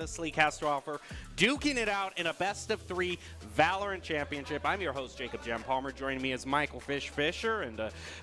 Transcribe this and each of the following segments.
this league has to offer, duking it out in a best-of-3 Valorant Championship. I'm your host, Jacob Jem Palmer. Joining me is Michael Fisher. And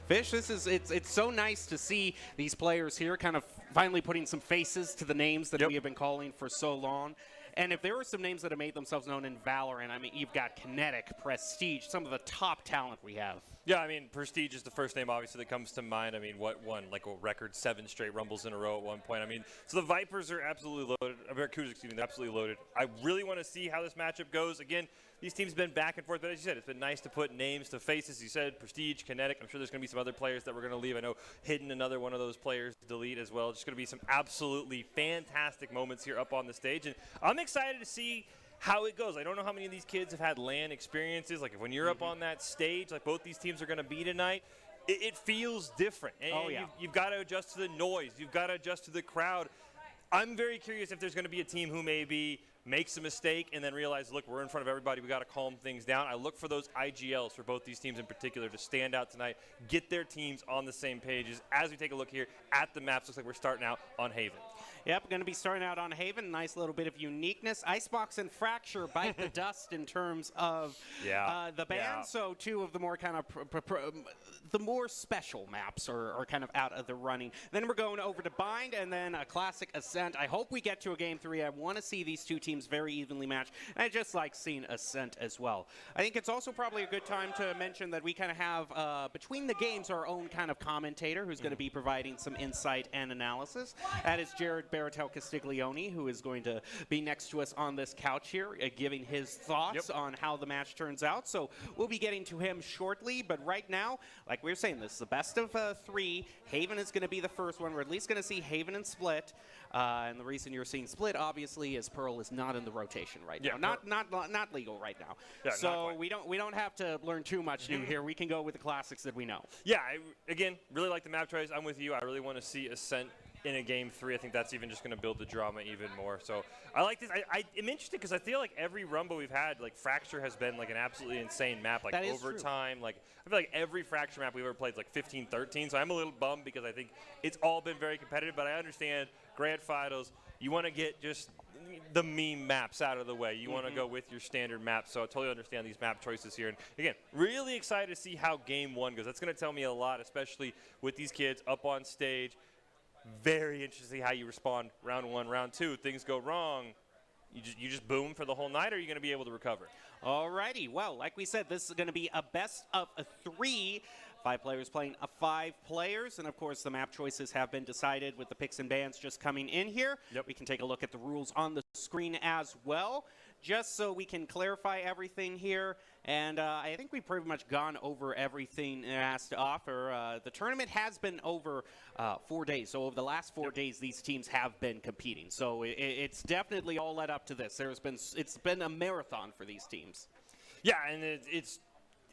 Fish, it's so nice to see these players here kind of finally putting some faces to the names that we have been calling for so long. And if there were some names that have made themselves known in Valorant, I mean, you've got Kinetic, Prestige, some of the top talent we have. Yeah, I mean, Prestige is the first name, obviously, that comes to mind. I mean, what won, like a record 7 straight Rumbles in a row at one point. I mean, so the Vipers are absolutely loaded. Barracudas, excuse me, they're absolutely loaded. I really want to see how this matchup goes. Again, these teams have been back and forth, but as you said, it's been nice to put names to faces. You said Prestige, Kinetic. I'm sure there's going to be some other players that we're going to leave. I know Hidden, another one of those players, delete as well. Just going to be some absolutely fantastic moments here up on the stage. And I'm excited to see how it goes. I don't know how many of these kids have had LAN experiences. Like, if when you're up on that stage, like both these teams are going to be tonight, it feels different. And you've got to adjust to the noise. You've got to adjust to the crowd. I'm very curious if there's going to be a team who maybe makes a mistake and then realize, look, we're in front of everybody. We got to calm things down. I look for those IGLs for both these teams in particular to stand out tonight, get their teams on the same pages. As we take a look here at the maps, looks like we're starting out on Haven. Yep, going to be starting out on Haven. Nice little bit of uniqueness. Icebox and Fracture bite the dust in terms of the ban. So two of the more kind of the more special maps are kind of out of the running. Then we're going over to Bind and then a classic Ascent. I hope we get to a Game 3. I want to see these two teams very evenly matched. And I just like seeing Ascent as well. I think it's also probably a good time to mention that we kind of have, between the games, our own kind of commentator who's going to be providing some insight and analysis. That is Jared Barratel Castiglione, who is going to be next to us on this couch here, giving his thoughts on how the match turns out. So we'll be getting to him shortly, but right now, like we were saying, this is the best of 3. Haven is going to be the first one. We're at least going to see Haven and Split. And the reason you're seeing Split, obviously, is Pearl is not in the rotation right now. Not legal right now. Yeah, so we don't have to learn too much new here. We can go with the classics that we know. Yeah, again, really like the map choice. I'm with you. I really want to see Ascent in a Game 3. I think that's even just going to build the drama even more. So I like this. I'm interested because I feel like every Rumble we've had, like Fracture has been like an absolutely insane map, like overtime. Like I feel like every Fracture map we've ever played is like 15-13. So I'm a little bummed because I think it's all been very competitive. But I understand Grand Finals, you want to get just the meme maps out of the way. You want to go with your standard maps. So I totally understand these map choices here. And again, really excited to see how Game 1 goes. That's going to tell me a lot, especially with these kids up on stage. Very interesting how you respond round 1, round 2. Things go wrong. You just boom for the whole night, or are you going to be able to recover? Alrighty. Well, like we said, this is going to be a best of 3. 5 players playing 5 players, and of course the map choices have been decided with the picks and bans just coming in here. We can take a look at the rules on the screen as well, just so we can clarify everything here. And I think we've pretty much gone over everything it has to offer. The tournament has been over 4 days, so over the last 4 days, these teams have been competing. So it's definitely all led up to this. It's been a marathon for these teams. Yeah, and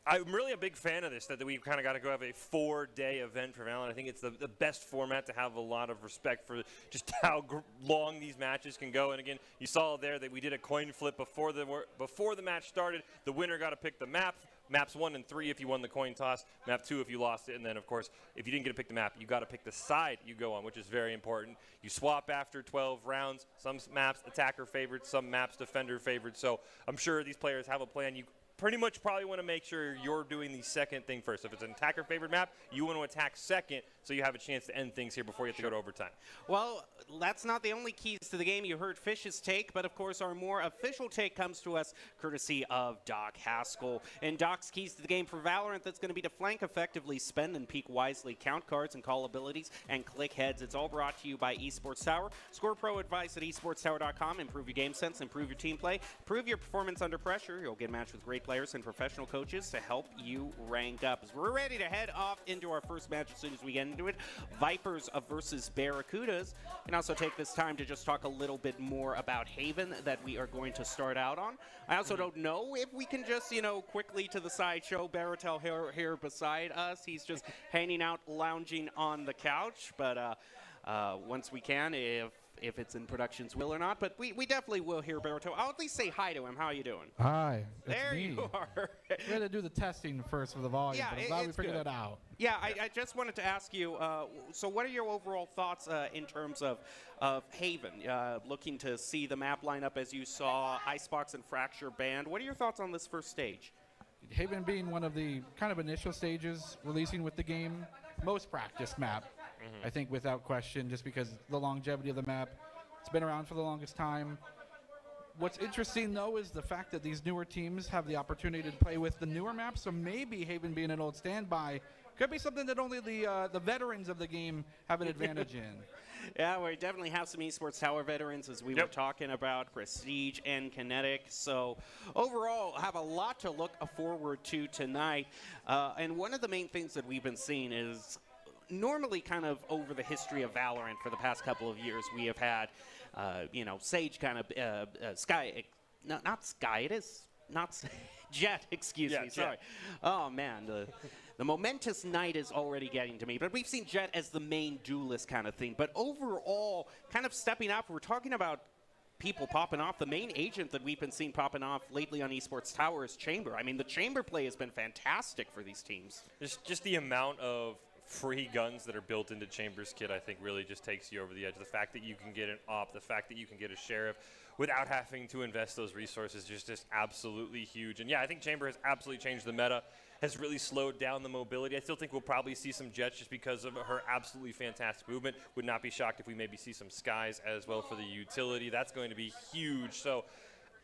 I'm really a big fan of this, that we've kind of got to go have a 4-day event for Valorant. I think it's the best format to have a lot of respect for just how long these matches can go. And again, you saw there that we did a coin flip before the match started. The winner got to pick the map. Maps 1 and 3 if you won the coin toss. Map 2 if you lost it. And then, of course, if you didn't get to pick the map, you got to pick the side you go on, which is very important. You swap after 12 rounds. Some maps attacker favored, some maps defender favored. So I'm sure these players have a plan. You pretty much probably want to make sure you're doing the second thing first. If it's an attacker favored map, you want to attack second so you have a chance to end things here before you have to go to overtime. Well, that's not the only keys to the game. You heard Fish's take, but of course our more official take comes to us courtesy of Doc Haskell. And Doc's keys to the game for Valorant, that's going to be to flank effectively, spend and peek wisely, count cards and call abilities, and click heads. It's all brought to you by Esports Tower. Score pro advice at esportstower.com. Improve your game sense, improve your team play, improve your performance under pressure. You'll get matched with great players and professional coaches to help you rank up. As we're ready to head off into our first match as soon as we get into it, Vipers versus Barracudas. And also take this time to just talk a little bit more about Haven that we are going to start out on. I also don't know if we can just, quickly to the side show Barratel here beside us. He's just hanging out, lounging on the couch. But once we can, if if it's in production's will or not, but we definitely will hear Barracuda. I'll at least say hi to him. How are you doing? Hi, it's there me. You are. We had to do the testing first for the volume, yeah, but I'm glad we figured that out. Yeah, I just wanted to ask you, so what are your overall thoughts in terms of Haven? Looking to see the map lineup as you saw, Icebox and Fracture banned. What are your thoughts on this first stage? Haven being one of the kind of initial stages releasing with the game, most practiced map, I think without question, just because the longevity of the map. It's been around for the longest time. What's interesting, though, is the fact that these newer teams have the opportunity to play with the newer maps, so maybe Haven being an old standby could be something that only the veterans of the game have an advantage in. Yeah, we definitely have some Esports Tower veterans, as we were talking about, Prestige and Kinetic. So overall, have a lot to look forward to tonight. And one of the main things that we've been seeing is normally kind of over the history of Valorant for the past couple of years, we have had, Sage kind of, Sky, not Sky, it is not Jet, excuse me, sorry. Oh, man, the momentous night is already getting to me. But we've seen Jet as the main duelist kind of thing. But overall, kind of stepping up, we're talking about people popping off. The main agent that we've been seeing popping off lately on Esports Tower is Chamber. I mean, the Chamber play has been fantastic for these teams. Just the amount of free guns that are built into Chamber's kit, I think, really just takes you over the edge. The fact that you can get an op, the fact that you can get a sheriff without having to invest those resources is just absolutely huge. And yeah, I think Chamber has absolutely changed the meta, has really slowed down the mobility. I still think we'll probably see some Jets just because of her absolutely fantastic movement. Would not be shocked if we maybe see some Skies as well for the utility. That's going to be huge. So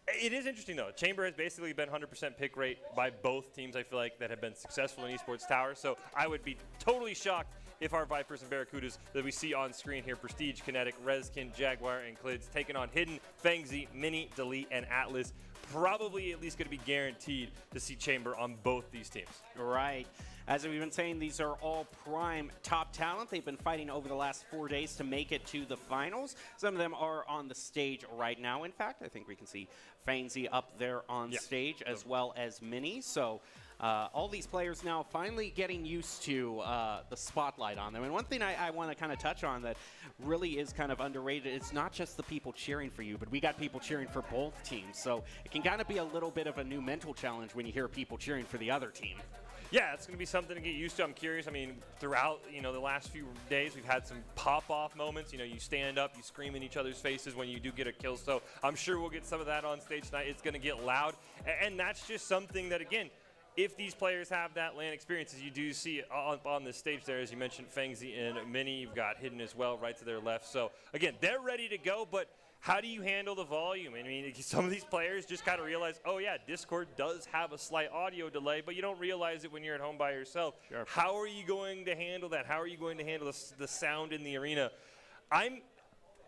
it is interesting, though. Chamber has basically been 100% pick rate by both teams, I feel like, that have been successful in Esports Tower. So I would be totally shocked if our Vipers and Barracudas that we see on screen here, Prestige, Kinetic, Rezkin, Jaguar, and Clids, taking on Hidden, Fangzy, Mini, Delete, and Atlas, probably at least going to be guaranteed to see Chamber on both these teams. Right. As we've been saying, these are all prime top talent. They've been fighting over the last 4 days to make it to the finals. Some of them are on the stage right now. In fact, I think we can see Fangzy up there on stage as well as Mini. So all these players now finally getting used to the spotlight on them. And one thing I want to kind of touch on that really is kind of underrated, it's not just the people cheering for you, but we got people cheering for both teams. So it can kind of be a little bit of a new mental challenge when you hear people cheering for the other team. Yeah, it's going to be something to get used to. I'm curious. I mean, throughout, the last few days, we've had some pop-off moments. You stand up, you scream in each other's faces when you do get a kill. So I'm sure we'll get some of that on stage tonight. It's going to get loud. And that's just something that, again, if these players have that LAN experience, as you do see on the stage there, as you mentioned, Fangzy and Mini, you've got Hidden as well right to their left. So, again, they're ready to go, but how do you handle the volume? I mean, some of these players just kind of realize, oh, yeah, Discord does have a slight audio delay, but you don't realize it when you're at home by yourself. Sure. How are you going to handle that? How are you going to handle the sound in the arena?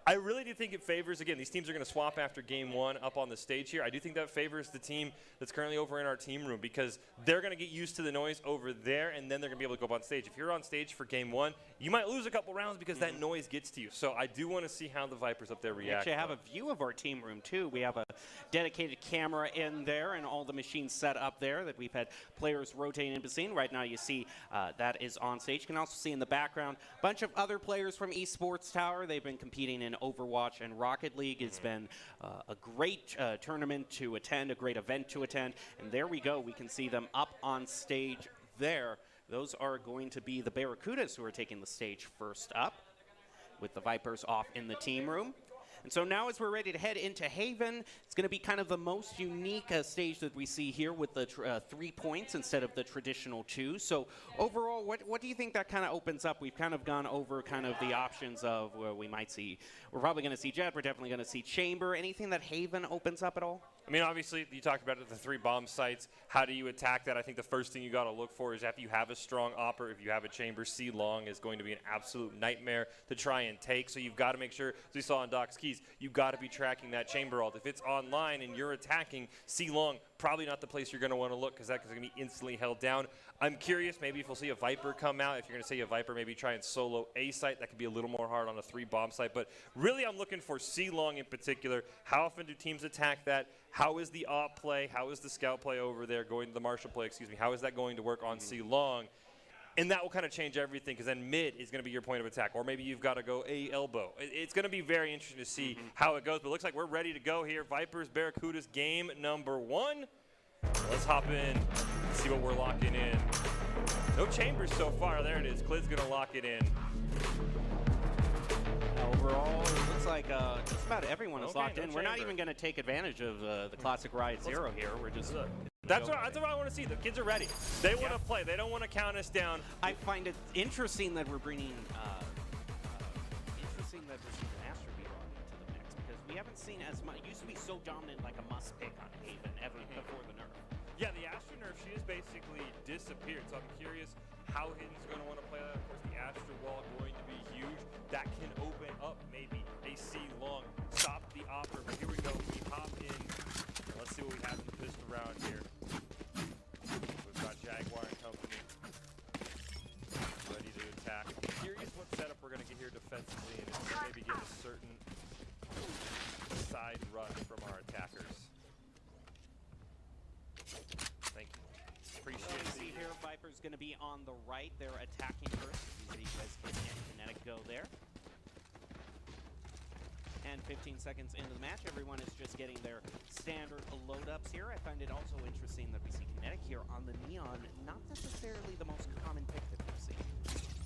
I really do think it favors, again, these teams are going to swap after game one up on the stage here. I do think that favors the team that's currently over in our team room because they're going to get used to the noise over there, and then they're going to be able to go up on stage. If you're on stage for game one, you might lose a couple rounds because that noise gets to you. So I do want to see how the Vipers up there react. We actually have a view of our team room, too. We have a dedicated camera in there and all the machines set up there that we've had players rotating in between. Right now you see that is on stage. You can also see in the background a bunch of other players from Esports Tower. They've been competing in Overwatch and Rocket League. It's been a great tournament to attend, a great event to attend. And there we go. We can see them up on stage there. Those are going to be the Barracudas who are taking the stage first up, with the Vipers off in the team room. And so now as we're ready to head into Haven, it's going to be kind of the most unique stage that we see here with the 3 points instead of the traditional 2. So overall, what do you think that kind of opens up? We've kind of gone over kind of the options of where we might see. We're probably going to see Jet. We're definitely going to see Chamber. Anything that Haven opens up at all? I mean, obviously, you talked about it, the 3 bomb sites. How do you attack that? I think the first thing you got to look for is after you have a strong opper, if you have a Chamber, C-Long is going to be an absolute nightmare to try and take. So you've got to make sure, as we saw on Doc's Keys, you've got to be tracking that Chamber ult. If it's online and you're attacking C-Long, probably not the place you're going to want to look because that's going to be instantly held down. I'm curious, maybe if we'll see a Viper come out. If you're going to see a Viper, maybe try and solo a site. That could be a little more hard on a 3 bomb site. But really, I'm looking for C-Long in particular. How often do teams attack that? How is the op play? How is the scout play over there going? The Marshall play, excuse me. How is that going to work on C-Long? And that will kind of change everything, because then mid is going to be your point of attack. Or maybe you've got to go A elbow. It's going to be very interesting to see how it goes. But it looks like we're ready to go here. Vipers, Barracudas, game number 1. Let's hop in and see what we're locking in. No chambers so far. There it is. Clid's going to lock it in. Overall, it looks like just about everyone is locked in. We're not even going to take advantage of the classic Riot Zero here. We're just... That's what I want to see. The kids are ready. They want to play. They don't want to count us down. I find it interesting that we're bringing Astro Beater into the mix, because we haven't seen as much. It used to be so dominant, like a must pick on Haven before the nerf. Yeah, the Astro nerf, she has basically disappeared. So I'm curious how Hidden's going to want to play that. Of course, the Astro wall going to be huge. That can open up maybe a C long. Stop the offer. But here we go. We hop in. Let's see what we have in the pistol round here. We've got Jaguar and company ready to attack. I'm curious what setup we're going to get here defensively, and if we maybe get a certain side rush from our attackers. Thank you. Appreciate it. See here, Viper's going to be on the right. They're attacking first. You guys can Kinetic go there. And 15 seconds into the match, everyone is just getting their standard load-ups here. I find it also interesting that we see Kinetic here on the Neon, not necessarily the most common pick that we've seen.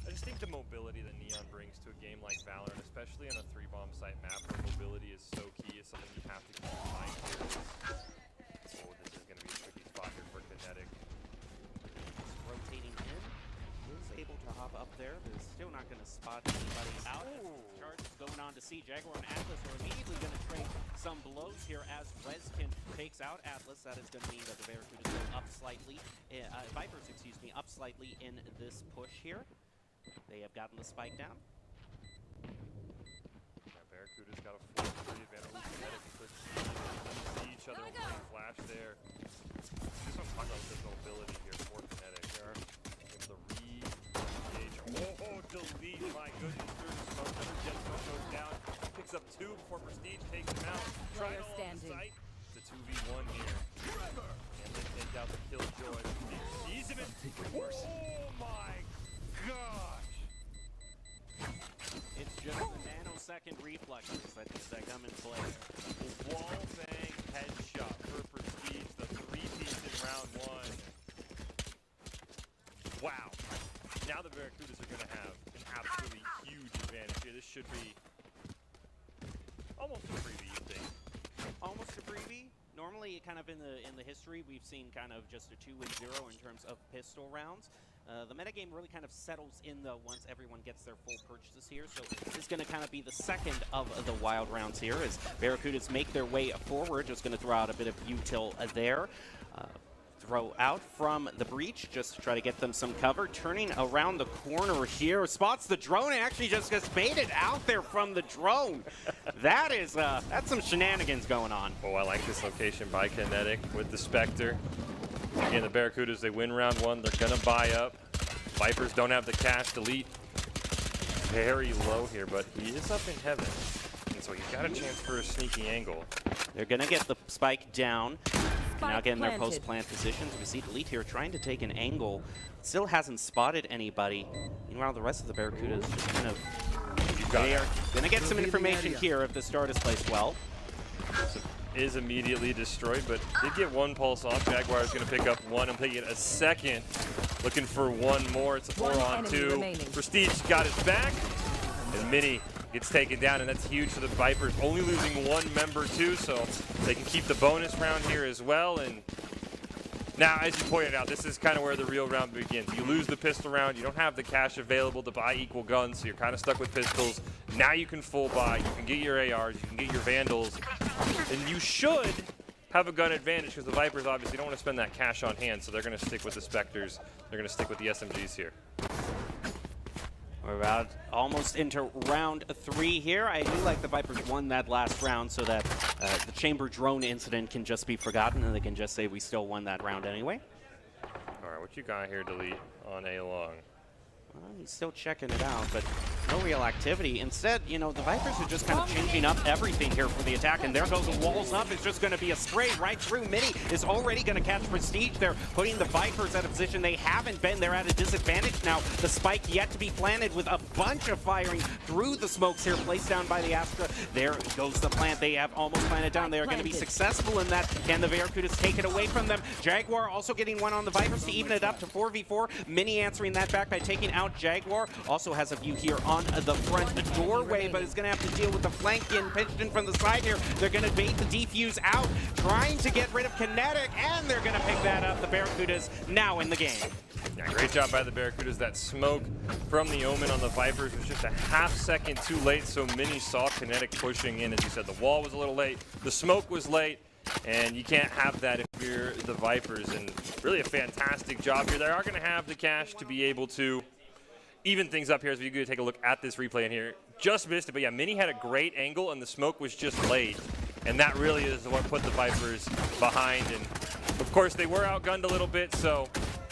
I just think the mobility that Neon brings to a game like Valorant, especially on a 3-bomb site map where mobility is so key, is something you have to keep in mind here. Oh, this is going to be a tricky spot here for Kinetic. Rotating in, is able to hop up there, but is still not going to spot anybody out. Charges going on to see Jaguar and Atlas are immediately going to trade some blows here as Reskin takes out Atlas. That is going to mean that the Barracudas go up slightly, Vipers, excuse me, up slightly in this push here. They have gotten the spike down. Yeah, Barracuda's got a 4-3 advantage. Kinetic and Clid see each other playing flash there. This one's talking about this mobility here for Kinetic. Able to re-engage. Oh, delete, my goodness. There's smoke. Another jet smoke goes down. Picks up 2 before Prestige takes him out. Trying to hold the site. It's a 2v1 here. And they take out the Killjoy. Prestige sees him. Oh my gosh. It's just the nanosecond reflexes that come in play. Wall bang headshot for Prestige, the 3-piece in round 1. Wow. Now the Barracudas are going to have an absolutely huge advantage here. This should be almost a freebie, you think? Almost a freebie. Normally, kind of in the history, we've seen kind of just a 2-0 in terms of pistol rounds. The metagame really kind of settles in, though, once everyone gets their full purchases here. So this is going to kind of be the second of the wild rounds here as Barracudas make their way forward. Just going to throw out a bit of util there. Throw out from the breach just to try to get them some cover. Turning around the corner here, spots the drone and actually just gets baited out there from the drone. That is, that's some shenanigans going on. Oh, I like this location by Kinetic with the Spectre. Again, the Barracudas, they win round 1. They're going to buy up. Vipers don't have the cash. Delete very low here, but he is up in heaven. And so he's got a chance for a sneaky angle. They're going to get the spike down. Now getting their post-plant positions. We see Delete here trying to take an angle. Still hasn't spotted anybody. Meanwhile, the rest of the Barracudas just kind of... They are going to get some information here if the start is placed well. Is immediately destroyed, but did get 1 pulse off. Jaguar is going to pick up 1 and pick it a second. Looking for 1 more. It's a 4-on-2. Prestige got it back. And Mini gets taken down, and that's huge for the Vipers. Only losing 1 member, too, so they can keep the bonus round here as well. And now, as you pointed out, this is kind of where the real round begins. You lose the pistol round. You don't have the cash available to buy equal guns, so you're kind of stuck with pistols. Now you can full buy. You can get your ARs. You can get your Vandals. And you should have a gun advantage because the Vipers obviously don't want to spend that cash on hand, so they're going to stick with the Spectres. They're going to stick with the SMGs here. We're about almost into round 3 here. I do like the Vipers won that last round so that the chamber drone incident can just be forgotten and they can just say we still won that round anyway. All right, what you got here, Delete, on A long? Well, he's still checking it out, but No real activity. Instead, you know, the Vipers are just kind of changing up everything here for the attack, and there goes the walls up. It's just going to be a spray right through. Mini is already going to catch Prestige. They're putting the Vipers at a position they haven't been. They're at a disadvantage now. The spike yet to be planted with a bunch of firing through the smokes here, placed down by the Astra. There goes the plant. They have almost planted down. They are going to be successful in that. Can the Barracudas take it away from them? Jaguar also getting one on the Vipers to even it up to 4v4. Mini answering that back by taking out Jaguar. Also has a view here on the front doorway, but is going to have to deal with the flank in pinched in from the side here. They're going to bait the defuse out, trying to get rid of Kinetic, and they're going to pick that up. The Barracudas now in the game. Yeah, great job by the Barracudas. That smoke from the Omen on the Vipers was just a half-second too late, so Mini saw Kinetic pushing in. As you said, the wall was a little late, the smoke was late, and you can't have that if you're the Vipers. And really a fantastic job here. They are going to have the cash to be able to even things up here as we go take a look at this replay in here. Just missed it, but yeah, Mini had a great angle, and the smoke was just late. And that really is what put the Vipers behind. And of course, they were outgunned a little bit, so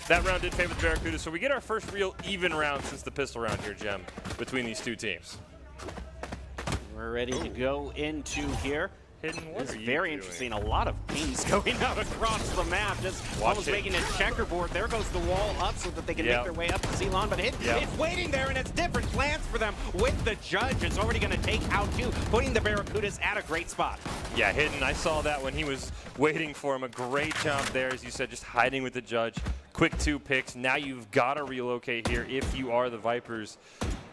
that round did favor the Barracudas. So we get our first real even round since the pistol round here, Jem, between these two teams. We're ready to go into here. It's very interesting. A lot of pings going out across the map, just almost making a checkerboard. There goes the wall up so that they can make their way up to Ceylon, but it's waiting there, and it's different plans for them with the Judge. It's already going to take out two, putting the Barracudas at a great spot. Yeah, Hidden, I saw that when he was waiting for him. A great job there, as you said, just hiding with the Judge. Quick 2 picks. Now you've got to relocate here if you are the Vipers,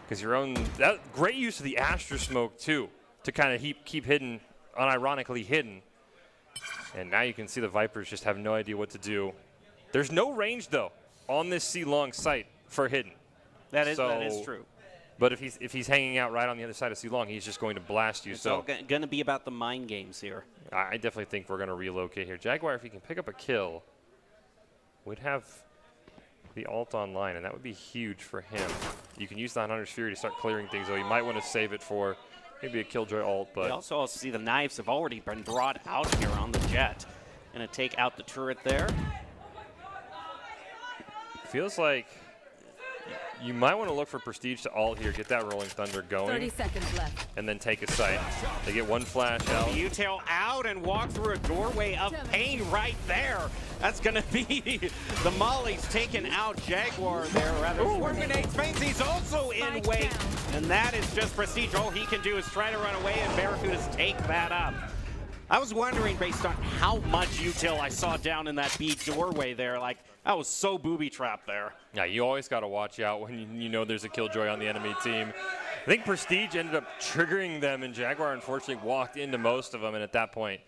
because your own great use of the Astra smoke, too, to kind of keep Hidden unironically hidden. And now you can see the Vipers just have no idea what to do. There's no range, though, on this C-Long site for Hidden. That is true. But if he's hanging out right on the other side of C-Long, he's just going to blast you. It's all going to be about the mind games here. I definitely think we're going to relocate here. Jaguar, if he can pick up a kill, would have the ult online, and that would be huge for him. You can use the Hunter's Fury to start clearing things, though. You might want to save it for maybe a Killjoy ult, but... We also see the knives have already been brought out here on the Jet. Going to take out the turret there. Feels like you might want to look for Prestige to ult here, get that Rolling Thunder going. 30 seconds left. And then take a site. They get one flash out. The U-tail out and walk through a doorway of pain right there. That's going to be the Molly's taking out Jaguar there, rather. Grenades Fanes, he's also in wait. And that is just Prestige. All he can do is try to run away, and Barracudas take that up. I was wondering, based on how much util I saw down in that B doorway there, like, that was so booby-trapped there. Yeah, you always got to watch out when you know there's a Killjoy on the enemy team. I think Prestige ended up triggering them, and Jaguar unfortunately walked into most of them, and at that point,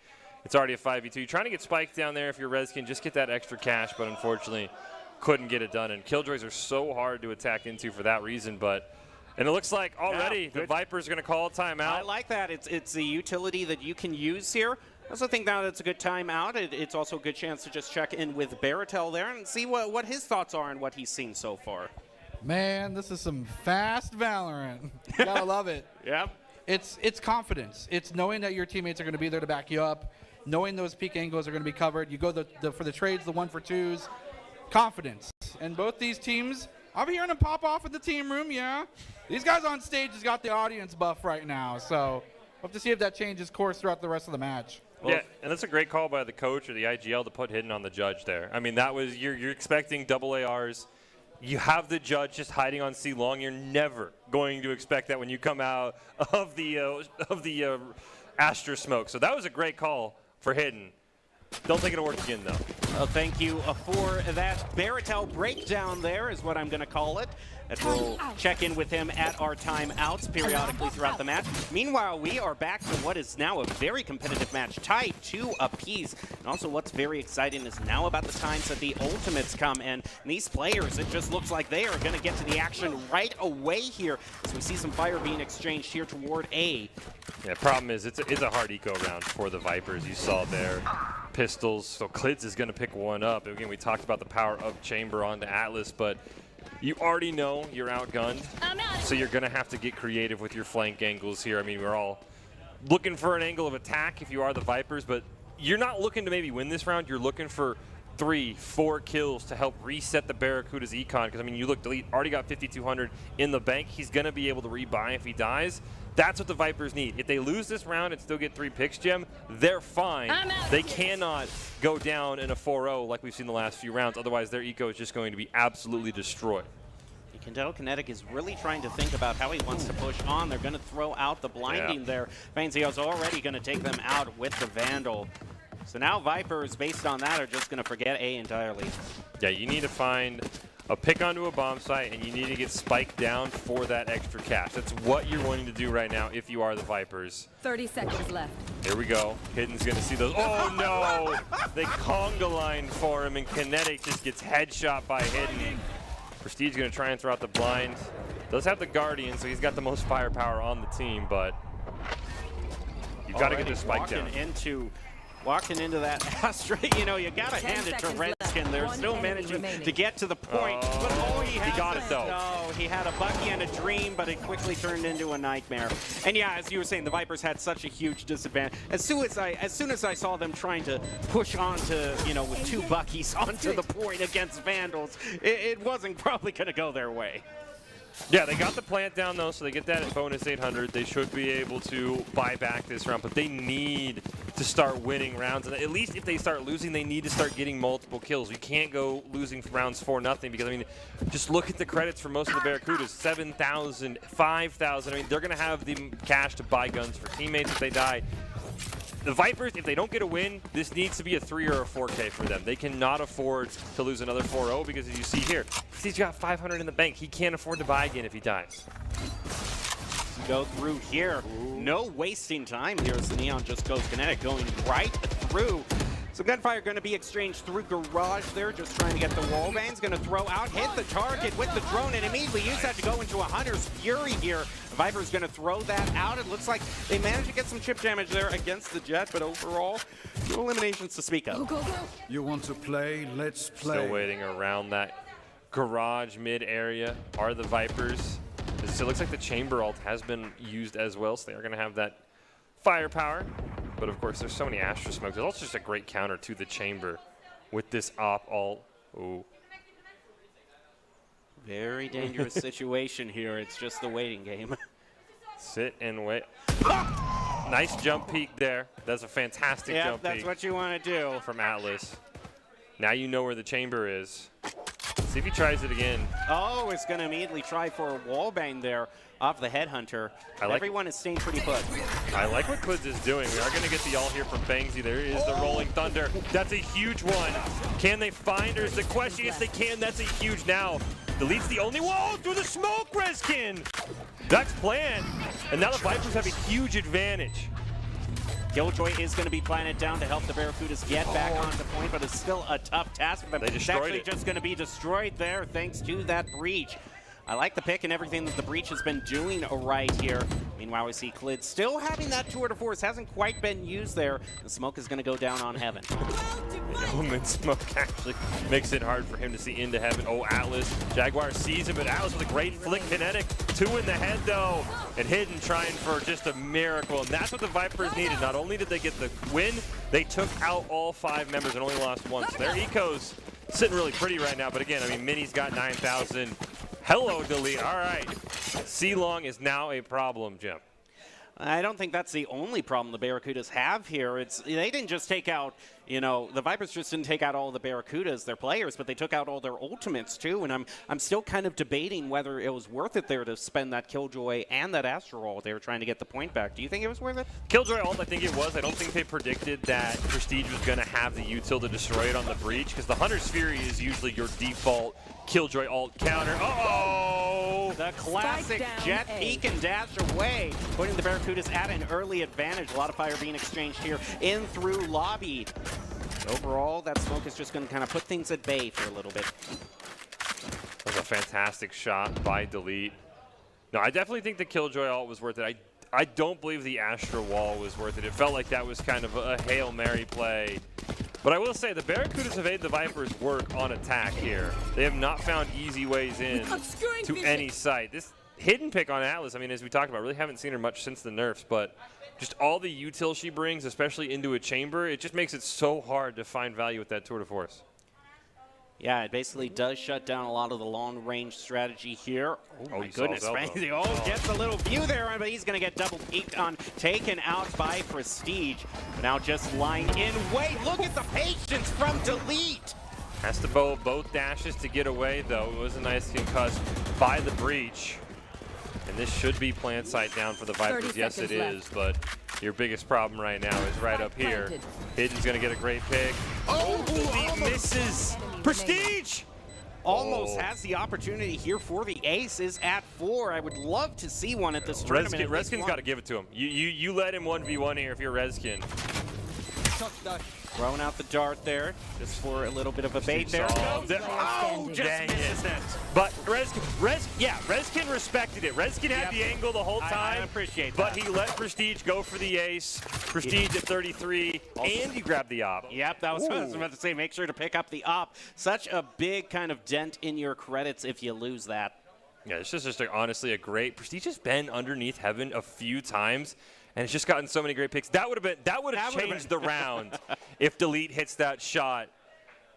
it's already a 5v2. You're trying to get spiked down there if you're Reskin, just get that extra cash, but unfortunately couldn't get it done. And Killjoys are so hard to attack into for that reason, and it looks like already the Vipers are going to call a timeout. I like that. It's a utility that you can use here. I also think now that's a good timeout. It's also a good chance to just check in with Baratel there and see what his thoughts are and what he's seen so far. Man, this is some fast Valorant. You gotta love it. Yeah. It's confidence. It's knowing that your teammates are going to be there to back you up, knowing those peak angles are going to be covered. You go for the trades, the 1-for-2s. Confidence. And both these teams, I'm hearing them pop off in the team room, yeah. These guys on stage has got the audience buff right now, so we'll have to see if that changes course throughout the rest of the match. Yeah, and that's a great call by the coach or the IGL to put Hidden on the Judge there. I mean, that was you're expecting double ARs. You have the Judge just hiding on C-Long. You're never going to expect that when you come out of the Astra smoke. So that was a great call for Hidden. Don't think it'll work again, though. Well, thank you for that Baratel breakdown there is what I'm going to call it. That we'll check in with him at our timeouts periodically throughout the match. Meanwhile, we are back to what is now a very competitive match, tied 2 apiece. And also what's very exciting is now about the times that the ultimates come in. And these players, it just looks like they are going to get to the action right away here as we see some fire being exchanged here toward A. Yeah, problem is it's a hard eco round for the Vipers. You saw there. Pistols, so Klitz is going to pick one up. Again, we talked about the power of Chamber onto Atlas, but you already know you're outgunned, so you're going to have to get creative with your flank angles here. I mean, we're all looking for an angle of attack if you are the Vipers, but you're not looking to maybe win this round. You're looking for 3, 4 kills to help reset the Barracuda's econ. Because, I mean, you look, Delete already got 5,200 in the bank. He's going to be able to rebuy if he dies. That's what the Vipers need. If they lose this round and still get 3 picks, Jim, they're fine. They cannot go down in a 4-0 like we've seen the last few rounds. Otherwise, their eco is just going to be absolutely destroyed. You can tell Kinetic is really trying to think about how he wants to push on. They're going to throw out the blinding there. Fanzio's already going to take them out with the Vandal. So now Vipers, based on that, are just going to forget A entirely. Yeah, you need to find a pick onto a bomb site, and you need to get spiked down for that extra cash. That's what you're wanting to do right now if you are the Vipers. 30 seconds left. Here we go. Hidden's going to see those. Oh, no! They conga line for him, and Kinetic just gets headshot by Hidden. Prestige going to try and throw out the blind. Does have the Guardian, so he's got the most firepower on the team, but you've got to get the spike down. Walking into that Astra, you know, you got to hand it to Redskin. They're still managing to get to the point. But he got it, though. No, he had a Bucky and a Dream, but it quickly turned into a nightmare. And yeah, as you were saying, the Vipers had such a huge disadvantage. As soon as I saw them trying to push onto, you know, with 2 Buckies onto the point against Vandals, it wasn't probably going to go their way. Yeah, they got the plant down, though, so they get that bonus 800. They should be able to buy back this round, but they need to start winning rounds. And at least if they start losing, they need to start getting multiple kills. You can't go losing rounds 4-0 because, I mean, just look at the credits for most of the Barracudas. 7,000, 5,000. I mean, they're going to have the cash to buy guns for teammates if they die. The Vipers, if they don't get a win, this needs to be a 3 or a 4K for them. They cannot afford to lose another 4-0 because, as you see here, he's got 500 in the bank. He can't afford to buy again if he dies. Go through here. Ooh. No wasting time here as the Neon just goes Kinetic, going right through. Some gunfire going to be exchanged through Garage there, just trying to get the wall bangs. Going to throw out, hit the target with the drone, and immediately use that to go into a Hunter's Fury here. Viper's going to throw that out. It looks like they managed to get some chip damage there against the Jet, but overall, no eliminations to speak of. You want to play? Let's play. Still waiting around that Garage mid area are the Vipers. It looks like the Chamber ult has been used as well, so they are going to have that firepower. But of course, there's so many Astra smokes. It's also just a great counter to the Chamber with this op ult. Ooh. Very dangerous situation here. It's just the waiting game. Sit and wait. Nice jump peek there. That's a fantastic jump peek. That's what you want to do. From Atlas. Now you know where the Chamber is. See if he tries it again. Oh, it's going to immediately try for a wallbang there off the Headhunter. Everyone is staying pretty put. I like what Quids is doing. We are going to get the ult here from Bangsy. There is the Rolling Thunder. That's a huge one. Can they find her? Is the question. Yes, they can. That's a huge now. Deletes the only wall through the smoke, Reskin. That's planned. And now the Vipers have a huge advantage. Killjoy is going to be planted down to help the Barracudas get back onto point, but it's still a tough task for them. It's actually just going to be destroyed there thanks to that breach. I like the pick and everything that the breach has been doing right here. Meanwhile, we see Clid still having that tour de force. Hasn't quite been used there. The smoke is going to go down on Heaven. The Omen smoke actually makes it hard for him to see into Heaven. Oh, Atlas. Jaguar sees him, but Atlas with a great flick. Kinetic. 2 in the head, though. And Hidden trying for just a miracle. And that's what the Vipers needed. Not only did they get the win, they took out all 5 members and only lost 1. So their eco's sitting really pretty right now. But again, I mean, Mini's got 9,000. Hello, Delete. All right. C-Long is now a problem, Jim. I don't think that's the only problem the Barracudas have here. They didn't just take out, you know, the Vipers just didn't take out all the Barracudas, their players, but they took out all their ultimates too. And I'm still kind of debating whether it was worth it there to spend that Killjoy and that Astro ult. They were trying to get the point back. Do you think it was worth it? Killjoy ult, I think it was. I don't think they predicted that Prestige was going to have the util to destroy it on the breach, because the Hunter's Fury is usually your default Killjoy ult counter. Uh-oh! The classic Jet peek and dash away, putting the Barracudas at an early advantage. A lot of fire being exchanged here in through lobby. Overall, that smoke is just going to kind of put things at bay for a little bit. That was a fantastic shot by Delete. No, I definitely think the Killjoy ult was worth it. I don't believe the Astra wall was worth it. It felt like that was kind of a Hail Mary play. But I will say, the Barracudas have made the Vipers work on attack here. They have not found easy ways in to any site. This Hidden pick on Atlas, I mean, as we talked about, really haven't seen her much since the nerfs, but just all the util she brings, especially into a chamber, it just makes it so hard to find value with that tour de force. Yeah, it basically does shut down a lot of the long-range strategy here. Oh, my goodness. Gets a little view there, but he's going to get double peeked on, taken out by Prestige. Now just line in. Wait, look at the patience from Delete. Has to bow both dashes to get away, though. It was a nice concuss by the breach. And this should be plant site down for the Vipers. Yes, it is, but your biggest problem right now is right up here. Hidden's going to get a great pick. Oh, he misses. Prestige! Almost has the opportunity here for the ace. Is at 4. I would love to see one at this tournament. Rezkin's got to give it to him. You let him 1v1 here if you're Rezkin. Throwing out the dart there, just for a little bit of a bait there. Oh, just misses it. But Rezkin respected it. Rezkin had the angle the whole time. I appreciate that. But he let Prestige go for the ace. Prestige at 33, and he grabbed the op. Yep, that was what I was about to say. Make sure to pick up the op. Such a big kind of dent in your credits if you lose that. Yeah, it's just honestly a great. Prestige has been underneath Heaven a few times. And it's just gotten so many great picks. That would have changed the round if Delete hits that shot.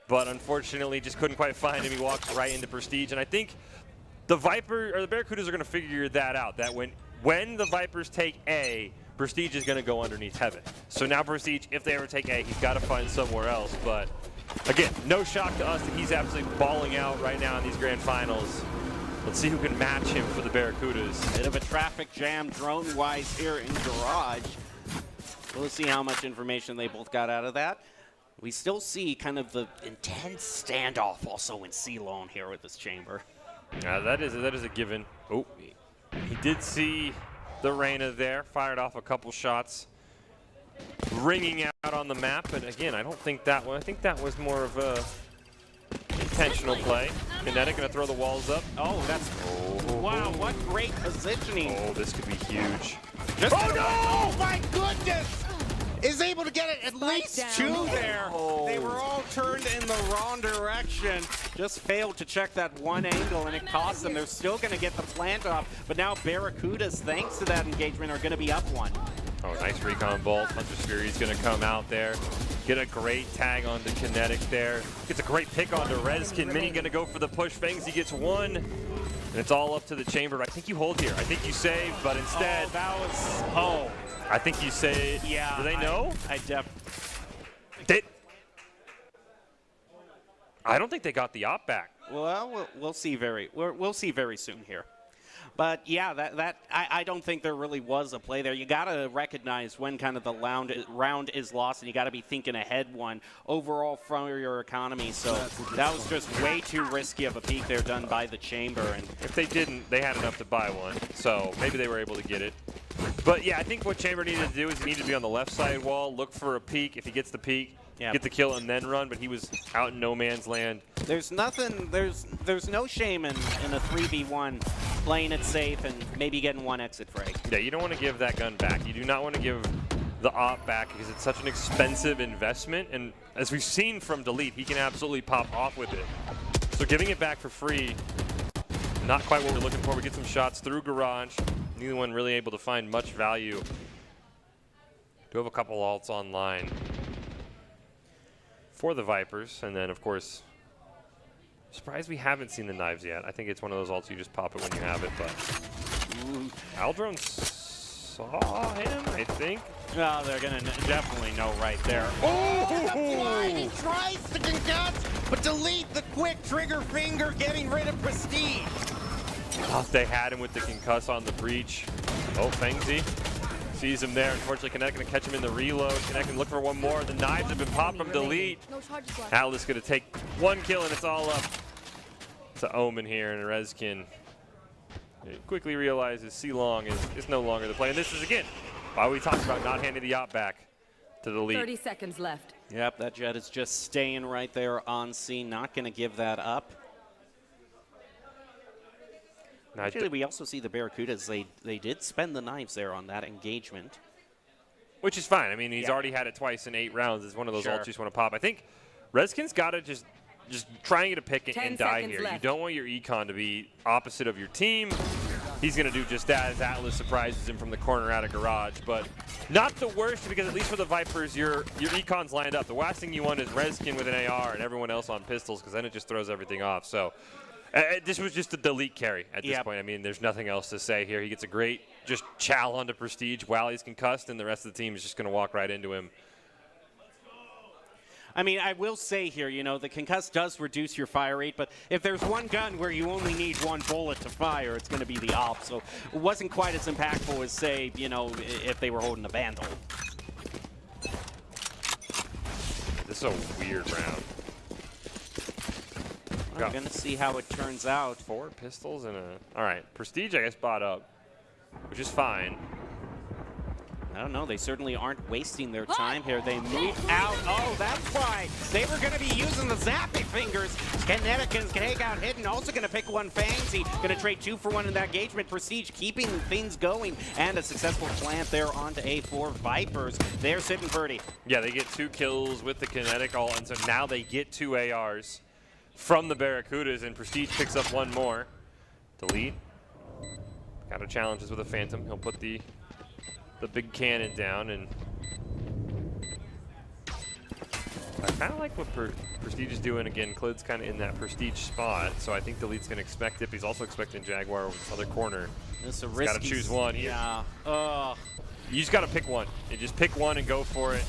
But unfortunately, just couldn't quite find him. He walks right into Prestige. And I think the Barracudas are going to figure that out. That when the Vipers take A, Prestige is going to go underneath Heaven. So now Prestige, if they ever take A, he's got to find somewhere else. But again, no shock to us that he's absolutely balling out right now in these grand finals. Let's see who can match him for the Barracudas. Bit of a traffic jam drone-wise here in Garage. We'll see how much information they both got out of that. We still see kind of the intense standoff also in C-Lone here with this chamber. That is a given. Oh, he did see the Reyna there, fired off a couple shots, ringing out on the map. But again, I don't think that one. I think that was more of a intentional play. Kinetic going to throw the walls up. Oh, that's... Wow, what great positioning. Oh, this could be huge. Oh, my goodness! Is able to get it at least 2 there. They were all turned in the wrong direction. Just failed to check that one angle, and it cost them. They're still going to get the plant off. But now Barracudas, thanks to that engagement, are going to be up 1. Oh, nice recon bolt. Hunter's Fury is going to come out there. Get a great tag onto Kinetic there. Gets a great pick onto Rezkin. Mini going to go for the push. Fangs, he gets 1. And it's all up to the chamber. I think you hold here. I think you save, but instead... that was... I think you say... Yeah. Do they know? I don't think they got the op back. Well, we'll see we'll see very soon here. But yeah, I don't think there really was a play there. You got to recognize when kind of the round is lost, and you got to be thinking ahead one overall from your economy. So that was just way too risky of a peek there done by the chamber. And if they didn't, they had enough to buy one. So maybe they were able to get it. But yeah, I think what Chamber needed to do is he needed to be on the left side wall, look for a peek. If he gets the peek, get the kill and then run. But he was out in no man's land. There's nothing. There's no shame in a 3v1 playing it safe and maybe getting 1 exit frag. Yeah, you don't want to give that gun back. You do not want to give the op back because it's such an expensive investment. And as we've seen from Delete, he can absolutely pop off with it. So giving it back for free, not quite what we're looking for. We get some shots through Garage. Neither one really able to find much value. Do have a couple ults online for the Vipers. And then, of course, surprised we haven't seen the knives yet. I think it's one of those ults you just pop it when you have it. But Aldron saw him, I think. No, they're going to definitely know right there. Oh, he tries to concuss, but Delete the quick trigger finger, getting rid of Prestige. Oh, they had him with the concuss on the breach. Oh, Fengsy sees him there. Unfortunately, Kinetic going to catch him in the reload. Kinetic can look for one more. The knives have been popped from Delete. Atlas going to take 1 kill, and it's all up to Omen here, and Rezkin quickly realizes C-Long is no longer the play. And this is, again, why we talked about not handing the op back to Delete. 30 seconds left. Yep, that Jet is just staying right there on scene, not going to give that up. Actually, we also see the Barracudas, they did spend the knives there on that engagement. Which is fine. I mean, he's already had it twice in 8 rounds. It's one of those ults you just want to pop. I think Rezkin's got to just try and get a pick and die here. Left. You don't want your econ to be opposite of your team. he's going to do just that as Atlas surprises him from the corner out of garage. But not the worst, because at least for the Vipers, your econ's lined up. The last thing you want is Rezkin with an AR and everyone else on pistols, because then it just throws everything off. So this was just a delete carry at this point. I mean, there's nothing else to say here. He gets a great just chow onto Prestige while he's concussed, and the rest of the team is just going to walk right into him. I mean, I will say here, you know, the concuss does reduce your fire rate, but if there's one gun where you only need one bullet to fire, it's going to be the AWP. So it wasn't quite as impactful as, say, you know, if they were holding a Vandal. This is a weird round. We're going to see how it turns out. 4 pistols and a... All right, Prestige, I guess, bought up, which is fine. I don't know. They certainly aren't wasting their time here. They move out. Oh, that's why. They were going to be using the zappy fingers. Kinetic can take out Hidden. Also going to pick one Fangsy. Going to trade 2 for 1 in that engagement. Prestige keeping things going. And a successful plant there onto A4 Vipers. They're sitting pretty. Yeah, they get 2 kills with the Kinetic. And so now they get 2 ARs from the Barracudas. And Prestige picks up 1 more. Delete. Got a challenges with a Phantom. He'll put the big cannon down, and I kind of like what Prestige is doing. Again, Clid's kind of in that Prestige spot, so I think Delete's going to expect it, but he's also expecting Jaguar over this other corner. It's a risky. risky. Got to choose one. Yeah. You just got to pick one. You just pick one and go for it.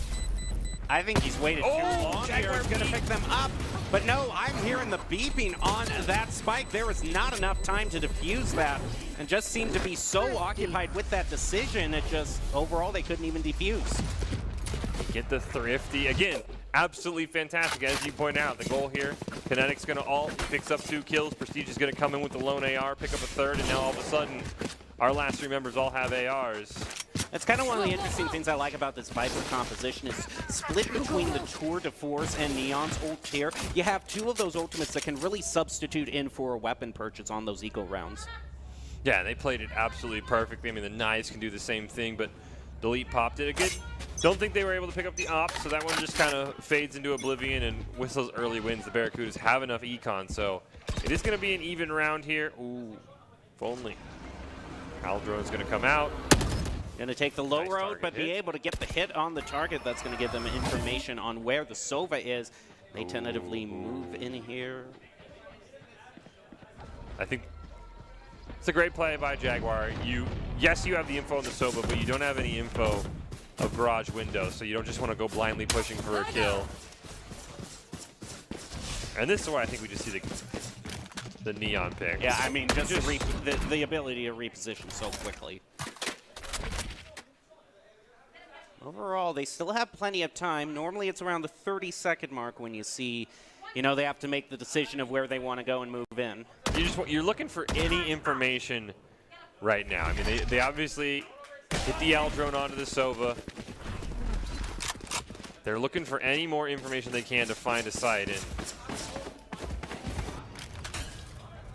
I think he's waited too long here. Jaguar's going to pick them up. But no, I'm hearing the beeping on that spike. There was not enough time to defuse that, and just seemed to be so occupied with that decision, it just, overall, they couldn't even defuse. Get the thrifty. Again, absolutely fantastic. As you point out, the goal here, Kinetic's going to ult, picks up 2 kills. Prestige is going to come in with the lone AR, pick up a 3rd, and now all of a sudden, our last 3 members all have ARs. That's kind of one of the interesting things I like about this Viper composition is split between the Tour de Force and Neon's ult here. You have 2 of those ultimates that can really substitute in for a weapon purchase on those eco rounds. Yeah, they played it absolutely perfectly. I mean, the knives can do the same thing, but Delete popped it again. Don't think they were able to pick up the op, so that one just kind of fades into oblivion, and with those early wins, the Barracudas have enough econ, so it is going to be an even round here. Ooh, if only. Aldrone's going to come out. Going to take the low road, but be able to get the hit on the target. That's going to give them information on where the Sova is. They tentatively move in here. I think it's a great play by Jaguar. Yes, you have the info on the Sova, but you don't have any info of garage windows, so you don't just want to go blindly pushing for a kill. And this is why I think we just see the Neon pick. Yeah, I mean, just the ability to reposition so quickly. Overall, they still have plenty of time. Normally, it's around the 30-second mark when you see, you know, they have to make the decision of where they want to go and move in. You're looking for any information right now. I mean, they obviously hit the L drone onto the Sova. They're looking for any more information they can to find a site. And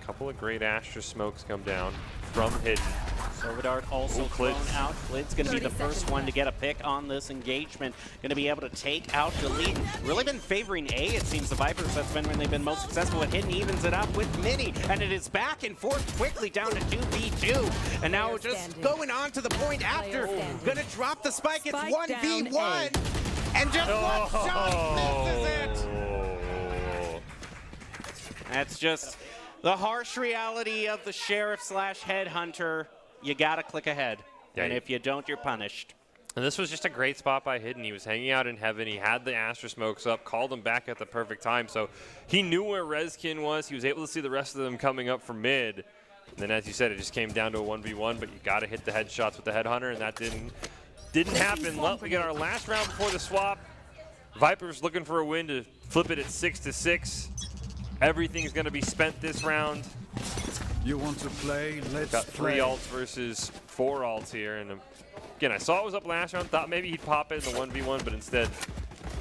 a couple of great Astra smokes come down from Hidden. Sovidart also thrown out. Clid's going to be the first one to get a pick on this engagement. Going to be able to take out Delete. Really been favoring A, it seems, the Vipers. That's been when they've been most successful at Hidden. Evens it up with Mini. And it is back and forth quickly down to 2v2. And now just going on to the point after. Going to drop the spike. It's 1v1. And just one shot misses it. That's just the harsh reality of the Sheriff/Headhunter. You got to click ahead. Yeah, and if you don't, you're punished. And this was just a great spot by Hidden. He was hanging out in heaven. He had the Astra smokes up, called him back at the perfect time. So he knew where Rezkin was. He was able to see the rest of them coming up from mid. And then, as you said, it just came down to a 1v1, but you got to hit the headshots with the Headhunter, and that didn't happen. Well, we get our last round before the swap. Vipers looking for a win to flip it at 6-6. Everything's going to be spent this round. You want to play? Let's Got 3 play. ults versus 4 ults here. And again, I saw it was up last round. Thought maybe he'd pop it in the 1v1, but instead,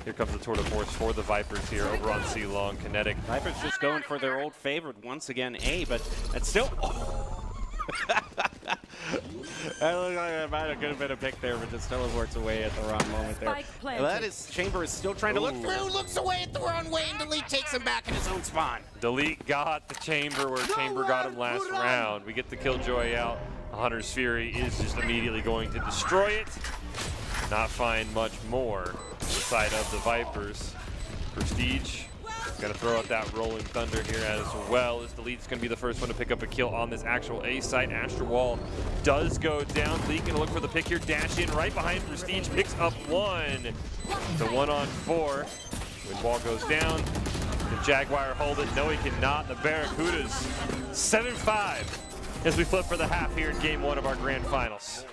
here comes the tour de force for the Vipers here over on C-Long. Kinetic. Vipers just going for their old favorite once again, A, but it's still... That looked like it might have could have been a pick there, but just teleports away at the wrong moment there. That is, Chamber is still trying to look through, looks away at the wrong way, and Delete takes him back in his own spawn. Delete got the Chamber where Chamber got him last round. We get the Killjoy out. Hunter's Fury is just immediately going to destroy it. Not find much more on the side of the Vipers. Prestige going to throw out that Rolling Thunder here as well, as Delete's going to be the first one to pick up a kill on this actual A site. Astral Wall does go down. Delete going to look for the pick here. Dash in right behind Prestige. Picks up one. It's a 1-on-4. When Wall goes down, can Jaguar hold it? No, he cannot. The Barracudas 7-5 as we flip for the half here in game 1 of our grand finals.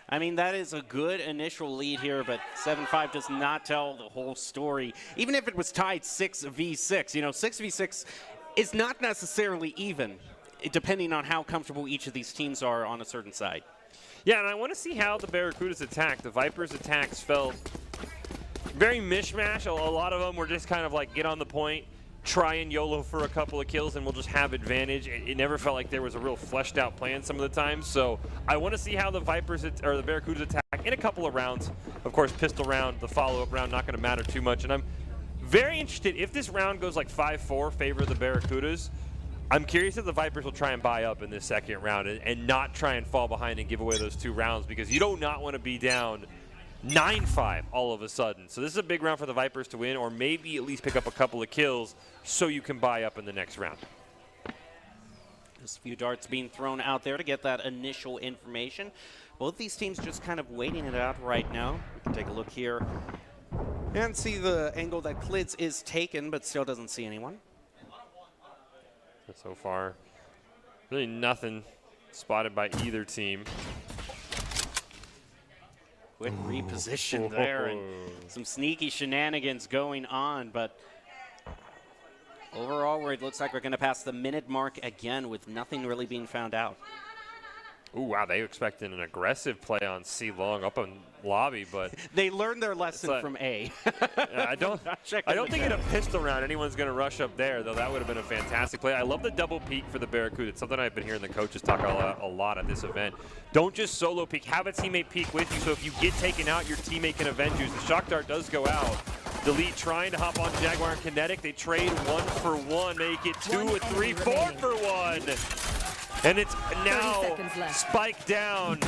I mean, that is a good initial lead here, but 7-5 does not tell the whole story. Even if it was tied 6v6, you know, 6v6 is not necessarily even, depending on how comfortable each of these teams are on a certain side. Yeah, and I want to see how the Barracudas attack. The Vipers' attacks felt very mishmash. A lot of them were just kind of like get on the point, try and YOLO for a couple of kills, and we'll just have advantage. It never felt like there was a real fleshed out plan some of the time. So I want to see how the Vipers or the Barracudas attack in a couple of rounds. Of course, pistol round, the follow-up round, not going to matter too much. And I'm very interested if this round goes like 5-4 favor of the Barracudas. I'm curious if the Vipers will try and buy up in this second round and not try and fall behind and give away those 2 rounds, because you do not want to be down 9-5 all of a sudden. So this is a big round for the Vipers to win, or maybe at least pick up a couple of kills so you can buy up in the next round. Just a few darts being thrown out there to get that initial information. Both these teams just kind of waiting it out right now. We can take a look here and see the angle that Klids is taken, but still doesn't see anyone. So far, really nothing spotted by either team. Quick reposition there, and some sneaky shenanigans going on, but overall, it looks like we're going to pass the minute mark again with nothing really being found out. Ooh, wow, they expected an aggressive play on C long up in lobby, but they learned their lesson from A. I don't think in a pistol round anyone's going to rush up there, though. That would have been a fantastic play. I love the double peek for the Barracuda. It's something I've been hearing the coaches talk a lot at this event. Don't just solo peek. Have a teammate peek with you, so if you get taken out, your teammate can avenge you. The shock dart does go out. Delete trying to hop on Jaguar and Kinetic. They trade 1-for-1, make it 2, 3, 4-for-1. And it's now spiked down.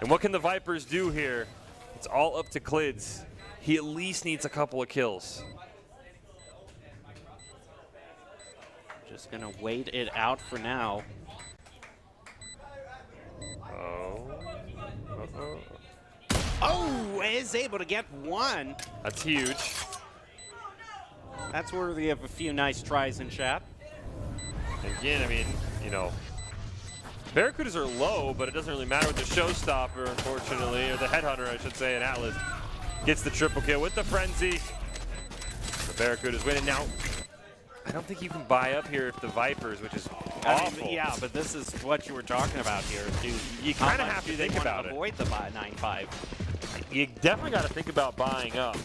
And what can the Vipers do here? It's all up to Klids. He at least needs a couple of kills. Just going to wait it out for now. Oh, is able to get one. That's huge. That's worthy of a few nice tries in chat. Again, I mean, you know, Barracudas are low, but it doesn't really matter with the showstopper, unfortunately, or the headhunter, I should say, and Atlas gets the triple kill with the frenzy. The Barracudas winning. Now, I don't think you can buy up here if the Vipers, which is awful. Yeah, but this is what you were talking about here, dude. You kind of have to think about it. Avoid the 9-5. You definitely got to think about buying up.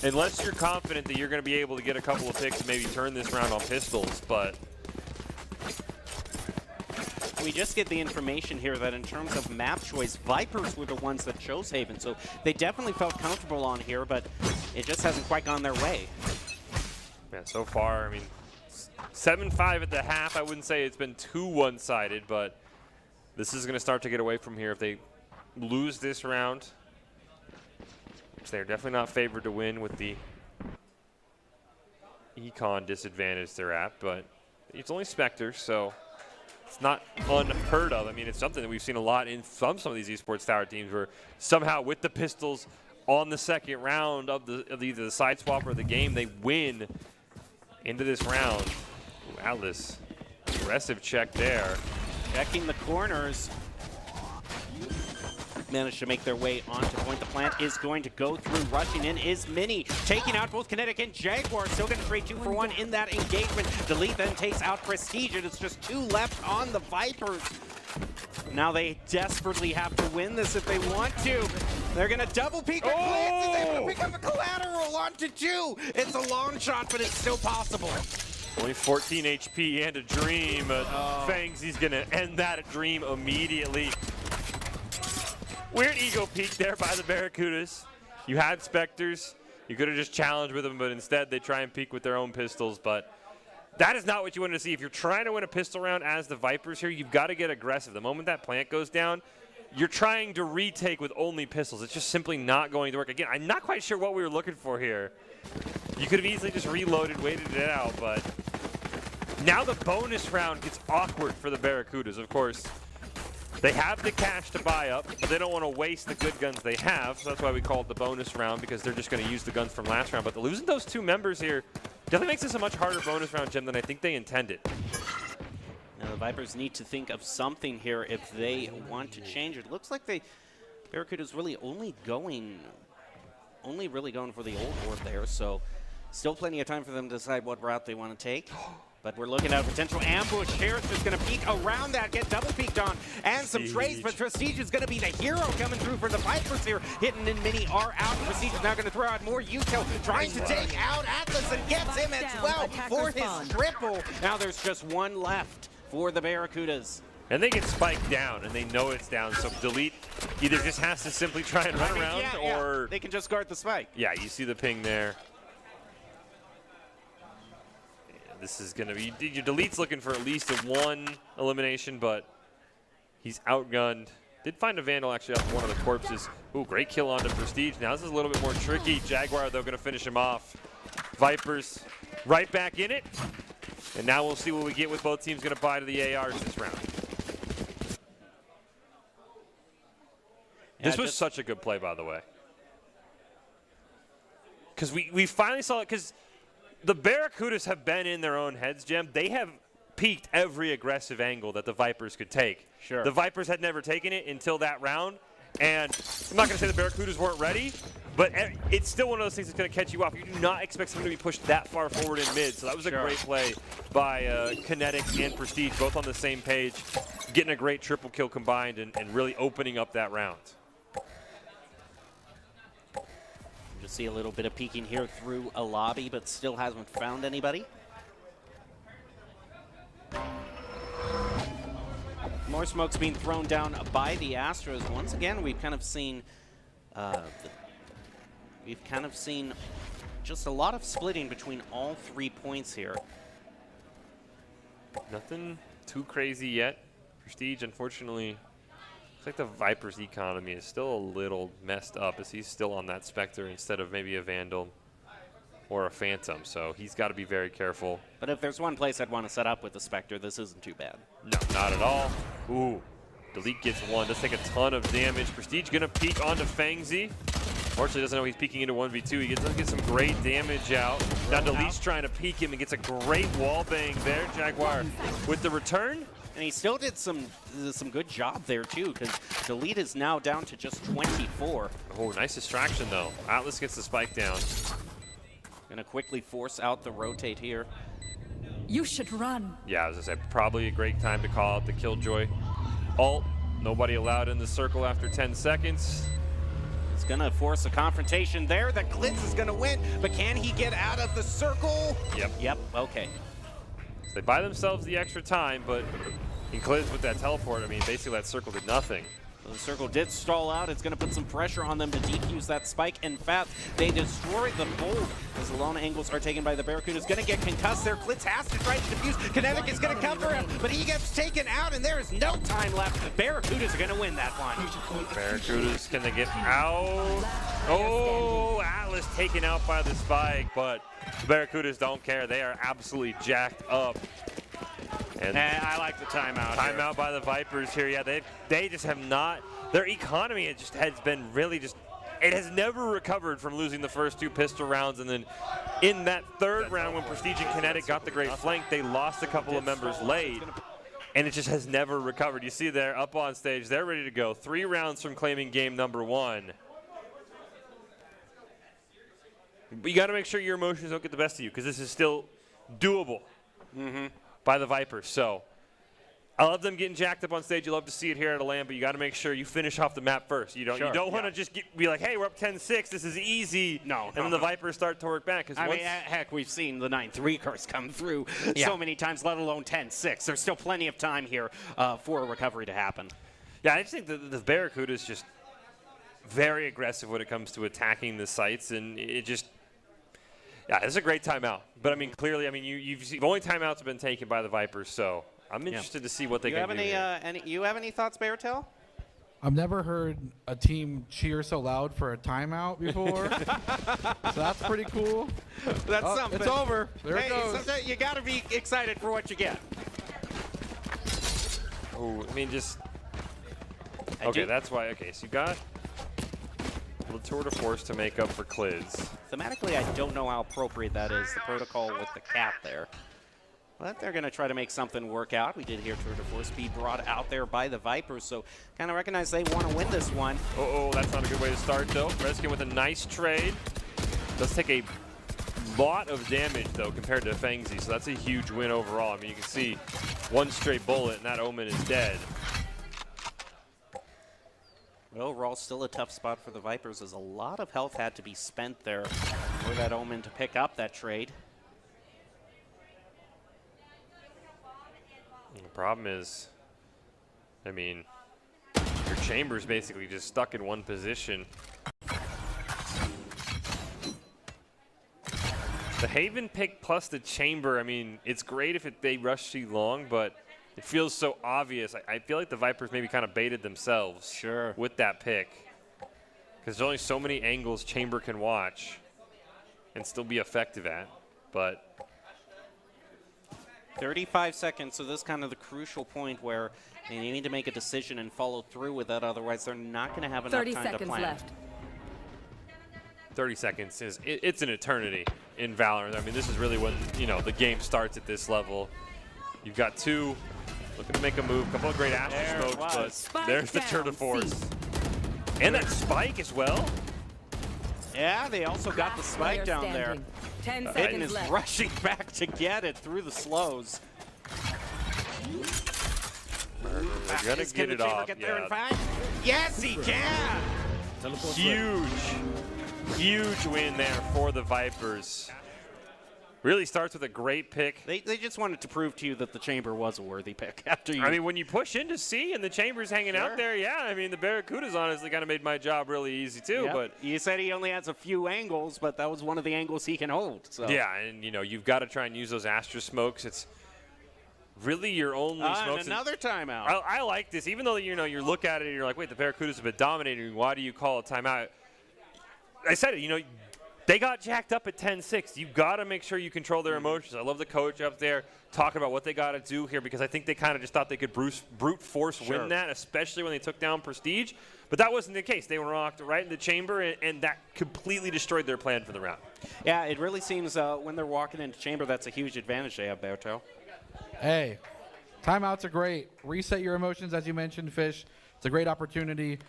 Unless you're confident that you're going to be able to get a couple of picks and maybe turn this round on pistols, but we just get the information here that in terms of map choice, Vipers were the ones that chose Haven, so they definitely felt comfortable on here, but it just hasn't quite gone their way. Yeah, so far, I mean, 7-5 at the half. I wouldn't say it's been too one-sided, but this is going to start to get away from here if they lose this round. Which they're definitely not favored to win with the econ disadvantage they're at, but it's only Spectre, so it's not unheard of. I mean, it's something that we've seen a lot in some of these esports tower teams where somehow with the pistols on the second round of either the side swap or the game, they win into this round. Ooh, Atlas, aggressive check there. Checking the corners. Managed to make their way onto point. The plant is going to go through. Rushing in is Mini, taking out both Kinetic and Jaguar. Still going to trade 2-for-1 in that engagement. Delete then takes out Prestige, and it's just 2 left on the Vipers. Now they desperately have to win this if they want to. They're going to double peek. Klids is able to pick up a collateral onto 2. It's a long shot, but it's still possible. Only 14 HP and a dream. Fangsy's going to end that dream immediately. Weird ego peek there by the Barracudas. You had Spectres. You could have just challenged with them, but instead they try and peek with their own pistols. But that is not what you want to see. If you're trying to win a pistol round as the Vipers here, you've got to get aggressive. The moment that plant goes down, you're trying to retake with only pistols. It's just simply not going to work. Again, I'm not quite sure what we were looking for here. You could have easily just reloaded, waited it out, but now the bonus round gets awkward for the Barracudas. Of course, they have the cash to buy up, but they don't want to waste the good guns they have, so that's why we call it the bonus round, because they're just going to use the guns from last round. But losing those two members here definitely makes this a much harder bonus round, Jim, than I think they intended. Now the Vipers need to think of something here if they want to change it. Looks like Barracuda's really only really going for the old board there, so still plenty of time for them to decide what route they want to take. But we're looking at a potential ambush. Harris just going to peek around that, get double peeked on, and some trades, but Prestige is going to be the hero coming through for the Vipers here. Hitting and Mini are out. Prestige is now going to throw out more util, trying to take out Atlas and gets him as well for his triple. Now there's just one left for the Barracudas. And they get spiked down, and they know it's down, so Delete either just has to simply try and run around, or they can just guard the spike. Yeah, you see the ping there. This is going to be, your Delete's looking for at least a one elimination, but he's outgunned. Did find a Vandal actually off one of the corpses. Ooh, great kill onto Prestige. Now this is a little bit more tricky. Jaguar, though, going to finish him off. Vipers right back in it. And now we'll see what we get with both teams going to buy to the ARs this round. This was such a good play, by the way. Because we finally saw it, because the Barracudas have been in their own heads, Jim. They have peaked every aggressive angle that the Vipers could take. Sure. The Vipers had never taken it until that round. And I'm not going to say the Barracudas weren't ready, but it's still one of those things that's going to catch you off. You do not expect someone to be pushed that far forward in mid. So that was a great play by Kinetic and Prestige, both on the same page, getting a great triple kill combined and really opening up that round. Just see a little bit of peeking here through a lobby, but still hasn't found anybody. More smoke's being thrown down by the Astros. Once again, we've kind of seen just a lot of splitting between all 3 points here. Nothing too crazy yet. Prestige, unfortunately, looks like the Viper's economy is still a little messed up as he's still on that Spectre instead of maybe a Vandal or a Phantom, so he's got to be very careful. But if there's one place I'd want to set up with the Spectre, this isn't too bad. No, not at all. Ooh, Delete gets one. Does take a ton of damage. Prestige going to peek onto Fangsy. Unfortunately, doesn't know he's peeking into 1v2. He does get some great damage out. Now Delete's trying to peek him and gets a great wall bang there. Jaguar with the return. And he still did some good job there, too, because Delete is now down to just 24. Oh, nice distraction, though. Atlas gets the spike down. Going to quickly force out the rotate here. You should run. Yeah, as I said, probably a great time to call out the Killjoy ult. Nobody allowed in the circle after 10 seconds. It's going to force a confrontation there. The Glitz is going to win, but can he get out of the circle? Yep, okay. They buy themselves the extra time, but Glitz with that teleport, I mean, basically that circle did nothing. So the circle did stall out. It's going to put some pressure on them to defuse that spike. In fact, they destroy the bolt as the lone angles are taken by the Barracudas. Going to get concussed there. Glitz has to try to defuse. Kinetic is going to cover him, but he gets taken out, and there is no time left. Barracudas are going to win that one. Barracudas, can they get out? Oh, Atlas taken out by the spike, but the Barracudas don't care. They are absolutely jacked up. And I like the timeout. Timeout by the Vipers here. Yeah, they just have not. Their economy has been really just. It has never recovered from losing the first two pistol rounds, and then in that third round when Prestige and Kinetic got the great flank, they lost a couple of members late, and it just has never recovered. You see there up on stage, they're ready to go. 3 rounds from claiming game number 1. But you got to make sure your emotions don't get the best of you, because this is still doable. By the Vipers. So I love them getting jacked up on stage. You love to see it here at a LAN, but you got to make sure you finish off the map first. You don't want to just be like, hey, we're up 10-6. This is easy. No. And then the Vipers start to work back. I mean, heck, we've seen the 9-3 curse come through so many times, let alone 10-6. There's still plenty of time here for a recovery to happen. Yeah, I just think the Barracudas just very aggressive when it comes to attacking the sites, and it just it's a great timeout. But I mean, clearly, I mean, you've only timeouts have been taken by the Vipers, so I'm interested to see what they can do. You have any thoughts, Beartail? I've never heard a team cheer so loud for a timeout before, so that's pretty cool. That's something. It's over. There it goes. Sometimes you got to be excited for what you get. Oh, I mean, just okay. That's why. Okay, so you got the tour de force to make up for Klids. Thematically, I don't know how appropriate that is, the protocol with the cat there. But they're going to try to make something work out. We did hear tour de force be brought out there by the Vipers, so kind of recognize they want to win this one. Oh, that's not a good way to start, though. Redskin with a nice trade. Does take a lot of damage, though, compared to Fangsy, so that's a huge win overall. I mean, you can see one straight bullet, and that Omen is dead. Well, overall, still a tough spot for the Vipers, as a lot of health had to be spent there for that Omen to pick up that trade. The problem is, I mean, your chamber's basically just stuck in one position. The Haven pick plus the chamber, I mean, it's great if they rush too long, but it feels so obvious. I feel like the Vipers maybe kind of baited themselves with that pick, because there's only so many angles chamber can watch and still be effective at. But 35 seconds, so this is kind of the crucial point where they need to make a decision and follow through with that, otherwise they're not going to have enough time to plan. 30 seconds left. 30 seconds is it's an eternity in Valorant. I mean, this is really when, you know, the game starts at this level. You've got two looking to make a move, couple of great Astro smokes, but Spike there's the tour de force. And that spike as well. Yeah, they also got the spike down there. 10 Aiden seconds is left. rushing back to get it through the slows. They're gonna get it off. Get there in 5? Yes, he can! Huge win there for the Vipers. Really starts with a great pick. They just wanted to prove to you that the chamber was a worthy pick after you. I mean, when you push into C and the chamber's hanging out there, yeah, I mean, the Barracudas honestly kind of made my job really easy too. But you said he only has a few angles, but that was one of the angles he can hold. So. Yeah, and you know, you've got to try and use those Astra smokes. It's really your only smokes. And another timeout. I like this, even though you look at it and you're like, wait, the Barracudas have been dominating. Why do you call a timeout? I said it, they got jacked up at 10-6. You've got to make sure you control their emotions. I love the coach up there talking about what they got to do here, because I think they kind of just thought they could brute force win that, especially when they took down Prestige. But that wasn't the case. They were locked right in the chamber, and that completely destroyed their plan for the round. Yeah, it really seems when they're walking into chamber, that's a huge advantage they have, Berto. Hey, timeouts are great. Reset your emotions, as you mentioned, Fish. It's a great opportunity.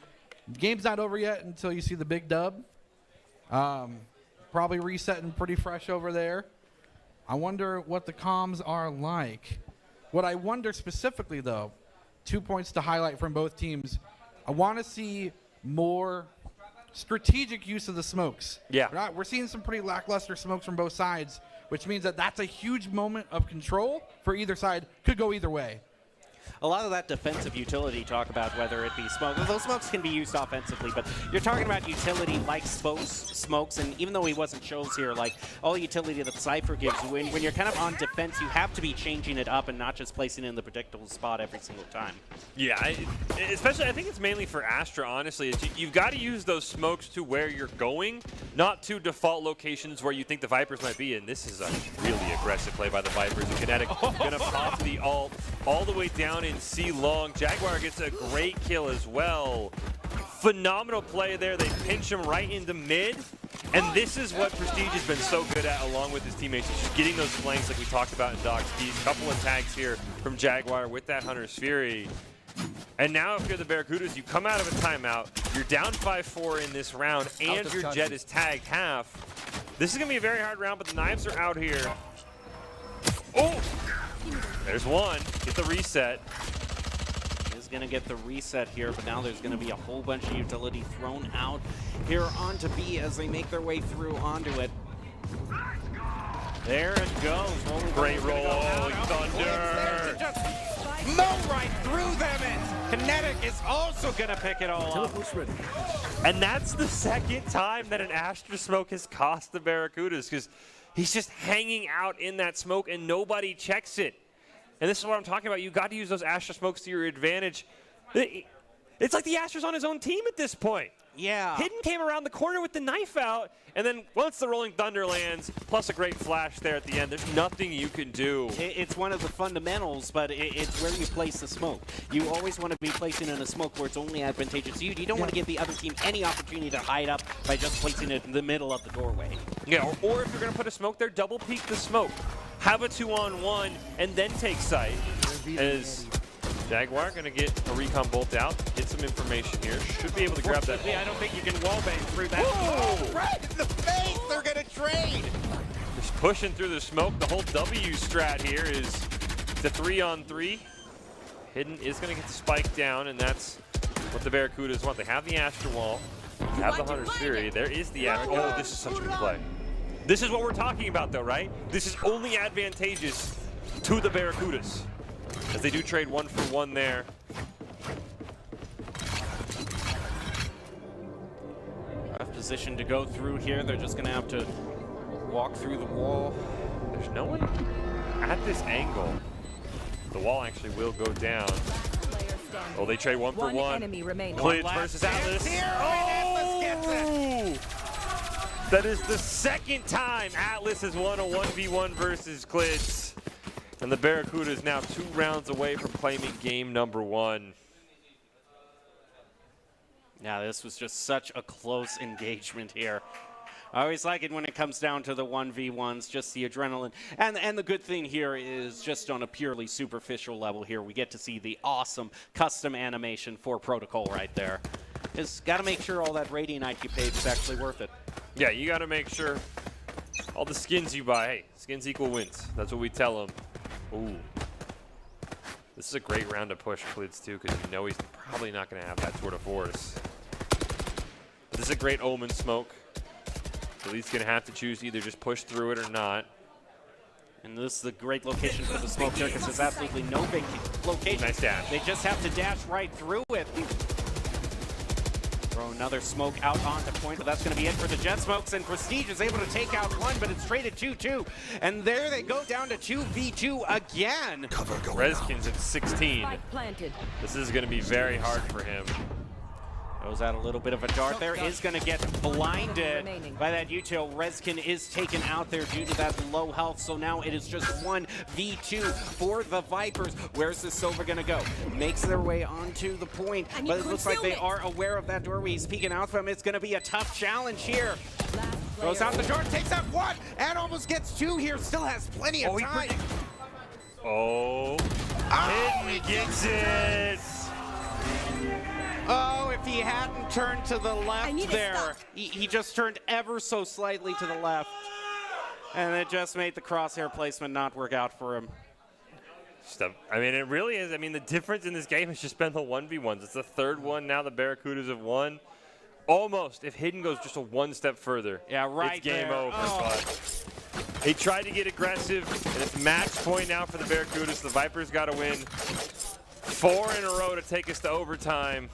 The game's not over yet until you see the big dub. Probably resetting pretty fresh over there. I wonder what the comms are like. What I wonder specifically, though, 2 points to highlight from both teams. I want to see more strategic use of the smokes. Yeah. We're seeing some pretty lackluster smokes from both sides, which means that that's a huge moment of control for either side. Could go either way. A lot of that defensive utility talk about whether it be smoke. Those smokes can be used offensively, but you're talking about utility like smokes, and even though he wasn't chose here, like all the utility that Cypher gives, when you're kind of on defense, you have to be changing it up and not just placing it in the predictable spot every single time. Yeah, especially I think it's mainly for Astra, honestly. You've got to use those smokes to where you're going, not to default locations where you think the Vipers might be, and this is a really aggressive play by the Vipers. And Kinetic gonna pop the ult all the way down in C long. Jaguar gets a great kill as well. Phenomenal play there. They pinch him right into mid. And this is what Prestige has been so good at, along with his teammates, is just getting those flanks like we talked about in Doc's Keys. Couple of tags here from Jaguar with that Hunter's Fury. And now if you're the Barracudas, you come out of a timeout, you're down 5-4 in this round, and your Jet is tagged half. This is going to be a very hard round, but the knives are out here. Oh! There's one. Get the reset. Is going to get the reset here, but now there's going to be a whole bunch of utility thrown out here onto B as they make their way through onto it. There it goes. Great rolling thunder. Just mow right through them, and Kinetic is also going to pick it all up. And that's the second time that an Astra Smoke has cost the Barracudas, because he's just hanging out in that smoke and nobody checks it. And this is what I'm talking about. You got to use those Astra Smokes to your advantage. It's like the Astra's on his own team at this point. Yeah. Hidden came around the corner with the knife out, and then once the rolling thunder lands, plus a great flash there at the end, there's nothing you can do. It's one of the fundamentals, but it's where you place the smoke. You always want to be placing in a smoke where it's only advantageous to you. You don't want to give the other team any opportunity to hide up by just placing it in the middle of the doorway. Yeah, or if you're going to put a smoke there, double peek the smoke. Have a 2-on-1, and then take sight. As Jaguar going to get a recon bolt out, get some information here. Should be able to grab that. I don't think you can wallbang through that. Whoa! Right in the face! They're going to trade! Just pushing through the smoke. The whole W strat here is the 3-on-3. Hidden is going to get the spike down, and that's what the Barracudas want. They have the Astra Wall, have the Hunter's Fury. There is the Astra. Oh, this is such a good play. This is what we're talking about, though, right? This is only advantageous to the Barracudas, as they do trade 1-for-1 there. Rough position to go through here. They're just going to have to walk through the wall. There's no one at this angle. The wall actually will go down. Oh, they trade 1-for-1. One enemy remaining. Clids versus Atlas. Oh! That is the second time Atlas has won a 1v1 versus Clids. And the Barracuda is now 2 rounds away from claiming game number 1. Yeah, this was just such a close engagement here. I always like it when it comes down to the 1v1s, just the adrenaline. And the good thing here is just on a purely superficial level here, we get to see the awesome custom animation for Protocol right there. Just got to make sure all that Radiant IQ page is actually worth it. Yeah, you got to make sure all the skins you buy, hey, skins equal wins. That's what we tell them. Ooh. This is a great round to push Clids too, because you know he's probably not going to have that sort of force. This is a great Omen smoke. So he's going to have to choose either just push through it or not. And this is a great location for the smoke there, because there's absolutely no big location. Nice dash. They just have to dash right through it. Throw another smoke out on the point, but that's going to be it for the Jet Smokes, and Prestige is able to take out one, but it's traded 2-2. And there they go down to 2v2 again. Rezkin's at 16. Spike planted. This is going to be very hard for him. Goes out a little bit of a dart there, is going to get blinded by that util. Rezkin is taken out there due to that low health, so now it is just 1v2 for the Vipers. Where's the Silver going to go? Makes their way onto the point, but it looks like they are aware of that doorway he's peeking out from. It's going to be a tough challenge here. Throws out the dart, takes out one, and almost gets 2 here. Still has plenty of time. Hidden gets it. Oh, if he hadn't turned to the left there, he just turned ever so slightly to the left. And it just made the crosshair placement not work out for him. I mean, it really is. I mean, the difference in this game has just been the 1v1s. It's the third one now the Barracudas have won. Almost, if Hidden goes just a 1 step further, yeah, right, it's game there. over. But he tried to get aggressive, and it's match point now for the Barracudas. The Vipers got to win 4 in a row to take us to overtime.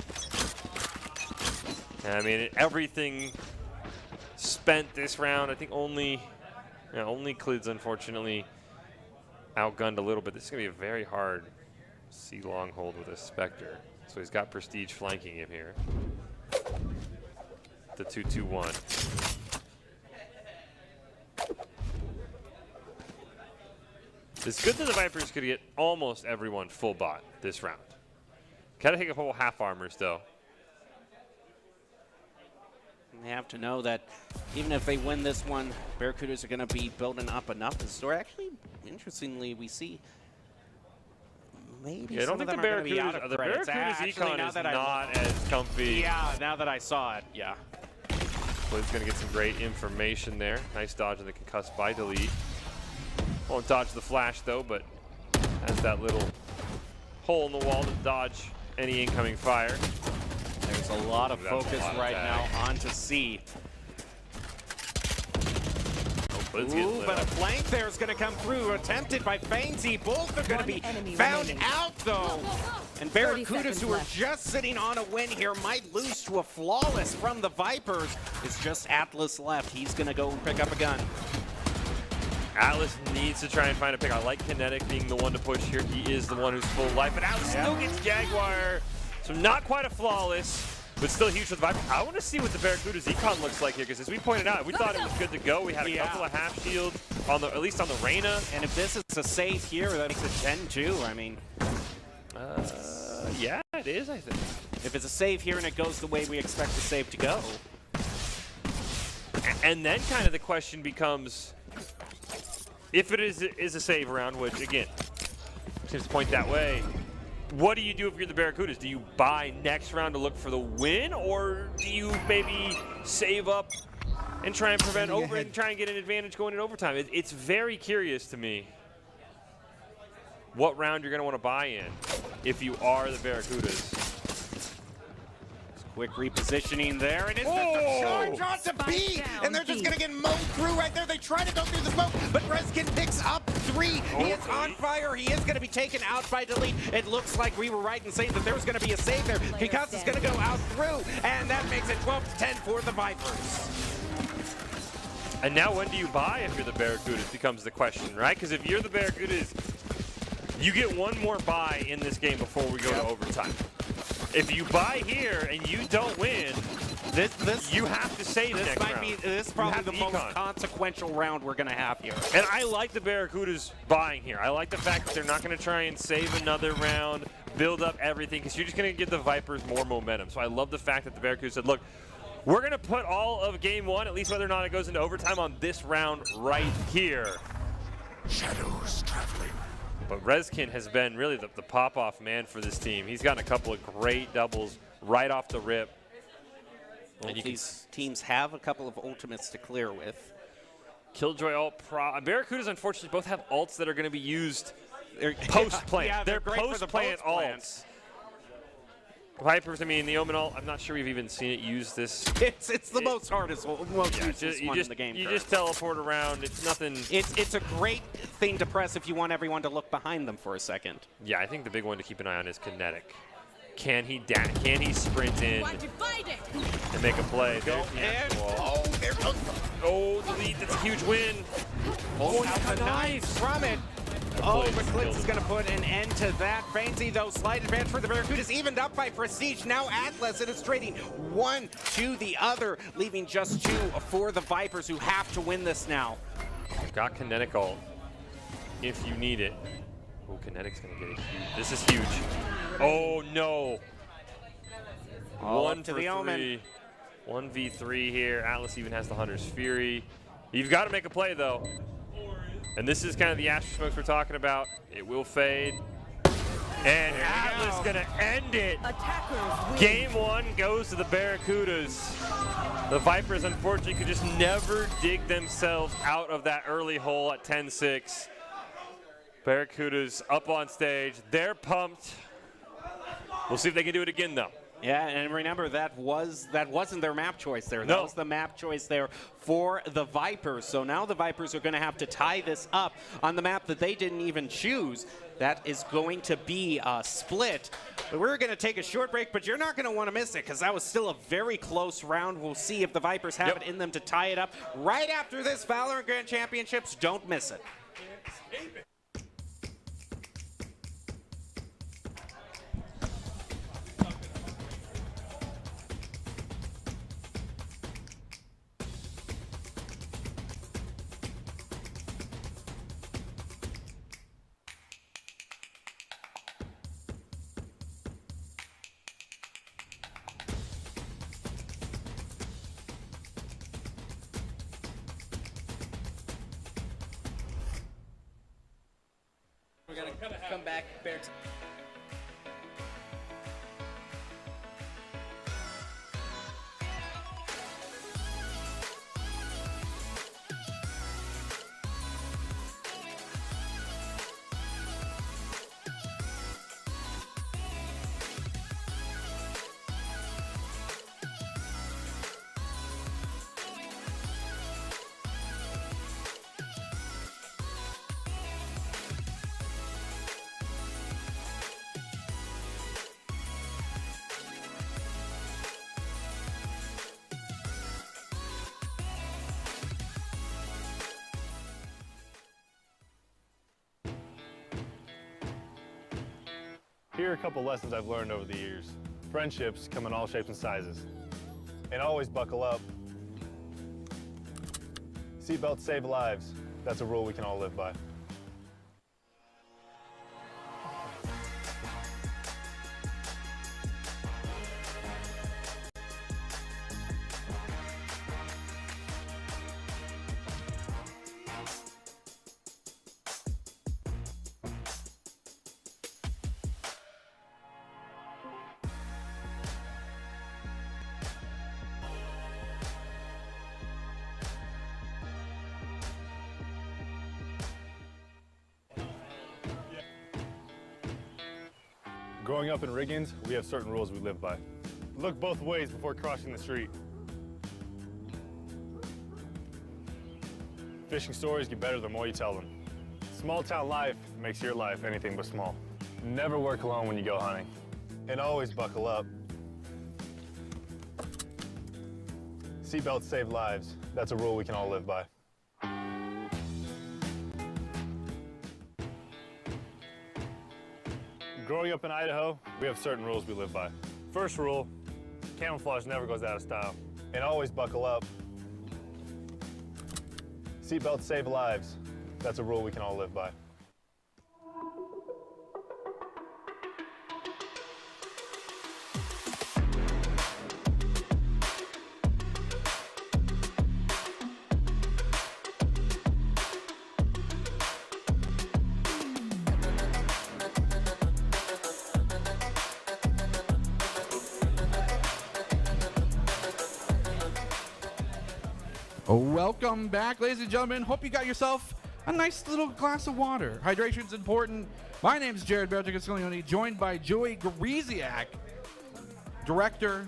I mean, everything spent this round. I think only Clids, unfortunately, outgunned a little bit. This is going to be a very hard C-long hold with a Spectre. So he's got Prestige flanking him here. The 2-2-1. It's good that the Vipers could get almost everyone full bot this round. Gotta take a whole half armors, though. They have to know that even if they win this one, Barracudas are going to be building up enough to store. Actually, interestingly, we see maybe some of them are going to be out of credits. Barracudas econ is not as comfy. Yeah, now that I saw it, yeah. Clid's going to get some great information there. Nice dodge on the concussed by delete. Won't dodge the flash, though, but Has that little hole in the wall to dodge any incoming fire. There's a lot of focus right now onto C. Ooh, but a flank there is going to come through, attempted by Fainsy. Both are going to be found out, though. And Barracudas, who are just sitting on a win here, might lose to a flawless from the Vipers. It's just Atlas left. He's going to go and pick up a gun. Atlas needs to try and find a pick. I like Kinetic being the one to push here. He is the one who's full life, but Atlas still gets Jaguar. So not quite a flawless, but still huge for the Vipers. I want to see what the Barracudas econ looks like here, because as we pointed out, we thought it was good to go. We had a couple of half shields, on the, at least on the Reyna. And if this is a save here, that makes it 10-2. I mean, yeah, it is, I think. If it's a save here and it goes the way we expect the save to go. And then kind of the question becomes, if it is a save round, which again, seems to point that way, what do you do if you're the Barracudas? Do you buy next round to look for the win, or do you maybe save up and try and prevent over and try and get an advantage going in overtime? It's very curious to me what round you're going to want to buy in if you are the Barracudas. Quick repositioning there, and it's just a charge onto B, and they're just going to get mowed through right there. They try to go through the smoke, but Reskin picks up 3. He is on fire. He is going to be taken out by Delete. It looks like we were right in saying that there was going to be a save there. Picasso is going to go out through, and that makes it 12-10 for the Vipers. And now when do you buy if you're the Barracudas becomes the question, right? Because if you're the Barracudas, you get one more buy in this game before we go to overtime. If you buy here and you don't win, you have to save next round. This is probably the most consequential round we're going to have here. And I like the Barracudas buying here. I like the fact that they're not going to try and save another round, build up everything, because you're just going to give the Vipers more momentum. So I love the fact that the Barracudas said, look, we're going to put all of game one, at least whether or not it goes into overtime, on this round right here. Shadows traveling. But Reskin has been really the pop-off man for this team. He's gotten a couple of great doubles right off the rip. And these teams have a couple of ultimates to clear with. Killjoy ult, Barracudas unfortunately both have ults that are going to be used post-plant. Yeah, they're post-plant ults. Vipers, I mean, the Omen ult, I'm not sure we've even seen it use this. It's the most hardest, most useless one in the game. You just teleport around. It's nothing. It's a great thing to press if you want everyone to look behind them for a second. Yeah, I think the big one to keep an eye on is Kinetic. Can he sprint in and make a play? There's the lead. That's a huge win. Oh, a knife from it. Oh, but Clips is going to put an end to that. Fancy, though, slight advantage for the Barracudas, evened up by Prestige. Now Atlas, it is trading one to the other, leaving just 2 for the Vipers, who have to win this now. Got Kinetic ult if you need it. Oh, Kinetic's going to get it huge. This is huge. Oh, no. One to the Omen. 1v3 here. Atlas even has the Hunter's Fury. You've got to make a play, though. And this is kind of the Astro Smokes we're talking about. It will fade. And Atlas going to end it. Game 1 goes to the Barracudas. The Vipers, unfortunately, could just never dig themselves out of that early hole at 10-6. Barracudas up on stage. They're pumped. We'll see if they can do it again, though. Yeah, and remember, that wasn't their map choice there. That was the map choice there for the Vipers. So now the Vipers are going to have to tie this up on the map that they didn't even choose. That is going to be a split. But we're going to take a short break, but you're not going to want to miss it, because that was still a very close round. We'll see if the Vipers have it in them to tie it up right after this Valorant Grand Championships. Don't miss it. We're gonna come back, Barracks. Here are a couple lessons I've learned over the years. Friendships come in all shapes and sizes. And always buckle up. Seatbelts save lives. That's a rule we can all live by. Growing up in Riggins, we have certain rules we live by. Look both ways before crossing the street. Fishing stories get better the more you tell them. Small town life makes your life anything but small. Never work alone when you go hunting. And always buckle up. Seatbelts save lives. That's a rule we can all live by. Growing up in Idaho, we have certain rules we live by. First rule, camouflage never goes out of style. And always buckle up. Seatbelts save lives. That's a rule we can all live by. Welcome back, ladies and gentlemen. Hope you got yourself a nice little glass of water. Hydration's important. My name's Jared Bertigascolione, joined by Joey Gariziak, director,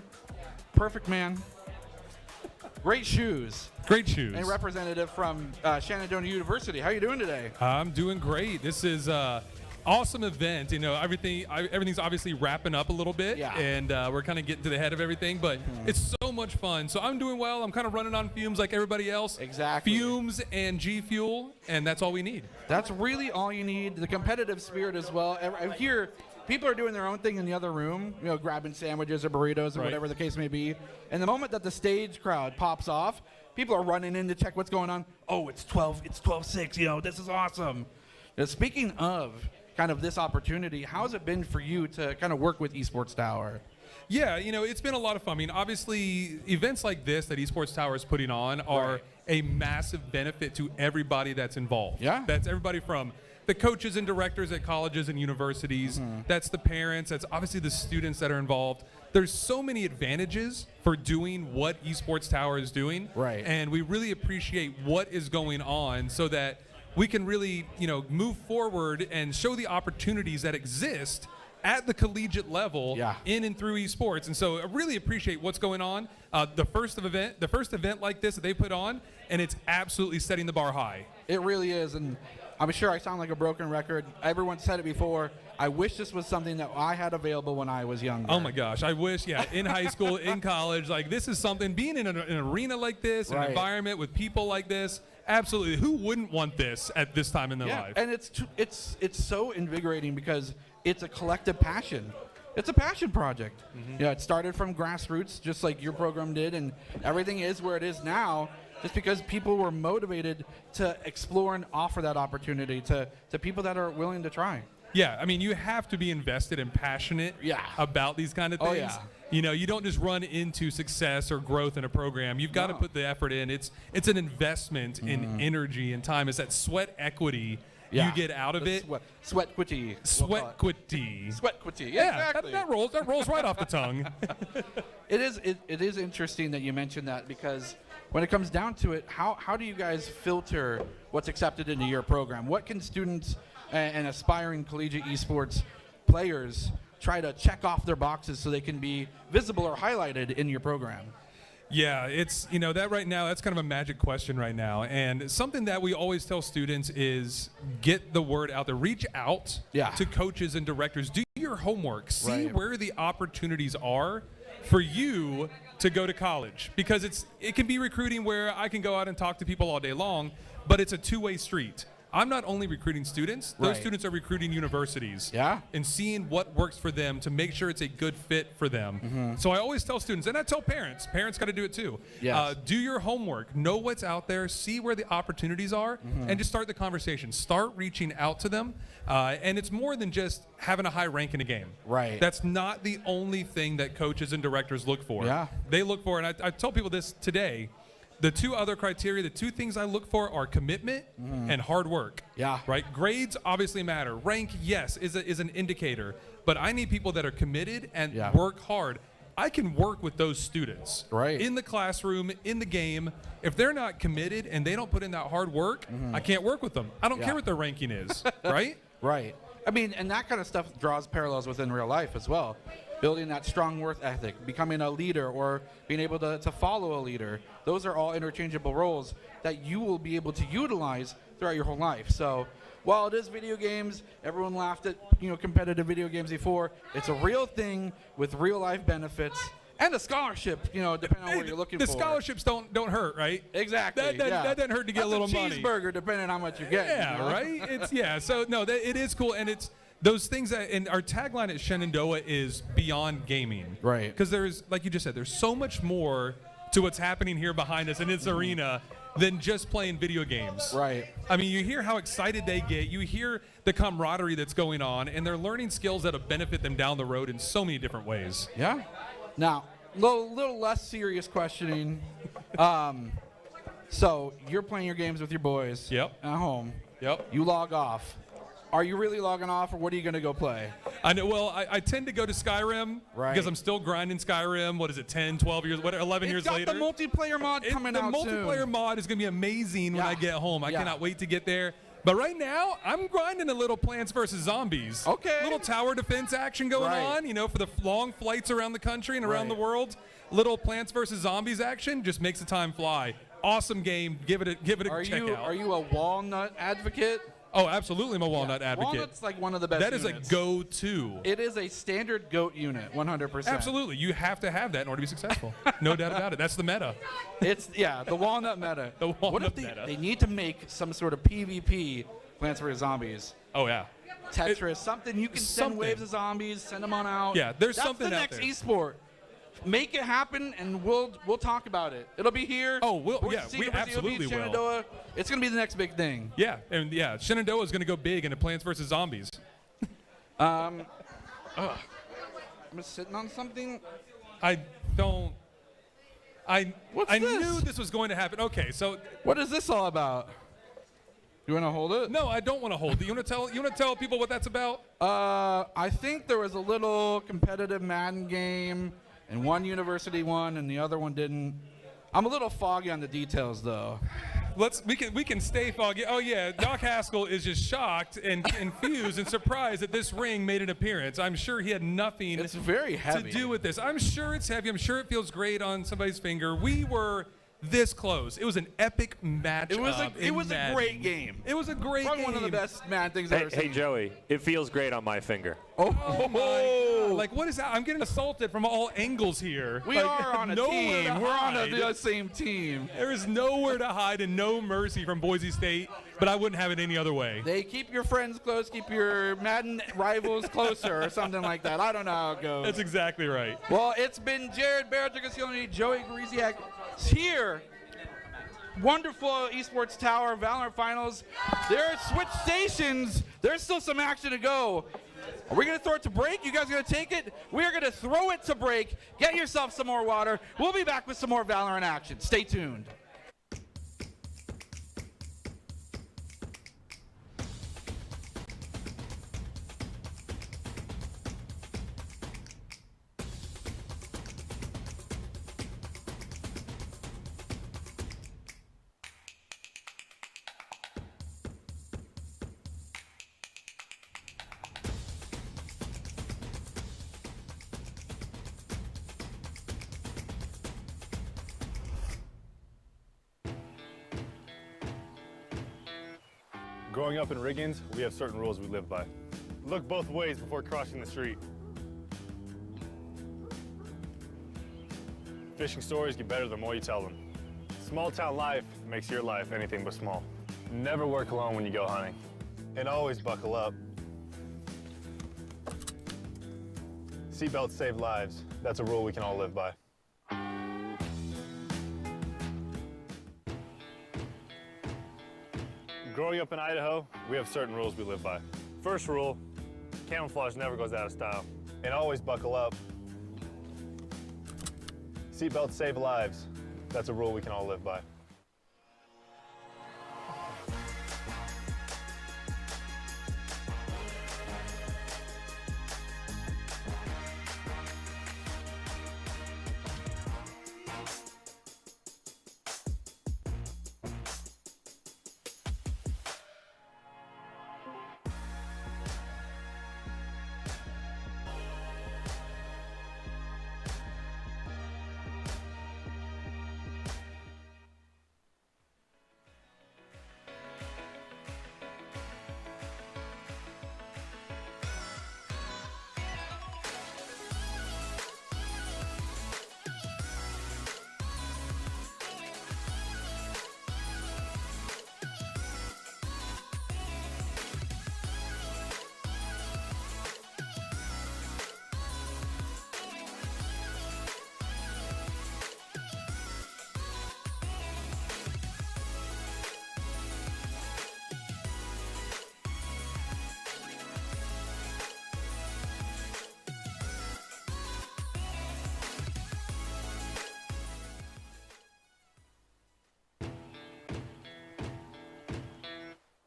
perfect man, great shoes. Great shoes. And representative from Shenandoah University. How are you doing today? I'm doing great. This is awesome event. You know, everything's obviously wrapping up a little bit, and we're kind of getting to the head of everything, but it's so much fun. So I'm doing well. I'm kind of running on fumes like everybody else. Exactly. Fumes and G Fuel, and that's all we need. That's really all you need. The competitive spirit as well. I hear people are doing their own thing in the other room, you know, grabbing sandwiches or burritos or whatever the case may be. And the moment that the stage crowd pops off, people are running in to check what's going on. Oh, it's 12-6, you know, this is awesome. Now, speaking of kind of this opportunity, how's it been for you to kind of work with Esports Tower? Yeah, you know, it's been a lot of fun. I mean, obviously, events like this that Esports Tower is putting on are a massive benefit to everybody that's involved. Yeah. That's everybody from the coaches and directors at colleges and universities. That's the parents. That's obviously the students that are involved. There's so many advantages for doing what Esports Tower is doing. Right. And we really appreciate what is going on so that we can really, you know, move forward and show the opportunities that exist at the collegiate level in and through esports. And so I really appreciate what's going on. The first event like this that they put on, and it's absolutely setting the bar high. It really is, and I'm sure I sound like a broken record. Everyone said it before. I wish this was something that I had available when I was younger. Oh my gosh, I wish, in high school, in college, like this is something, being in an arena like this, an environment with people like this, absolutely. Who wouldn't want this at this time in their life? And it's so invigorating because it's a collective passion. It's a passion project. You know, it started from grassroots, just like your program did, and everything is where it is now just because people were motivated to explore and offer that opportunity to people that are willing to try. Yeah, I mean, you have to be invested and passionate about these kind of things. Oh, yeah. You know, you don't just run into success or growth in a program. You've got to put the effort in. It's an investment in energy and time. It's that sweat equity you get out of it. Sweat equity. Sweat equity. Sweat equity. Yeah, exactly. that rolls right off the tongue. It is interesting that you mentioned that because when it comes down to it, how do you guys filter what's accepted into your program? What can students and aspiring collegiate esports players try to check off their boxes so they can be visible or highlighted in your program? Yeah, it's, you know, that right now, that's kind of a magic question right now. And something that we always tell students is get the word out there. Reach out to coaches and directors. Do your homework. See where the opportunities are for you to go to college. Because it can be recruiting where I can go out and talk to people all day long, but it's a two-way street. I'm not only recruiting students, those students are recruiting universities. Yeah. And seeing what works for them to make sure it's a good fit for them. So I always tell students, and I tell parents got to do it too. Yes. Do your homework, know what's out there, see where the opportunities are, and just start the conversation. Start reaching out to them. And it's more than just having a high rank in a game. Right. That's not the only thing that coaches and directors look for. Yeah. They look for, and I tell people this today, the two other criteria, the two things I look for are commitment and hard work. Yeah. Right? Grades obviously matter. Rank, yes, is an indicator. But I need people that are committed and work hard. I can work with those students in the classroom, in the game. If they're not committed and they don't put in that hard work, I can't work with them. I don't care what their ranking is, right? Right. I mean, and that kind of stuff draws parallels within real life as well. Building that strong work ethic, becoming a leader, or being able to follow a leader. Those are all interchangeable roles that you will be able to utilize throughout your whole life. So while it is video games, everyone laughed at competitive video games before. It's a real thing with real life benefits. And a scholarship, depending on what you're looking for. The scholarships don't hurt, right? Exactly. That doesn't hurt to get a little money. Cheeseburger, depending on how much you're getting. Yeah, right? So, no, it is cool. And it's those things that, and our tagline at Shenandoah is beyond gaming. Right. Because there's, like you just said, there's so much more to what's happening here behind us in this arena than just playing video games. Right. I mean, you hear how excited they get. You hear the camaraderie that's going on, and they're learning skills that'll benefit them down the road in so many different ways. Yeah. Now, little less serious questioning. So you're playing your games with your boys at home. Yep. You log off. Are you really logging off, or what are you going to go play? I know. Well, I tend to go to Skyrim because I'm still grinding Skyrim. What is it, 10, 12 years, 11 years later? It's got the multiplayer mod coming out soon. The multiplayer mod is going to be amazing when I get home. I cannot wait to get there. But right now, I'm grinding a little Plants vs. Zombies. Okay. Little tower defense action going on, for the long flights around the country and around the world. Little Plants vs. Zombies action just makes the time fly. Awesome game. Give it a check out. Are you a walnut advocate? Oh, absolutely, I'm a walnut advocate. Walnut's like one of the best That is units. a go-to. It is a standard GOAT unit, 100%. Absolutely. You have to have that in order to be successful. No doubt about it. That's the meta. It's, the walnut meta. The walnut what if meta. They need to make some sort of PvP Plants vs. Zombies. Oh, yeah. Tetris, something you can send waves of zombies, send them on out. Yeah, there's something out there. there. That's the next esport. Make it happen, and we'll talk about it. It'll be here. Oh, we absolutely will. It's going to be the next big thing. Yeah, and Shenandoah is going to go big into Plants vs. Zombies. I'm sitting on something. I knew this was going to happen. Okay, so what is this all about? You want to hold it? No, I don't want to hold it. You want to tell people what that's about? I think there was a little competitive Madden game, and one university won, and the other one didn't. I'm a little foggy on the details, though. We can stay foggy. Oh yeah, Doc Haskell is just shocked and confused and surprised that this ring made an appearance. I'm sure he had nothing. It's very heavy. To do with this. I'm sure it's heavy. I'm sure it feels great on somebody's finger. We were this close. It was an epic match. It was a great game. It was a great game. One of the best Madden things I've ever seen. Hey Joey, it feels great on my finger. Oh my! Like, what is that? I'm getting assaulted from all angles here. We are on a team. We're on the same team. There is nowhere to hide and no mercy from Boise State, but I wouldn't have it any other way. They keep your friends close, keep your Madden rivals closer, or something like that. I don't know how it goes. That's exactly right. Well, it's been Jared Barracudas, Joey Grisiak here. Wonderful Esports Tower, Valorant Finals. They're switch stations. There's still some action to go. Are we going to throw it to break? You guys going to take it? We are going to throw it to break. Get yourself some more water. We'll be back with some more Valorant action. Stay tuned. Growing up in Riggins, we have certain rules we live by. Look both ways before crossing the street. Fishing stories get better the more you tell them. Small town life makes your life anything but small. Never work alone when you go hunting. And always buckle up. Seatbelts save lives. That's a rule we can all live by. Growing up in Idaho, we have certain rules we live by. First rule, camouflage never goes out of style. And always buckle up. Seatbelts save lives. That's a rule we can all live by.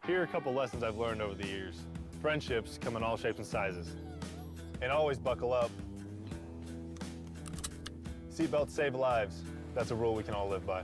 Here are a couple lessons I've learned over the years. Friendships come in all shapes and sizes. And always buckle up. Seatbelts save lives. That's a rule we can all live by.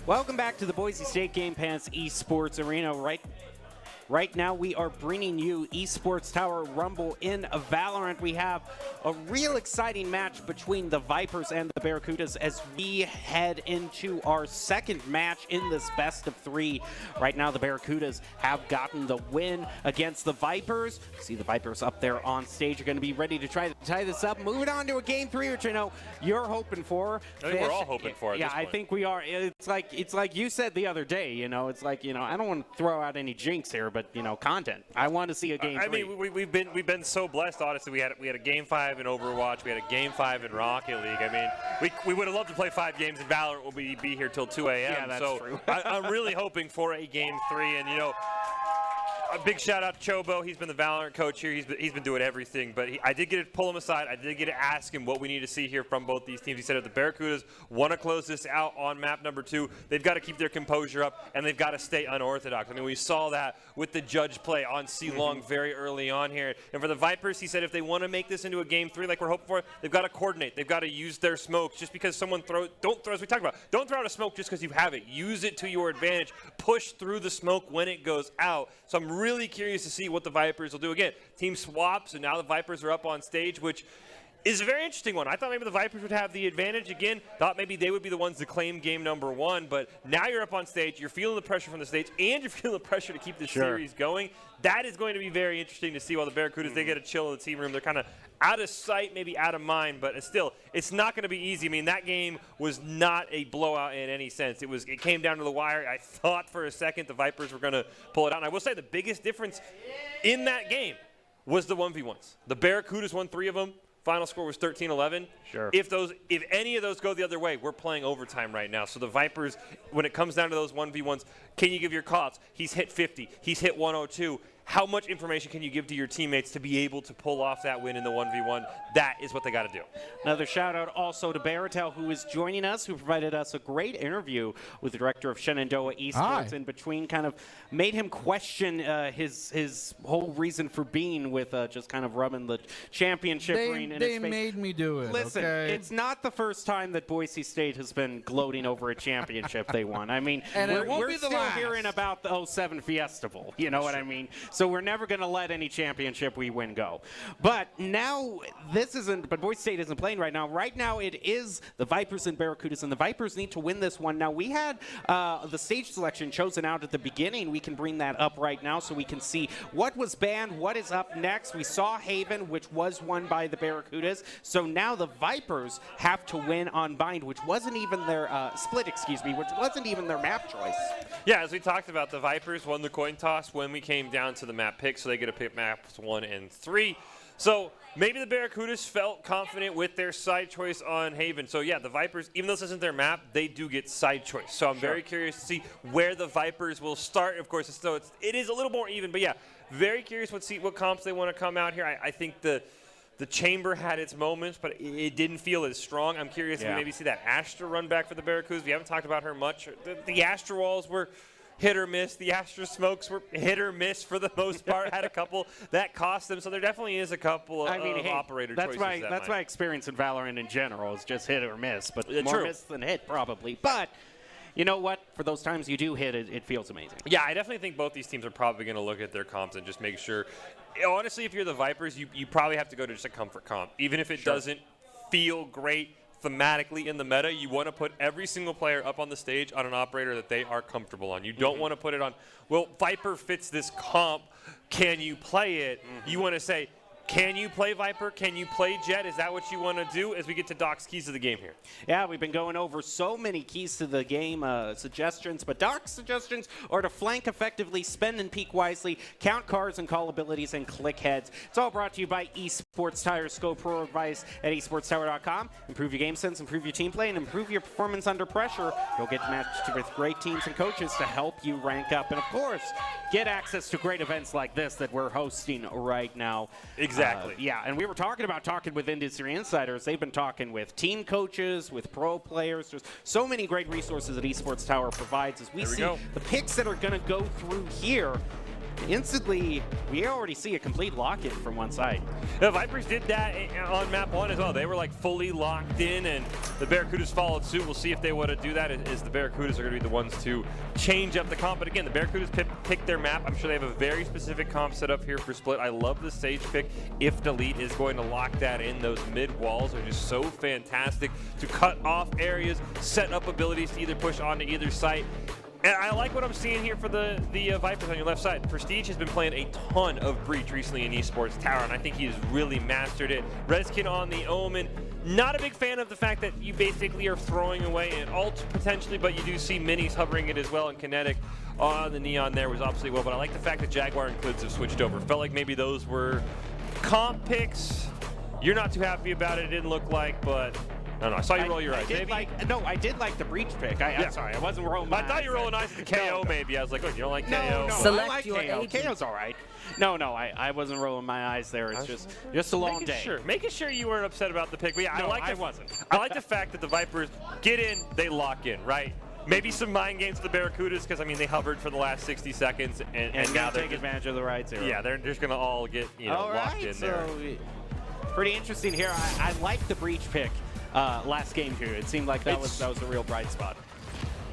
Welcome back to the Boise State Game Pass Esports Arena. Right now, we are bringing you Esports Tower Rumble in Valorant. We have a real exciting match between the Vipers and the Barracudas as we head into our second match in this best of 3. Right now, the Barracudas have gotten the win against the Vipers. See the Vipers up there on stage are going to be ready to try to tie this up. Moving on to a game 3, which I know you're hoping for. I think we're all hoping for it. Yeah, I think we are. It's like you said the other day. I don't want to throw out any jinx here, but content. I want to see a game 3. I mean, we've been so blessed. Honestly, we had a game 5 in Overwatch. We had a game 5 in Rocket League. I mean, we would have loved to play 5 games in Valorant. We'll be here till 2 a.m. Yeah, that's true. I'm really hoping for a game 3, and a big shout out to Chobo. He's been the Valorant coach here. He's been doing everything. But I did get to pull him aside. I did get to ask him what we need to see here from both these teams. He said if the Barracudas want to close this out on map number 2, they've got to keep their composure up and they've got to stay unorthodox. I mean, we saw that with the judge play on C-Long very early on here. And for the Vipers, he said if they want to make this into a game 3 like we're hoping for, they've got to coordinate. They've got to use their smokes. Just because someone don't throw, as we talked about, don't throw out a smoke just because you have it. Use it to your advantage. Push through the smoke when it goes out. So I'm really curious to see what the Vipers will do. Again, team swaps, and now the Vipers are up on stage, which is a very interesting one. I thought maybe the Vipers would have the advantage again. Thought maybe they would be the ones to claim game number 1, but now you're up on stage. You're feeling the pressure from the stage, and you're feeling the pressure to keep the series going. That is going to be very interesting to see while the Barracudas, they get a chill in the team room. They're kind of out of sight, maybe out of mind, but still, it's not going to be easy. I mean, that game was not a blowout in any sense. It came down to the wire. I thought for a second the Vipers were going to pull it out. And I will say the biggest difference in that game was the 1v1s. The Barracudas won 3 of them. Final score was 13-11. Sure. If any of those go the other way, we're playing overtime right now. So the Vipers, when it comes down to those 1v1s, can you give your call-outs? He's hit 50. He's hit 102. How much information can you give to your teammates to be able to pull off that win in the 1v1? That is what they got to do. Another shout out also to Barratel, who is joining us, who provided us a great interview with the director of Shenandoah Esports in between, kind of made him question his whole reason for being with just kind of rubbing the championship ring in his face. They made me do it. Listen, okay? it's not the first time that Boise State has been gloating over a championship they won. I mean, and we're still hearing about the 07 Fiesta Bowl. You know what I mean? So we're never going to let any championship we win go. But now but Boise State isn't playing right now. Right now it is the Vipers and Barracudas, and the Vipers need to win this one. Now we had the stage selection chosen out at the beginning. We can bring that up right now so we can see what was banned, what is up next. We saw Haven, which was won by the Barracudas. So now the Vipers have to win on Bind, which wasn't even their which wasn't even their map choice. Yeah, as we talked about, the Vipers won the coin toss when we came down to the map pick, so they get to pick maps 1 and 3. So maybe the Barracudas felt confident with their side choice on Haven. So yeah, the Vipers, even though this isn't their map, they do get side choice. So I'm very curious to see where the Vipers will start. Of course, it is a little more even, but yeah, very curious what comps they want to come out here. I think the Chamber had its moments, but it didn't feel as strong. I'm curious to maybe see that Astra run back for the Barracudas. We haven't talked about her much. The Astra walls were hit or miss. The Astra smokes were hit or miss for the most part. Had a couple that cost them. So there definitely is a couple of operator choices. That's my experience in Valorant in general is just hit or miss, but more true. miss than hit probably. But you know what? For those times you do hit it, it feels amazing. Yeah, I definitely think both these teams are probably going to look at their comps and just make sure. Honestly, if you're the Vipers, you probably have to go to just a comfort comp. Even if it doesn't feel great thematically in the meta, you want to put every single player up on the stage on an operator that they are comfortable on. You don't want to put it on, well, Viper fits this comp. Can you play it? You want to say, can you play Viper? Can you play Jet? Is that what you want to do as we get to Doc's keys to the game here? Yeah, we've been going over so many keys to the game suggestions, but Doc's suggestions are to flank effectively, spend and peek wisely, count cards and call abilities, and click heads. It's all brought to you by Esports Tires. Go pro advice at esportstower.com. Improve your game sense, improve your team play, and improve your performance under pressure. You'll get matched with great teams and coaches to help you rank up. And, of course, get access to great events like this that we're hosting right now. Exactly. Yeah, and we were talking with industry insiders. They've been talking with team coaches, with pro players. There's so many great resources that Esports Tower provides as we see the picks that are going to go through here. instantly, we already see a complete lock-in from one side. The Vipers did that on map 1 as well. They were like fully locked in, and the Barracudas followed suit. We'll see if they want to do that, as the Barracudas are going to be the ones to change up the comp. But again, the Barracudas picked their map. I'm sure they have a very specific comp set up here for Split. I love the Sage pick. If Delete is going to lock that in, those mid walls are just so fantastic to cut off areas, set up abilities to either push onto either site. And I like what I'm seeing here for the Vipers on your left side. Prestige has been playing a ton of Breach recently in Esports Tower, and I think he's really mastered it. Redskin on the Omen. Not a big fan of the fact that you basically are throwing away an ult potentially, but you do see minis hovering it as well, and Kinetic on the Neon there was obviously well. But I like the fact that Jaguar and Clids have switched over. Felt like maybe those were comp picks. You're not too happy about it, it didn't look like, but I don't know. I saw you roll your eyes. I did like the Breach pick. I'm sorry, I wasn't rolling my eyes. I thought you were rolling eyes at the KO maybe. I was like, oh, you don't like KO? No, I like KO. KO's all right. No, I wasn't rolling my eyes there. It's just a long day. Making sure you weren't upset about the pick. But yeah, no, I wasn't. I like the fact that the Vipers get in, they lock in, right? Maybe some mind games for the Barracudas, because I mean they hovered for the last 60 seconds, and now they're taking advantage of the right zero. Yeah, they're just gonna all get locked in there. Pretty interesting here. I like the Breach pick last game too. It seemed like that was a real bright spot.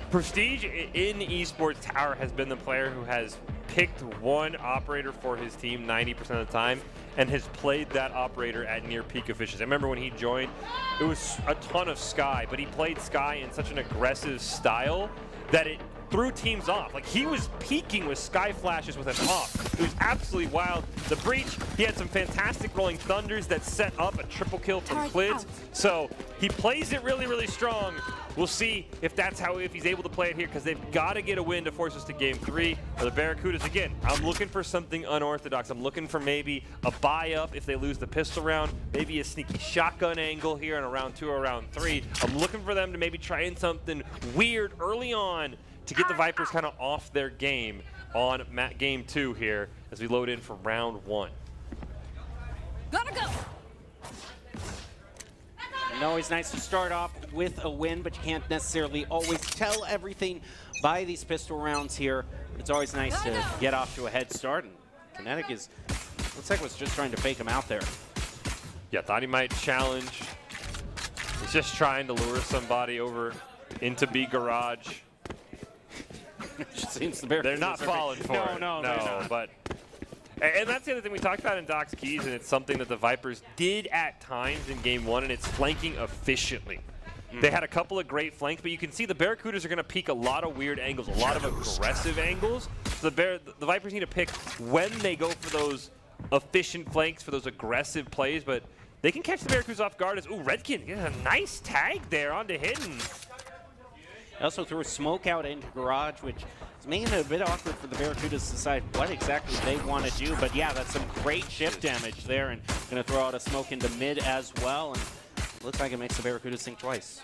Prestige in Esports Tower has been the player who has picked one operator for his team 90% of the time and has played that operator at near peak efficiency. I remember when he joined, it was a ton of Sky, but he played Sky in such an aggressive style that it threw teams off. Like, he was peaking with Sky flashes with an off. It was absolutely wild. The Breach, he had some fantastic rolling thunders that set up a triple kill from Clids. So he plays it really, really strong. We'll see if he's able to play it here, because they've got to get a win to force us to game 3. For the Barracudas, again, I'm looking for something unorthodox. I'm looking for maybe a buy up if they lose the pistol round, maybe a sneaky shotgun angle here in a round 2 or round 3. I'm looking for them to maybe try in something weird early on to get the Vipers kind of off their game on game 2 here as we load in for round 1. Gotta go. Always nice to start off with a win, but you can't necessarily always tell everything by these pistol rounds here. It's always nice to get off to a head start, and Kinetic looks like was just trying to fake him out there. Yeah, thought he might challenge. He's just trying to lure somebody over into B garage. Seems they're not falling for it. No, but and that's the other thing we talked about in Doc's Keys, and it's something that the Vipers did at times in game 1, and it's flanking efficiently. They had a couple of great flanks, but you can see the Barracudas are going to peek a lot of weird angles, a lot of aggressive angles. So the Vipers need to pick when they go for those efficient flanks, for those aggressive plays, but they can catch the Barracudas off guard. Ooh, Redkin gets a nice tag there onto Hidden. Also threw a smoke out into garage, which is making it a bit awkward for the Barracudas to decide what exactly they want to do. But yeah, that's some great shift damage there, and going to throw out a smoke into mid as well. And looks like it makes the Barracudas think twice.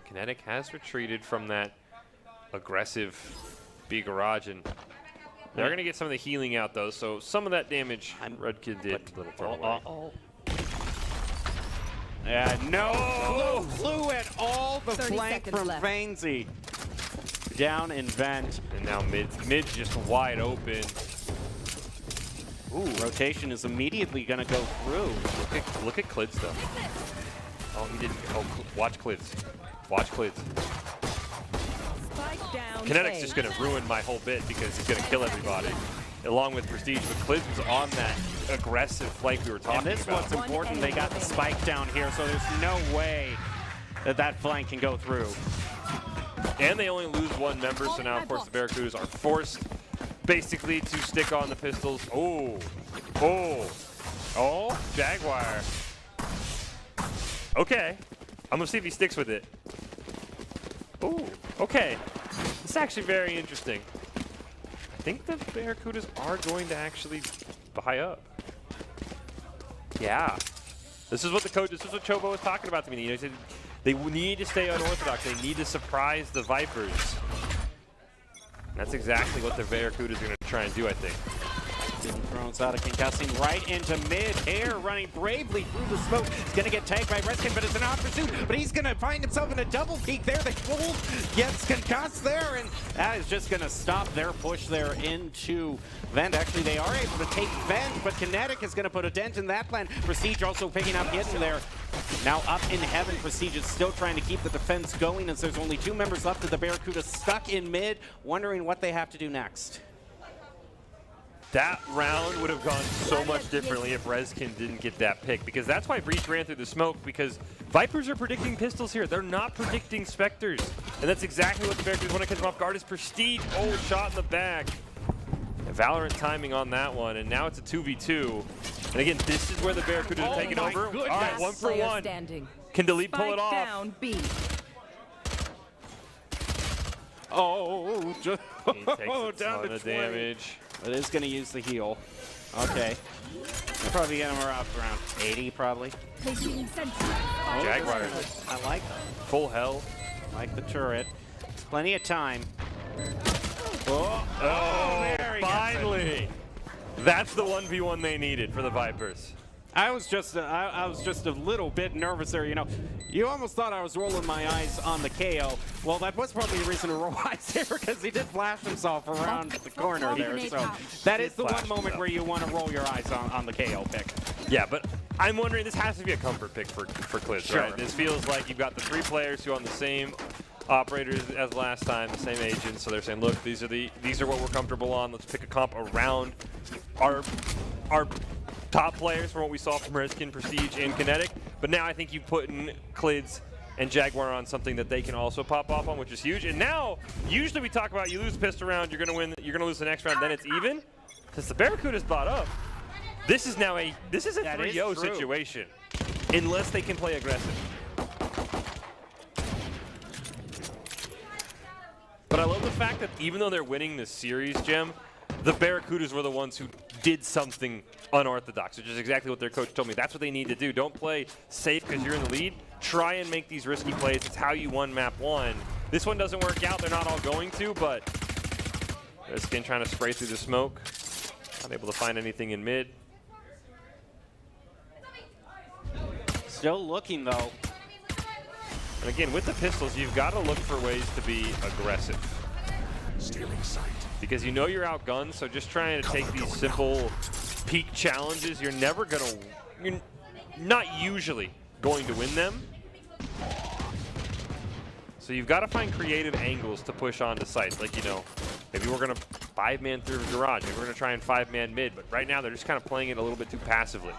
Kinetic has retreated from that aggressive B garage, and they're going to get some of the healing out though. So some of that damage Redkid did. Yeah, no clue at all. The flank from Vainsy down in vent. And now mid's just wide open. Ooh, rotation is immediately going to go through. Look at Clids though. Oh, he didn't. Oh, watch Clids. Watch Clids. Kinetic's just going to ruin my whole bit because he's going to kill everybody, along with Prestige. But Clids was on that aggressive flank we were talking about. And this was important. They got the spike down here, so there's no way that flank can go through. And they only lose one member, so now, of course, the Barracudas are forced basically to stick on the pistols. Oh, Jaguar. Okay, I'm gonna see if he sticks with it. Oh, okay. This is actually very interesting. I think the Barracudas are going to actually buy up. Yeah. This is what Chobo was talking about to me. He said they need to stay unorthodox. They need to surprise the Vipers. And that's exactly what the Barracudas are going to try and do, I think. Getting throws out of concussing right into mid-air, running bravely through the smoke. He's going to get tagged by Reskin, but it's an odd pursuit. But he's going to find himself in a double peak there. The gold gets concussed there, and that is just going to stop their push there into Vent. Actually, they are able to take Vent, but Kinetic is going to put a dent in that plan. Prestige also picking up hits there. Now up in heaven, Prestige is still trying to keep the defense going as there's only 2 members left of the Barracudas stuck in mid, wondering what they have to do next. That round would have gone so much differently if Reskin didn't get that pick, because that's why Breach ran through the smoke, because Vipers are predicting pistols here. They're not predicting Spectres. And that's exactly what the Barracudas want to catch them off guard is Prestige. Oh, shot in the back. And Valorant timing on that one, and now it's a 2v2. And again, this is where the Barracudas are taking over. Goodness. All right, 1 for 1. Can Delete pull it off? Down, B. Oh, just He takes a down ton to of 20. damage. It is going to use the heal. Okay. They'll probably get him around 80, probably. Placing sentry. Oh, Jaguar. I like Full health. like the turret. Plenty of time. Oh, there he gets it. finally! That's the 1v1 they needed for the Vipers. I was just a little bit nervous there. You know, you almost thought I was rolling my eyes on the KO. Well, that was probably the reason to roll eyes there, because he did flash himself around the corner there. So that is the one moment where you want to roll your eyes on the KO pick. Yeah, but I'm wondering, this has to be a comfort pick for Clids, Sure. right? This feels like you've got the 3 players who are on the same operators as last time, the same agents. So they're saying, look, these are what we're comfortable on. Let's pick a comp around our top players from what we saw from Reskin, Prestige, and Kinetic. But now I think you've put in Clids and Jaguar on something that they can also pop off on, which is huge. And now, usually we talk about you lose pistol round, you're going to win, you're going to lose the next round, then it's even. Since the Barracudas bought up, this is a 3-0 situation, unless they can play aggressive. But I love the fact that even though they're winning this series, Jim, the Barracudas were the ones who did something unorthodox, which is exactly what their coach told me. That's what they need to do. Don't play safe because you're in the lead. Try and make these risky plays. It's how you won map 1. This one doesn't work out. They're not all going to, but Reskin trying to spray through the smoke. Not able to find anything in mid. Still looking, though. And again, with the pistols, you've got to look for ways to be aggressive. Stealing sight. Because you know you're outgunned, so just trying to take these simple peak challenges, you're not usually going to win them. So you've got to find creative angles to push onto sites. Like, you know, maybe we're going to 5-man through garage. Maybe we're going to try and 5-man mid. But right now, they're just kind of playing it a little bit too passively.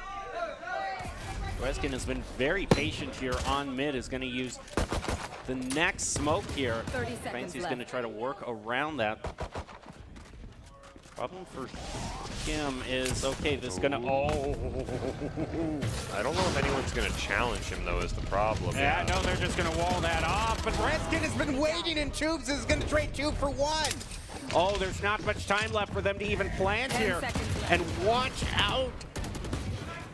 Reskin has been very patient here on mid, is going to use the next smoke here. 30 seconds Fancy's left. going to try to work around that. Problem for him is, okay, this is going to, I don't know if anyone's going to challenge him, though, is the problem. yeah, no, they're just going to wall that off. But Reskin has been waiting in tubes, is going to trade 2 for 1. Oh, there's not much time left for them to even plant 10 here. seconds left. And watch out.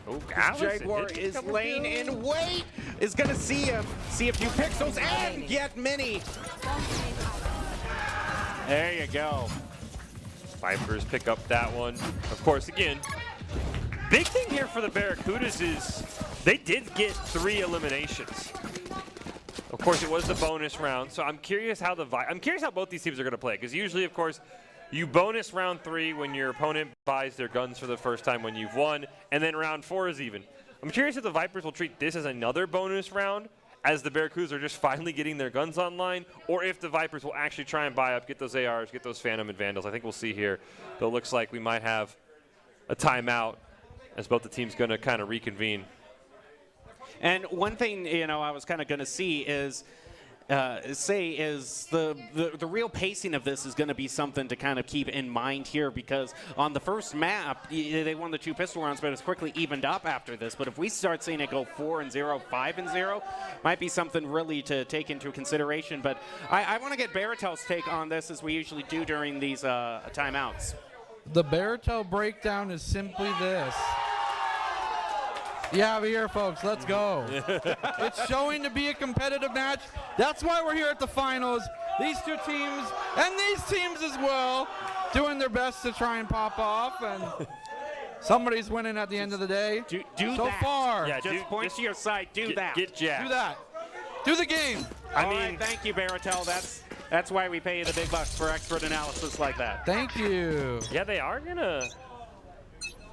Oh, Jaguar is laying in wait, is going to see him, see a few pixels, and get mini. There you go. Vipers pick up that one. Of course, again, big thing here for the Barracudas is they did get 3 eliminations. Of course, it was the bonus round, so I'm curious how both these teams are going to play. Because usually, of course, you bonus round 3 when your opponent buys their guns for the first time when you've won, and then round 4 is even. I'm curious if the Vipers will treat this as another bonus round, as the Barracudas are just finally getting their guns online, or if the Vipers will actually try and buy up, get those ARs, get those Phantom and Vandals. I think we'll see here. Though it looks like we might have a timeout as both the teams going to kind of reconvene. And one thing, you know, I was kind of going to see is, the real pacing of this is going to be something to kind of keep in mind here, because on the first map, they won the 2 pistol rounds, but it's quickly evened up after this. But if we start seeing it go 4-0, 5-0, might be something really to take into consideration. But I want to get Baratel's take on this, as we usually do during these timeouts. The Baratel breakdown is simply this. Yeah, we're here, folks. Let's go. It's showing to be a competitive match. That's why we're here at the finals. these two teams and these teams as well doing their best to try and pop off, and somebody's winning at the end of the day. Do so that. far. Yeah, Just point to your side. Do that. Get jacked. Do that. Do the game. All right, thank you, Barracuda. That's why we pay you the big bucks for expert analysis like that. Thank you. Yeah, they are gonna.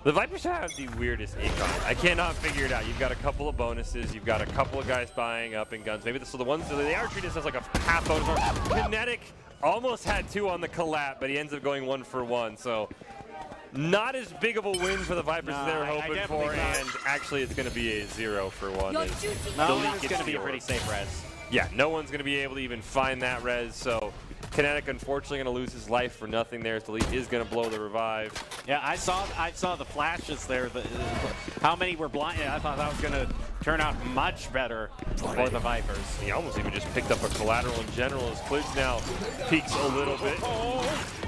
The Vipers have the weirdest econ. I cannot figure it out. You've got a couple of bonuses. You've got a couple of guys buying up in guns. Maybe so the ones they are treated as like a half bonus. Kinetic almost had 2 on the collab, but he ends up going 1 for 1. So not as big of a win for the Vipers as they were hoping for. And actually, it's going to be a 0 for 1. No, it's going to be a pretty safe res. Yeah, no one's going to be able to even find that res. So Kinetic unfortunately going to lose his life for nothing there. So Delete is going to blow the revive. Yeah, I saw the flashes there. How many were blind? I thought that was going to turn out much better for the Vipers. He almost even just picked up a collateral in general as Quids now peeks a little bit.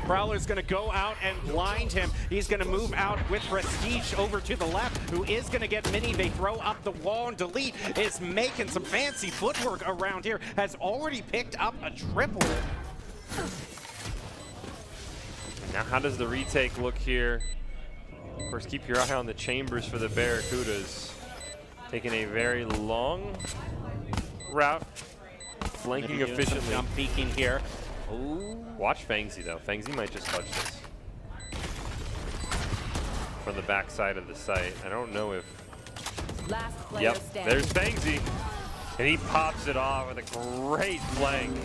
Prowler's going to go out and blind him. He's going to move out with Prestige over to the left, who is going to get Mini. They throw up the wall, and Delete is making some fancy footwork around here. Has already picked up a triple. Now how does the retake look here? Of course, keep your eye on the chambers for the Barracudas. Taking a very long route, flanking efficiently. Jump peeking here. Ooh. Watch Fangsy though. Fangsy might just touch this from the back side of the site. I don't know if. Last player standing. There's Fangsy, and he pops it off with a great flank.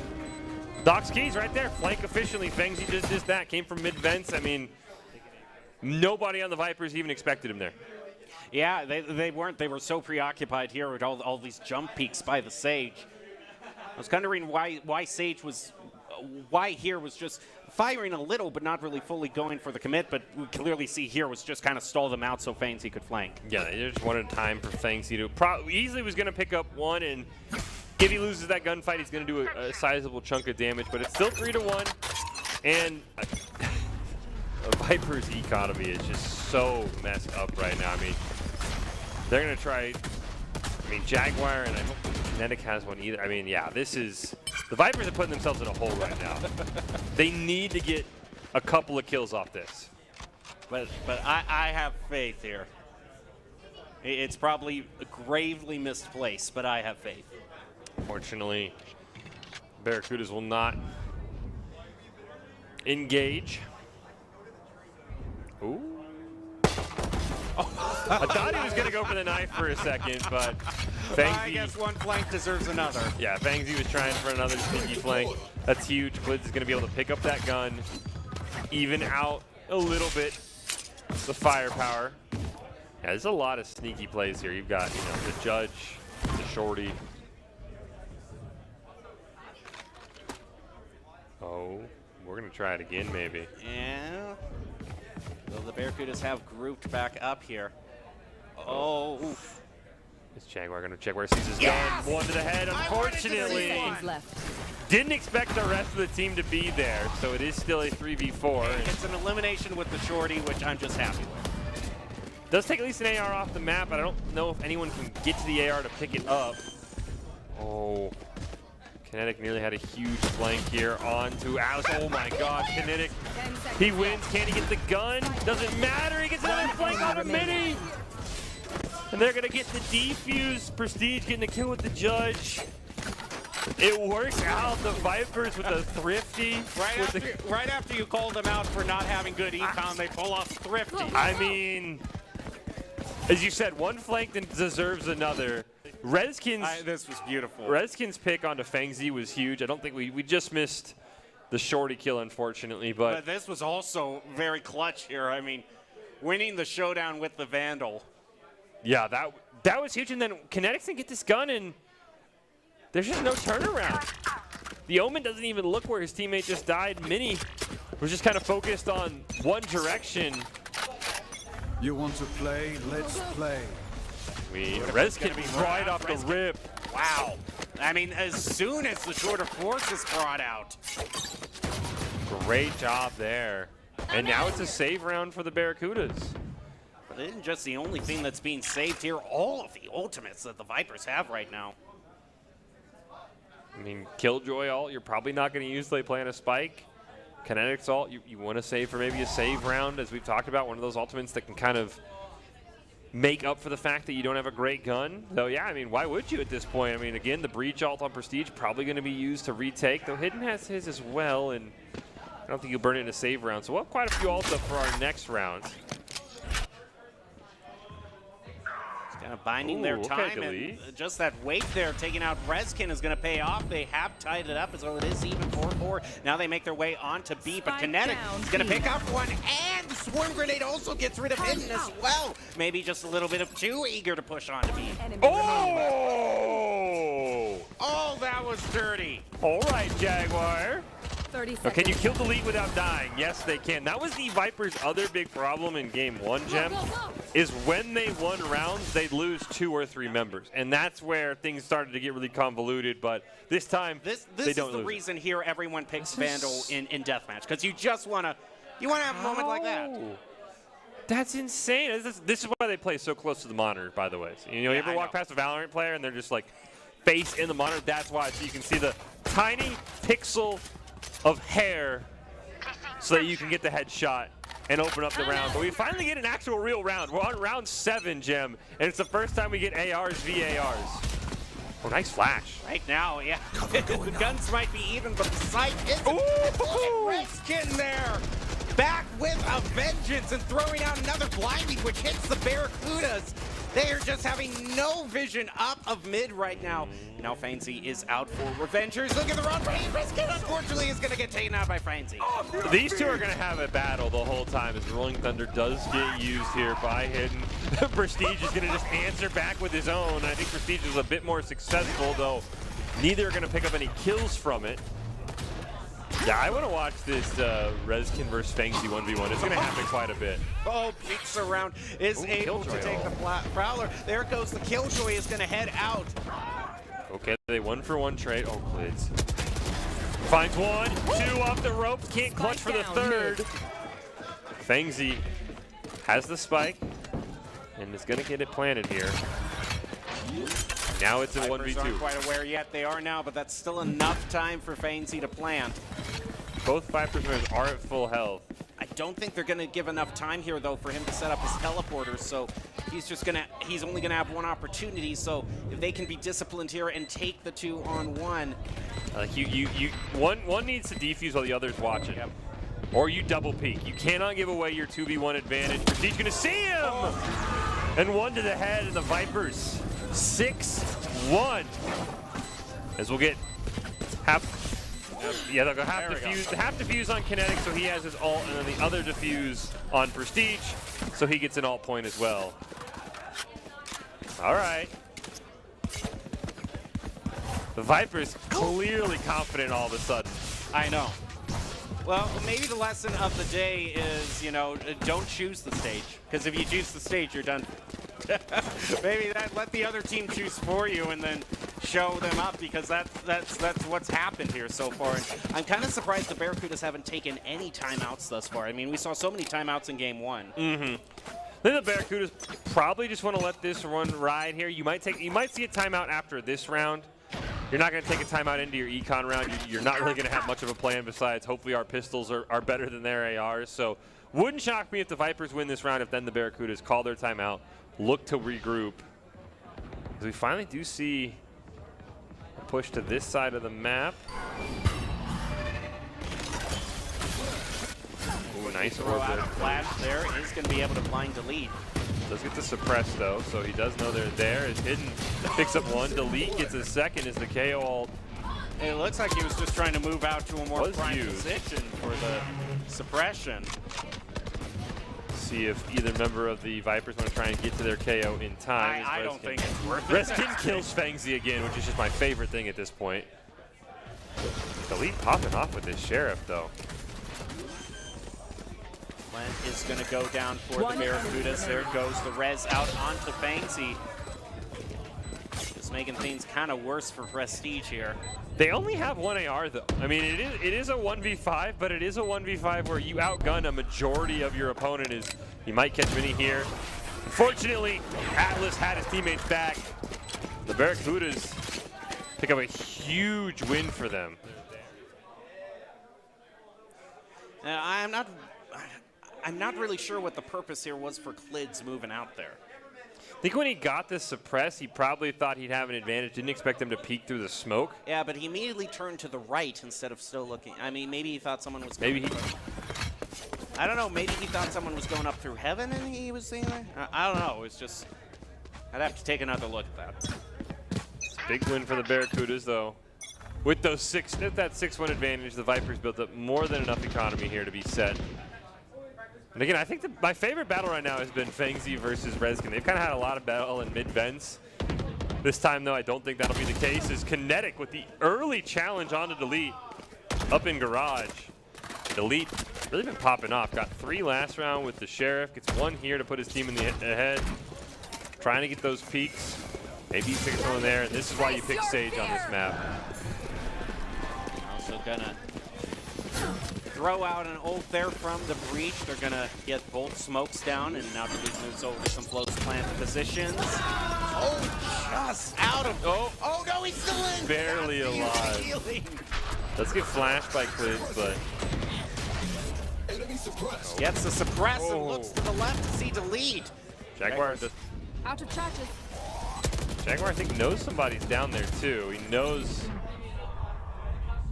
Doc's keys right there. Flank efficiently. Fangsy just did that. Came from mid vents. I mean, nobody on the Vipers even expected him there. Yeah, they weren't. They were so preoccupied here with all these jump peaks by the Sage. I was wondering why Sage was, why here was just firing a little, but not really fully going for the commit. But we clearly see here was just kind of stall them out so Fangsy could flank. Yeah, they just wanted time for Fangsy to easily was going to pick up 1, and if he loses that gunfight, he's going to do a sizable chunk of damage. But it's still 3-1, and the Viper's economy is just so messed up right now. I mean, they're going to try. I mean, Jaguar, and I don't think Kinetic has one either. I mean, yeah, this is the Vipers are putting themselves in a hole right now. They need to get a couple of kills off this. But I have faith here. It's probably gravely misplaced, but I have faith. Fortunately, Barracudas will not engage. Ooh. I thought he was going to go for the knife for a second, but Fangsy, I guess one flank deserves another. Yeah, Fangsy was trying for another sneaky flank. That's huge. Quids is going to be able to pick up that gun, even out a little bit the firepower. Yeah, there's a lot of sneaky plays here. You've got, the Judge, the Shorty. Oh, we're going to try it again, maybe. Yeah. Well, the Barracudas have grouped back up here. Oh. Is Jaguar going to check where he sees his gun? 1 to the head, unfortunately. Didn't expect the rest of the team to be there, so it is still a 3v4. It's an elimination with the Shorty, which I'm just happy with. Does take at least an AR off the map, but I don't know if anyone can get to the AR to pick it up. Oh. Kinetic nearly had a huge flank here onto Alice. Oh my god, Kinetic. He wins. Can he get the gun? Doesn't matter. He gets another flank on a Mini. And they're going to get the defuse. Prestige getting the kill with the Judge. It works out. The Vipers with a thrifty. Right after you called them out for not having good econ, they pull off thrifty. I mean, as you said, one flank deserves another. Redskin's this was beautiful. Redskin's pick onto Fangsy was huge. I don't think we just missed the Shorty kill, unfortunately, but this was also very clutch here. I mean, winning the showdown with the Vandal. Yeah, that was huge. And then Kinetics didn't get this gun, and there's just no turnaround. The Omen doesn't even look where his teammate just died. Mini was just kind of focused on one direction. You want to play? Let's play. Redskin right off the rip. Wow. I mean, as soon as the shorter force is brought out. Great job there. And now it's a save round for the Barracudas. But it isn't just the only thing that's being saved here. All of the ultimates that the Vipers have right now. I mean, Killjoy ult, you're probably not going to use. They plant a spike. Kinetics ult, you want to save for maybe a save round, as we've talked about, one of those ultimates that can kind of make up for the fact that you don't have a great gun. So yeah, I mean, why would you at this point? I mean, again, the Breach ult on Prestige probably going to be used to retake, though Hidden has his as well, and I don't think he'll burn it in a save round. So we'll have quite a few ults up for our next round. Kind of binding their time, and just that weight there taking out Rezkin is going to pay off. They have tied it up, as well it is even 4-4. Now they make their way on to B, but Kinetic is going to pick up one, and the Swarm Grenade also gets rid of Hidden as well. Maybe just a little bit of too eager to push on to B. Oh, that was dirty. All right, Jaguar. 30 seconds. Can you kill the lead without dying? Yes, they can. That was the Vipers' other big problem in game 1, Gem, is when they won rounds, they'd lose 2 or 3 members. And that's where things started to get really convoluted, but this time, this they don't is the lose. reason here everyone picks Vandal in Deathmatch, because you just want to have a moment like that. That's insane. This is why they play so close to the monitor, by the way. So, you ever walk past a Valorant player and they're just like face in the monitor? That's why. So you can see the tiny pixel of hair so that you can get the headshot and open up the round. But we finally get an actual real round. We're on round 7, Gem, and it's the first time we get ARs v ARs. Oh, nice flash. Right now, yeah. The guns might be even, but the sight isn't. Redskin there, back with a vengeance and throwing out another blinding, which hits the Barracudas. They are just having no vision up of mid right now. Now Fancy is out for Revengers. Look at the run. Redskin, unfortunately, is going to get taken out by Fancy. These two are going to have a battle the whole time as Rolling Thunder does get used here by Hidden. Prestige is going to just answer back with his own. I think Prestige is a bit more successful, though neither are going to pick up any kills from it. Yeah, I want to watch this Rezkin versus Fangsy 1v1. It's going to happen quite a bit. Oh, peeks around, is able to take the Prowler. There goes the Killjoy, is going to head out. Okay, they 1-for-1 trade. Oh, Glids. Finds 1, 2 off the ropes. Can't clutch for the third. Fangsy has the spike and is going to get it planted here. Now it's a 1v2. Aren't quite aware yet. They are now, but that's still enough time for Fancy to plant. Both Vipers are at full health. I don't think they're going to give enough time here, though, for him to set up his teleporter. So he's only going to have one opportunity. So if they can be disciplined here and take the 2-on-1. One needs to defuse while the other's watching. Yep. Or you double peek. You cannot give away your 2v1 advantage. He's going to see him! And 1 to the head, and the Vipers 6-1. As we'll get they'll go half defuse on Kinetic, so he has his ult, and then the other defuse on Prestige, so he gets an ult point as well. All right. The Vipers clearly confident all of a sudden. I know. Well, maybe the lesson of the day is, don't choose the stage. Because if you choose the stage, you're done. Maybe let the other team choose for you and then show them up, because that's what's happened here so far. And I'm kind of surprised the Barracudas haven't taken any timeouts thus far. I mean, we saw so many timeouts in game 1. I think the Barracudas probably just want to let this run ride here. You might see a timeout after this round. You're not going to take a timeout into your econ round. You're not really going to have much of a plan besides hopefully our pistols are better than their ARs. So wouldn't shock me if the Vipers win this round, if then the Barracudas call their timeout, look to regroup. As we finally do see a push to this side of the map. Ooh, nice orb. Flash there is going to be able to blind delete. Does get the suppress though, so he does know they're there. Is Hidden, picks up 1. Delete gets a second as the KO ult. It looks like he was just trying to move out to a more prime position for the suppression. See if either member of the Vipers want to try and get to their KO in time. I don't think it's worth it. Rezkin kills Fangsy again, which is just my favorite thing at this point. Delete popping off with this Sheriff though. Lent is going to go down for the Barracudas. There goes the res out onto Fangsy. Just making things kind of worse for Prestige here. They only have 1 AR though. I mean, it is a 1v5, but it is a 1v5 where you outgun a majority of your opponent. You might catch many here. Unfortunately, Atlas had his teammates back. The Barracudas pick up a huge win for them. I'm not really sure what the purpose here was for Clids moving out there. I think when he got this suppress, he probably thought he'd have an advantage. Didn't expect him to peek through the smoke. Yeah, but he immediately turned to the right instead of still looking. I mean, maybe he thought someone was maybe I don't know. Maybe he thought someone was going up through heaven and he was seeing that. I don't know. It's just, I'd have to take another look at that. Big win for the Barracudas, though. With those that 6-1 advantage, the Vipers built up more than enough economy here to be set. And again, I think my favorite battle right now has been Fangzy versus Rezkin. They've kind of had a lot of battle in mid-vents. This time, though, I don't think that'll be the case. Is Kinetic with the early challenge onto Delete up in Garage. Delete really been popping off. Got 3 last round with the Sheriff. Gets 1 here to put his team in the ahead. Trying to get those peaks. Maybe he picks one there, and this is why you pick Sage on this map. Also gonna throw out an ult there from the breach. They're gonna get both smokes down, and now Delete moves over to some floats plant positions. Oh, just out of. Oh no, he's still in. Barely alive. Let's get flashed by Clids, but gets the suppress and looks to the left to see Delete. Jaguar just out of charges. Jaguar, I think, knows somebody's down there too. He knows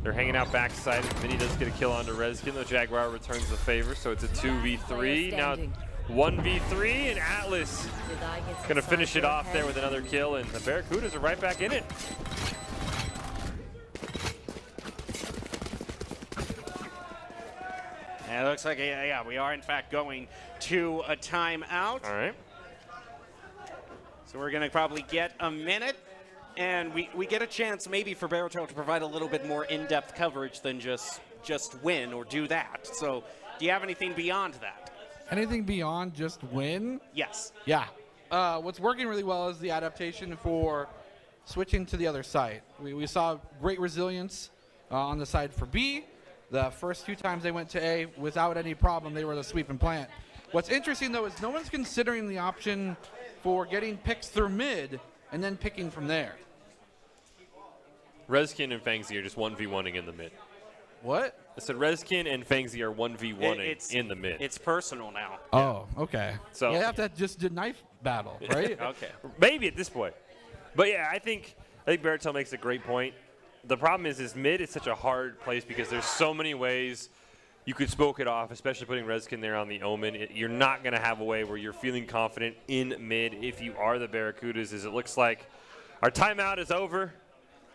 they're hanging out backside. Mini does get a kill onto Rezkin, though Jaguar returns the favor, so it's a 2v3. Now 1v3, and Atlas gonna finish it off there with another kill, and the Barracudas are right back in it. And it looks like, yeah, we are in fact going to a timeout. All right. So we're gonna probably get a minute, and we get a chance maybe for Barracudas to provide a little bit more in-depth coverage than just win or do that. So do you have anything beyond that? Anything beyond just win? Yes. Yeah. What's working really well is the adaptation for switching to the other side. We saw great resilience on the side for B. The first 2 times they went to A, without any problem, they were the sweep and plant. What's interesting, though, is no one's considering the option for getting picks through mid and then picking from there. Rezkin and Fangzy are just 1v1ing in the mid. What? I said Rezkin and Fangzy are 1v1ing in the mid. It's personal now. Oh, okay. So you have to just do knife battle, right? Okay. Maybe at this point. But yeah, I think Barracuda makes a great point. The problem is mid is such a hard place because there's so many ways you could smoke it off, especially putting Rezkin there on the Omen. You're not going to have a way where you're feeling confident in mid if you are the Barracudas, as it looks like our timeout is over.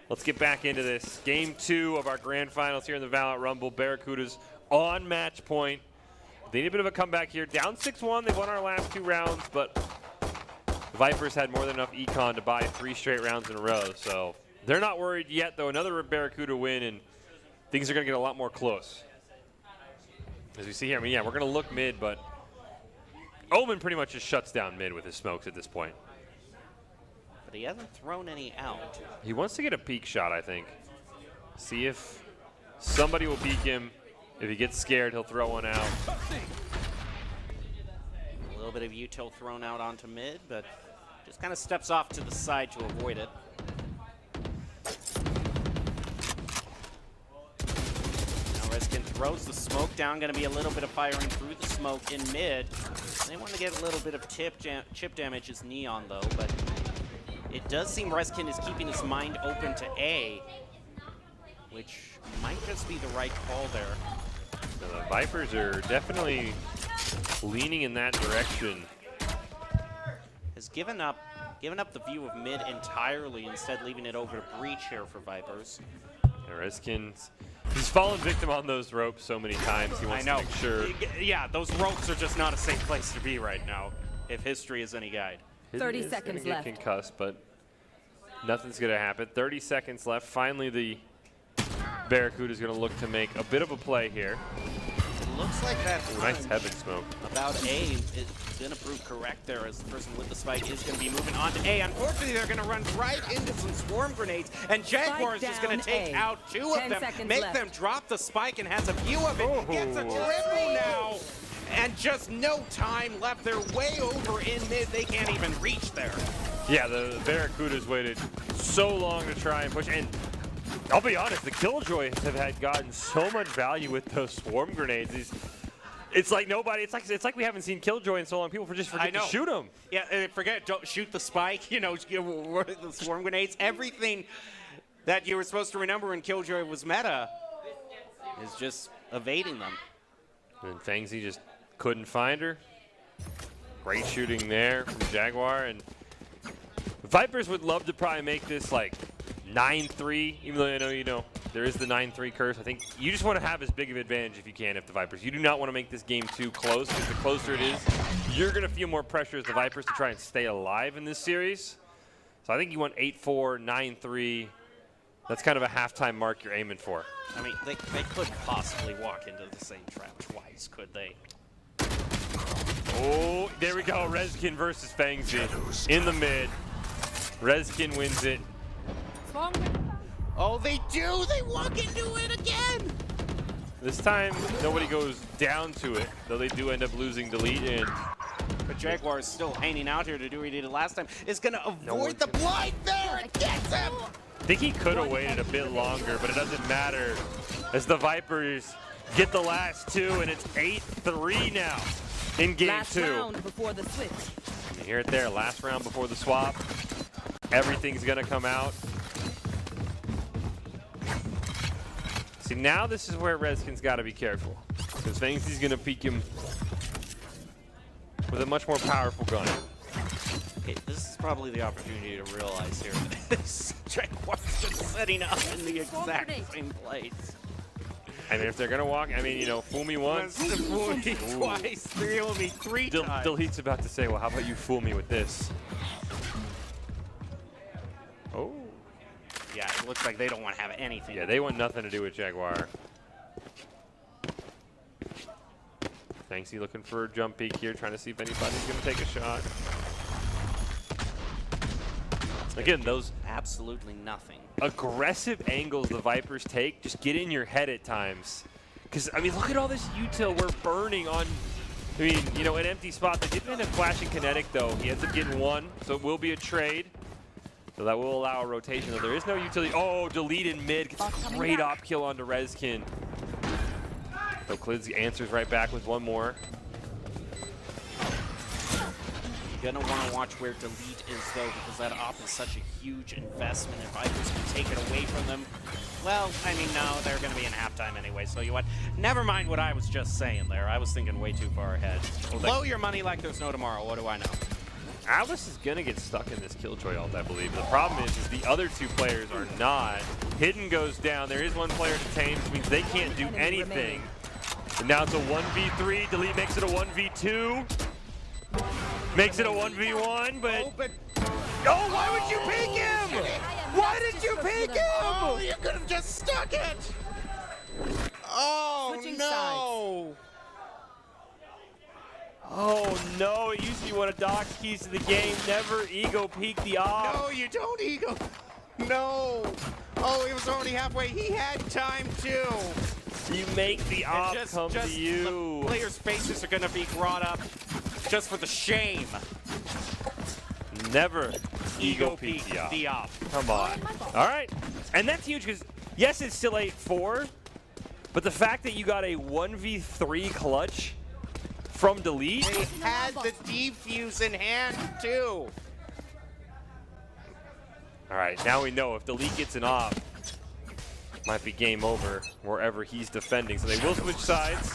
Let's get back into this. Game 2 of our grand finals here in the Valorant Rumble. Barracudas on match point. They need a bit of a comeback here. Down 6-1. They won our last 2 rounds, but the Vipers had more than enough econ to buy 3 straight rounds in a row. So they're not worried yet, though. Another Barracuda win, and things are going to get a lot more close. As we see here, I mean, yeah, we're going to look mid, but Omen pretty much just shuts down mid with his smokes at this point. But he hasn't thrown any out. He wants to get a peek shot, I think. See if somebody will peek him. If he gets scared, he'll throw one out. A little bit of util thrown out onto mid, but just kind of steps off to the side to avoid it. Rezkin throws the smoke down. Going to be a little bit of firing through the smoke in mid. They want to get a little bit of chip damage as Neon, though, but it does seem Rezkin is keeping his mind open to A, which might just be the right call there. So the Vipers are definitely leaning in that direction. Has given up the view of mid entirely, instead leaving it over to breach here for Vipers. Rezkin's he's fallen victim on those ropes so many times. He wants to make sure. Yeah, those ropes are just not a safe place to be right now, if history is any guide. 30 seconds left. Get concussed, but nothing's going to happen. 30 seconds left. Finally, the Barracuda's going to look to make a bit of a play here. It looks like that nice heaven smoke. About A is going to prove correct there, as the person with the spike is going to be moving on to A. Unfortunately, they're going to run right into some swarm grenades, and Jaguar is just going to take out 2 of them, make them drop the spike, and has a view of it. Gets a triple now, and just no time left. They're way over in mid. They can't even reach there. Yeah, the Barracudas waited so long to try and push. And I'll be honest, the Killjoys have gotten so much value with those swarm grenades. It's like nobody. It's like we haven't seen Killjoy in so long. People just forget to shoot them. Yeah, don't shoot the spike. You know, the swarm grenades. Everything that you were supposed to remember when Killjoy was meta is just evading them. And Fangsy just couldn't find her. Great shooting there from Jaguar. And Vipers would love to probably make this like 9-3, even though I know, you know, there is the 9-3 curse. I think you just want to have as big of an advantage if you can if the Vipers. You do not want to make this game too close, because the closer it is, you're going to feel more pressure as the Vipers to try and stay alive in this series. So I think you want 8-4, 9-3. That's kind of a halftime mark you're aiming for. I mean, they couldn't possibly walk into the same trap twice, could they? Oh, there we go. Rezkin versus Fangsy in the mid. Rezkin wins it. Oh, they do! They walk into it again! This time, nobody goes down to it, though they do end up losing delete. And but Jaguar is still hanging out here to do what he did last time. Is going to avoid the blind there and gets him! I think he could have waited a bit longer, but it doesn't matter as the Vipers get the last two, and it's 8-3 now in game last 2. Round before the switch. You hear it there, last round before the swap. Everything's going to come out. See, now this is where Rezkin's got to be careful, because Fangsy's going to peek him with a much more powerful gun. Okay, this is probably the opportunity to realize here that this Jaguar's just setting up in the exact same place. I mean, if they're going to walk, I mean, you know, fool me once. Fool me twice, fool me 3 times. Delete's about to say, well, how about you fool me with this? Oh. Yeah, it looks like they don't want to have anything. Yeah, they want nothing to do with Jaguar. Fangsy looking for a jump peek here, trying to see if anybody's going to take a shot. Again, those absolutely nothing. Aggressive angles the Vipers take just get in your head at times. Because, I mean, look at all this util we're burning on, I mean, you know, an empty spot. They did end up flashing Kinetic, though. He ends up getting one, so it will be a trade. So that will allow a rotation, though there is no utility. Oh, delete in mid. Gets a great op kill onto Rezkin. So Klids answers right back with one more. You're going to want to watch where delete is, though, because that op is such a huge investment. If Vipers can take it away from them, well, I mean, no, they're going to be in halftime anyway. So you what? Never mind what I was just saying there. I was thinking way too far ahead. Blow your money like there's no tomorrow. What do I know? Alice is going to get stuck in this Killjoy ult, I believe. The problem is the other two players are not. Hidden goes down. There is one player detained, which means they can't do anything. And now it's a 1v3. Delete makes it a 1v2. Makes it a 1v1, but... Oh, why would you peek him? Why did you peek him? Oh, you could have just stuck it. Oh, no. Oh, no. It used to be one of Doc's keys to the game. Never ego peek the op. No, you don't ego. No. Oh, he was already halfway. He had time, too. You make the op come to you. The players' faces are going to be brought up just for the shame. Never ego peek the op. Come on. All right. And that's huge because, yes, it's still 8-4, but the fact that you got a 1v3 clutch from delete. They had the defuse in hand, too. All right. Now we know if delete gets an op, might be game over wherever he's defending. So they will switch sides.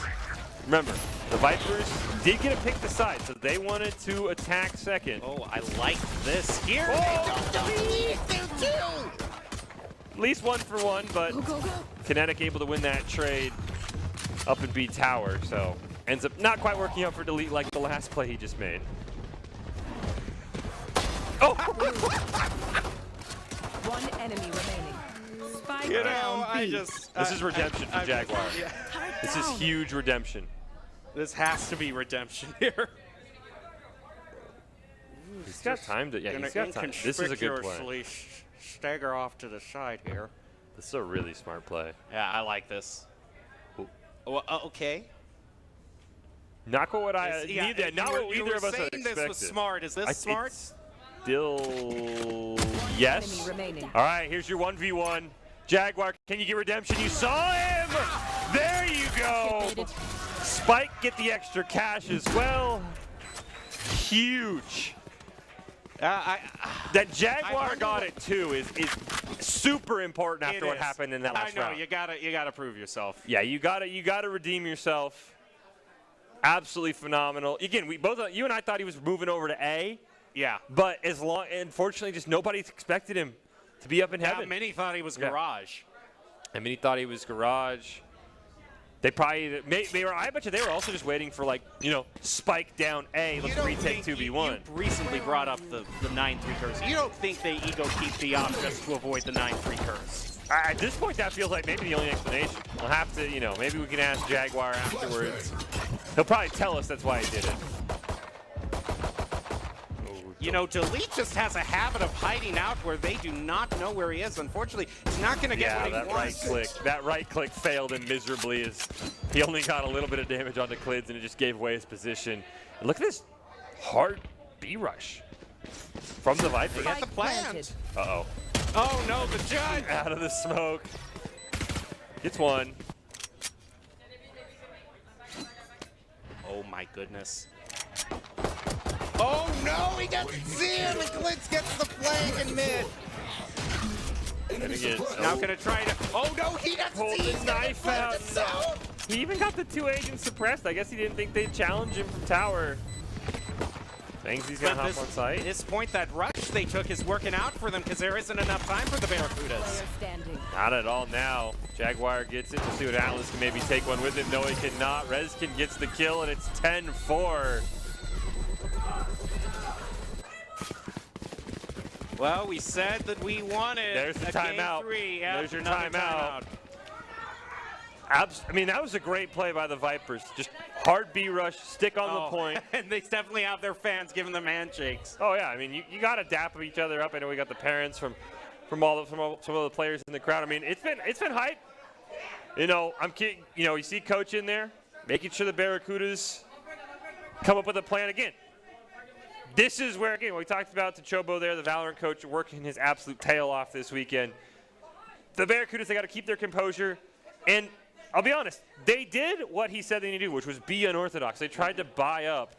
Remember, the Vipers did get to pick the side, so they wanted to attack second. Oh, I like this. Here, oh, they don't delete there too. At least 1 for 1, but Kinetic able to win that trade up in B tower, so ends up not quite working out for delete like the last play he just made. Oh! One enemy remaining. Spike You know, down B. This is redemption for Jaguar. Yeah. This is huge redemption. This has to be redemption here. He's got time to, yeah, he's got time. This is a good play. Stagger off to the side here. This is a really smart play. Yeah, I like this. Well, okay. Not what I not what either of us had expected. This was smart. Is this smart? still, yes. All right, here's your 1v1. Jaguar, can you get redemption? You saw him! There you go! Spike get the extra cash as well. Huge. That Jaguar got it too is super important after what happened in that last round. I know, you gotta prove yourself. Yeah, you gotta redeem yourself. Absolutely phenomenal. Again, you and I thought he was moving over to A. Yeah. But unfortunately, just nobody expected him to be up in heaven. Many thought he was Garage. And many thought he was Garage. They probably, I bet you they were also just waiting for, like, Spike down A. Let's retake 2v1. You recently brought up the 9-3 curse. You don't think they ego keep the op just to avoid the 9-3 curse? At this point, that feels like maybe the only explanation. We'll have to, maybe we can ask Jaguar afterwards. He'll probably tell us that's why he did it. Delete just has a habit of hiding out where they do not know where he is. Unfortunately, he's not going to get what he wants. That right click failed him miserably as he only got a little bit of damage onto Clids and it just gave away his position. And look at this hard B rush from the Viper. They got the plant. Uh-oh. Oh, no, the Judge. Out of the smoke. Gets one. Oh, my goodness. Oh no, he doesn't see him, and Glitz gets the flank in mid. Now gonna try to, oh no, he doesn't pull see the knife out. No. He even got the 2 agents suppressed. I guess he didn't think they'd challenge him from tower. Thinks he's gonna hop on site. At this point, that rush they took is working out for them because there isn't enough time for the Barracudas. Not at all now. Jaguar gets it. We'll see what Atlas can maybe take one with him. No, he cannot. Rezkin gets the kill, and it's 10-4. Well, we said that we wanted There's the timeout. Yep, there's your timeout. I mean, that was a great play by the Vipers. Just hard B rush, stick on the point. And they definitely have their fans giving them handshakes. Oh yeah, I mean, you got to dap each other up. I know we got the parents from some of the players in the crowd. I mean, it's been hype. You see Coach in there, making sure the Barracudas come up with a plan again. This is where, again, we talked about Tachobo there, the Valorant coach, working his absolute tail off this weekend. The Barracudas, they got to keep their composure. And I'll be honest, they did what he said they needed to do, which was be unorthodox. They tried to buy up,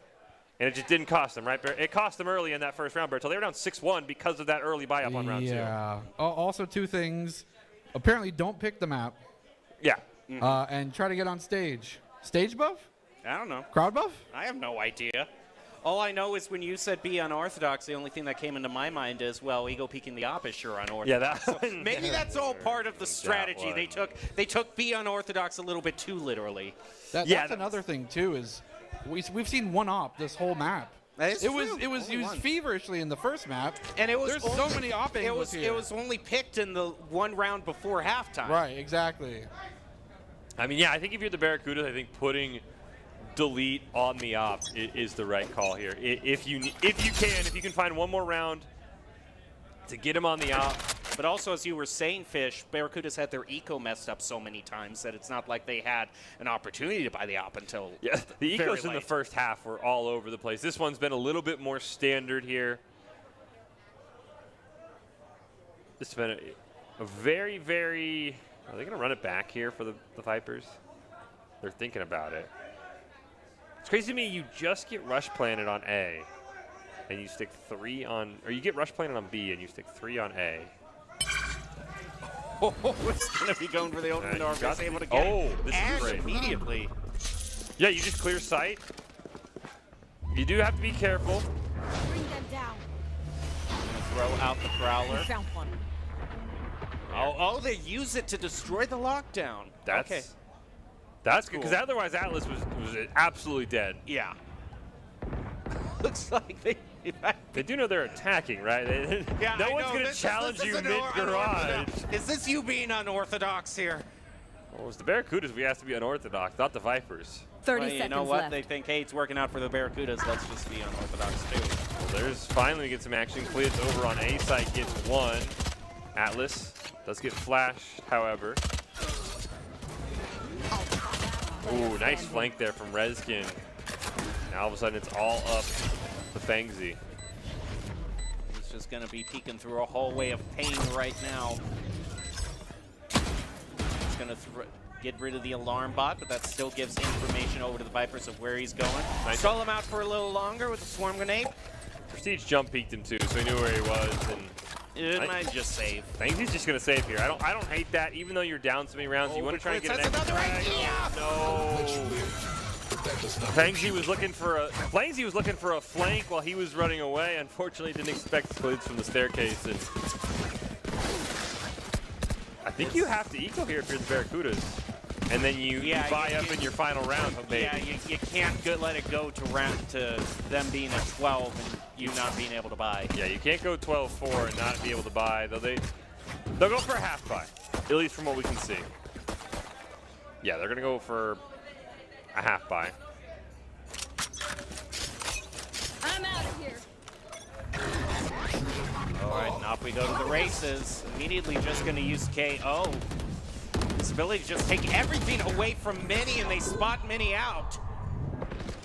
and it just didn't cost them, right? It cost them early in that first round, Bertel. They were down 6-1 because of that early buy up on round 2. Yeah. Also, 2 things. Apparently, don't pick the map. Yeah. And try to get on stage. Stage buff? I don't know. Crowd buff? I have no idea. All I know is when you said be unorthodox, the only thing that came into my mind is, well, ego peeking the op is sure unorthodox. Yeah, so maybe that's all part of the strategy. They took be unorthodox a little bit too literally. That's another thing too. Is we've seen one op this whole map. It was used feverishly in the first map, and there's so many op angles here. It was only picked in the 1 round before halftime. Right, exactly. I mean, yeah, I think if you're the Barracudas, I think putting delete on the op is the right call here. If you can find one more round to get him on the op. But also, as you were saying, Fish, Barracudas had their eco messed up so many times that it's not like they had an opportunity to buy the op until the ecos in the first half were all over the place. This one's been a little bit more standard here. This has been a very, very... Are they going to run it back here for the Vipers? They're thinking about it. It's crazy to me, you just get rush planted on A, and you stick 3 on, or you get rush planted on B, and you stick 3 on A. Oh, it's going to be going for the open door. Able to get this is great. Immediately. Yeah, you just clear sight. You do have to be careful. Bring them down. Throw out the Prowler. Found one. Oh, they use it to destroy the lockdown. Okay. That's good, because otherwise Atlas was absolutely dead. Yeah. Looks like they do know they're attacking, right? No one's going to challenge you mid-garage. Is this you being unorthodox here? Well, it was the Barracudas we asked to be unorthodox, not the Vipers. 30 seconds You know what? left. They think, hey, it's working out for the Barracudas. Let's just be unorthodox, too. Well, there's finally we get some action. Clids over on A side gets 1. Atlas does get flashed, however. Ooh, nice flank there from Rezkin. Now all of a sudden it's all up to Fangzy. just going to be peeking through a hallway of pain right now. He's going to get rid of the alarm bot, but that still gives information over to the Vipers of where he's going. Nice. Stall him out for a little longer with the swarm grenade. Prestige jump peeked him too, so he knew where he was. And it might just save. I think he's just gonna save here. I don't hate that. Even though you're down so many rounds, you want to try and get an extra frag. No. Fangzi was looking for a flank while he was running away. Unfortunately, didn't expect glids from the staircase. And I think you have to eco here if you're the Barracudas. And then you buy up in your final round, maybe. Yeah, you can't let it go to them being at 12 and you not being able to buy. Yeah, you can't go 12-4 and not be able to buy. Though they'll go for a half buy, at least from what we can see. Yeah, they're gonna go for a half buy. I'm out of here. All right, and off we go to the races. Immediately just going to use KO. His ability to just take everything away from Mini, and they spot Mini out.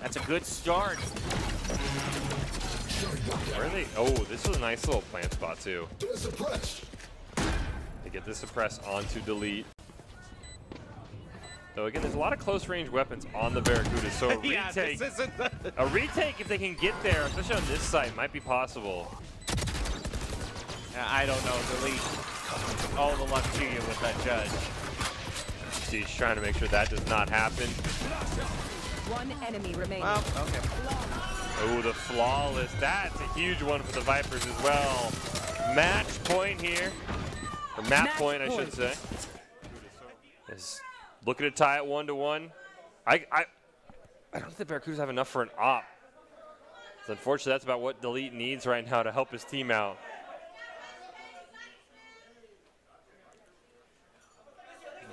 That's a good start. Where are they? Oh, this was a nice little plant spot, too. They get the suppress onto delete. So again, there's a lot of close-range weapons on the Barracudas, so a retake, a retake if they can get there, especially on this site, might be possible. I don't know, delete. All the luck to you with that judge. He's trying to make sure that does not happen. One enemy remaining. Well, okay. Oh, the flawless. That's a huge one for the Vipers as well. Match point here. Or map point, I should say. Is looking to tie it 1-1. I don't think the Barracudas have enough for an op. So unfortunately, that's about what Delete needs right now to help his team out.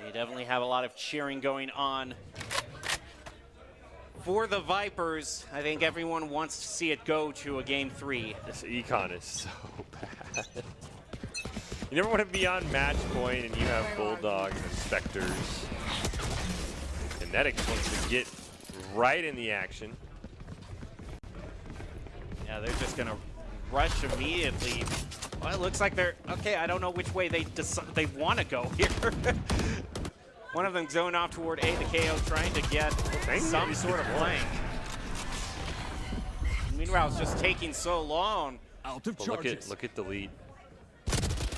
They definitely have a lot of cheering going on for the Vipers. I think everyone wants to see it go to a game 3. This econ is so bad. You never want to be on match point and you have Bulldogs and Spectres. Kinetics wants to get right in the action. Yeah, they're just going to rush immediately. Well, it looks like they're, okay, I don't know which way they want to go here. One of them going off toward A, the KO, trying to get some sort of flank. Meanwhile, it's just taking so long. Out of charges. Look at Delete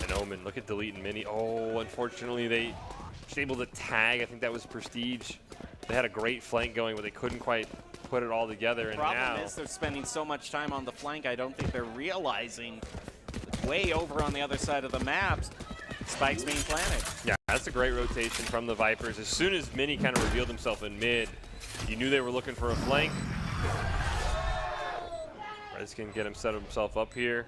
and Omen. Look at Delete and Mini. Oh, unfortunately, they were able to tag. I think that was Prestige. They had a great flank going, but they couldn't quite put it all together. The problem is they're spending so much time on the flank, I don't think they're realizing way over on the other side of the map, Spike's main planet. Yeah, that's a great rotation from the Vipers. As soon as Mini kind of revealed himself in mid, you knew they were looking for a flank. Rez can get set himself up here.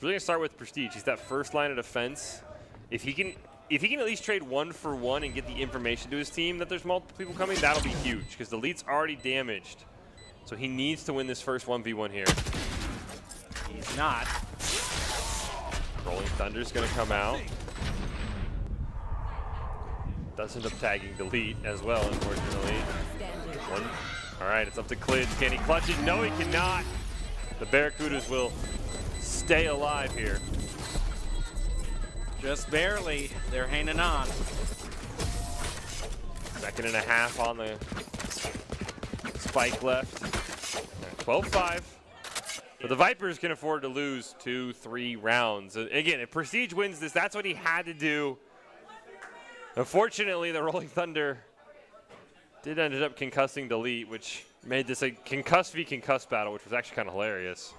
Really gonna start with Prestige. He's that first line of defense. If he can at least trade 1-for-1 and get the information to his team that there's multiple people coming, that'll be huge because the lead's already damaged. So he needs to win this first 1v1 here. He's not. Rolling Thunder's gonna come out. Does end up tagging Delete as well, unfortunately. All right, it's up to Clids. Can he clutch it? No, he cannot. The Barracudas will stay alive here. Just barely. They're hanging on. 2.5 on the Spike left. 12-5. But the Vipers can afford to lose 2-3 rounds. Again, if Prestige wins this, that's what he had to do. Unfortunately, the Rolling Thunder did end up concussing Delete, which made this a concussed v concussed battle, which was actually kind of hilarious.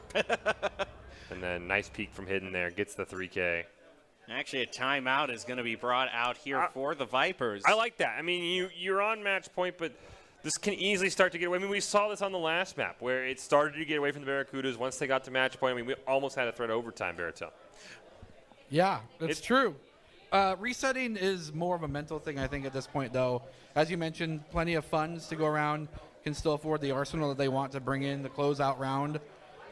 And then nice peek from hidden there, gets the 3K. Actually, a timeout is going to be brought out here for the Vipers. I like that. I mean, you're on match point, but this can easily start to get away. I mean, we saw this on the last map where it started to get away from the Barracudas once they got to match point. I mean, we almost had a threat of overtime, Baritone. Yeah, it's true. Resetting is more of a mental thing, I think, at this point, though. As you mentioned, plenty of funds to go around, can still afford the arsenal that they want to bring in the closeout round.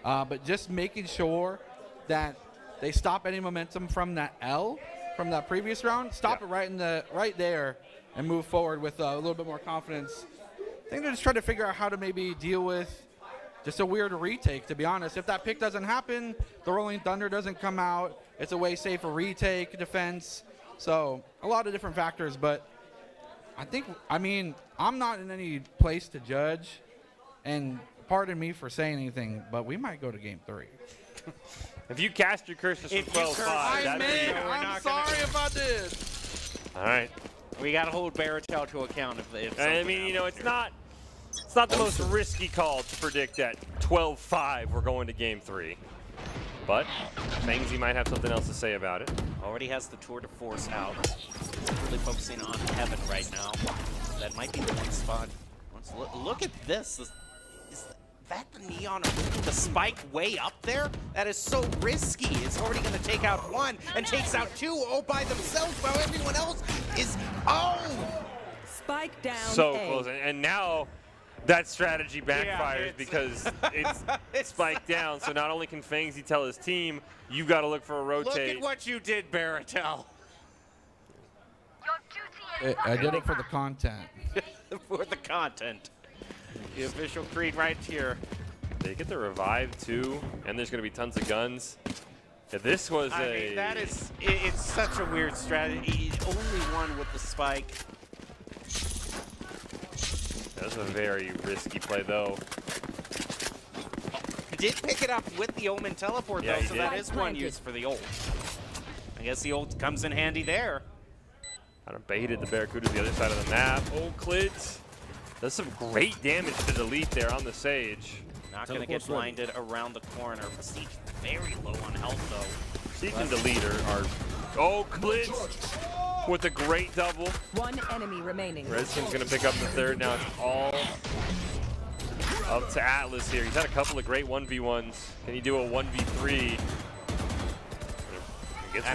But just making sure that they stop any momentum from that L, from that previous round, stop it right there and move forward with a little bit more confidence. I think they're just trying to figure out how to maybe deal with just a weird retake, to be honest. If that pick doesn't happen, the Rolling Thunder doesn't come out. It's a way safer retake defense. So a lot of different factors, but I mean, I'm not in any place to judge, and pardon me for saying anything, but we might go to game 3. If you cast your curses from 12-5, I'm sorry if I did. All right. We got to hold Barracudas to account if I mean, you know, it's not the most risky call to predict that 12-5 we're going to game 3. But Fangsy might have something else to say about it. Already has the tour de force out. Really focusing on Heaven right now. That might be the one spot. Look at this. Is that the Neon moving the spike way up there? That is so risky. It's already going to take out 1 and takes out 2 all by themselves while everyone else is... Oh! Spike down. So close. And now that strategy backfires because it's spiked down. So not only can Fangsy tell his team, you got to look for a rotate. Look at what you did, Barracudas. I did it for the content. For the content. The official creed right here. They get the revive too, and there's going to be tons of guns. Yeah, this was I mean, that is, it's such a weird strategy. Only one with the spike. That was a very risky play though. Did pick it up with the Omen teleport though, so did. that is one use for the ult. I guess the ult comes in handy there. Kind of baited the Barracudas the other side of the map. Oh, Clids does some great damage to delete there on the Sage. Not going to get blinded around the corner. Prestige very low on health though. Prestige and Delete are oh, Clids with a great double. 1 enemy remaining. Redskin's going to pick up the third. Now it's all up to Atlas here. He's had a couple of great 1v1s. Can he do a 1v3?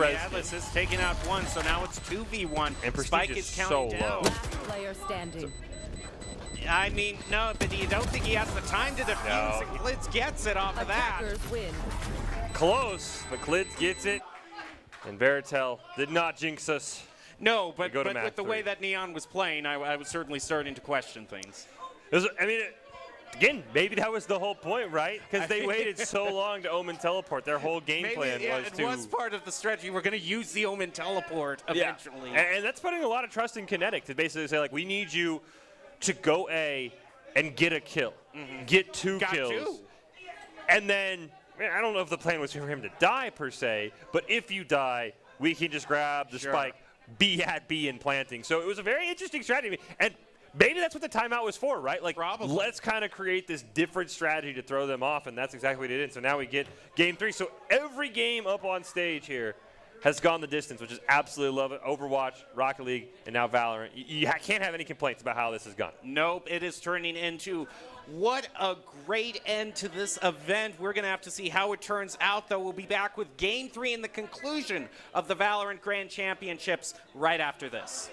Atlas is taking out 1, so now it's 2v1. And Prestige Spike is is counting so down. low. Last player standing. I mean, no, but you don't think he has the time to defuse, No. and Clids gets it off of that. Attackers win. Close, but Clids gets it. And Baratel did not jinx us. No, but go to with the way that Neon was playing, I was certainly starting to question things. Again, maybe that was the whole point, right? Because they waited so long to Omen teleport. Their whole game plan was part of the strategy. We're going to use the Omen teleport eventually. And that's putting a lot of trust in Kinetic to basically say, like, we need you to go A and get a kill. Get 2 kills. And then, I don't know if the plan was for him to die, per se, but if you die, we can just grab the spike, be at B and planting. So it was a very interesting strategy. And maybe that's what the timeout was for, right? Like, let's kind of create this different strategy to throw them off, and that's exactly what it did. So now we get game 3. So every game up on stage here has gone the distance, which is absolutely love it. Overwatch, Rocket League, and now Valorant. You can't have any complaints about how this has gone. Nope, it is turning into what a great end to this event. We're going to have to see how it turns out, though. We'll be back with Game 3 and the conclusion of the Valorant Grand Championships right after this.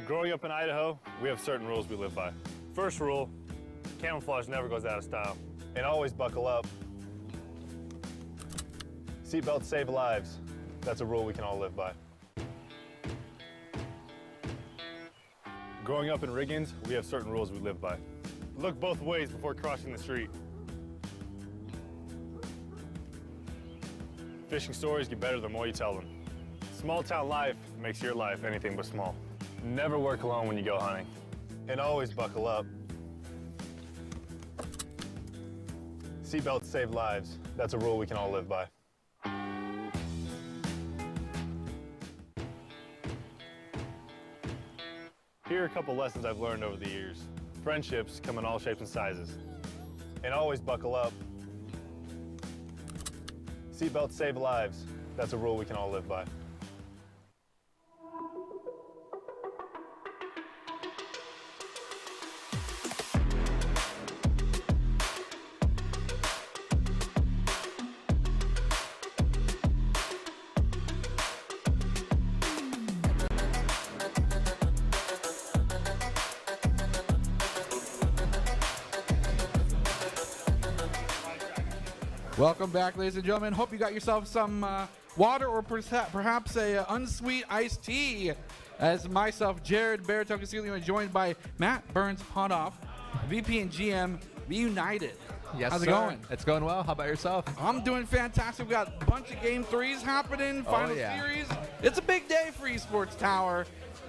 Growing up in Idaho, we have certain rules we live by. First rule, camouflage never goes out of style. And always buckle up. Seatbelts save lives. That's a rule we can all live by. Growing up in Riggins, we have certain rules we live by. Look both ways before crossing the street. Fishing stories get better the more you tell them. Small town life makes your life anything but small. Never work alone when you go hunting. And always buckle up. Seatbelts save lives. That's a rule we can all live by. Here are a couple lessons I've learned over the years. Friendships come in all shapes and sizes. And always buckle up. Seatbelts save lives. That's a rule we can all live by. Welcome back, ladies and gentlemen. Hope you got yourself some water or perhaps a unsweet iced tea. As myself, Jared Barracudas, and joined by Matt Burns-Potoff, VP and GM, United. Yes, How's it sir. going? It's going well. How about yourself? I'm doing fantastic. We got a bunch of Game 3s happening, final series. It's a big day for Esports Tower.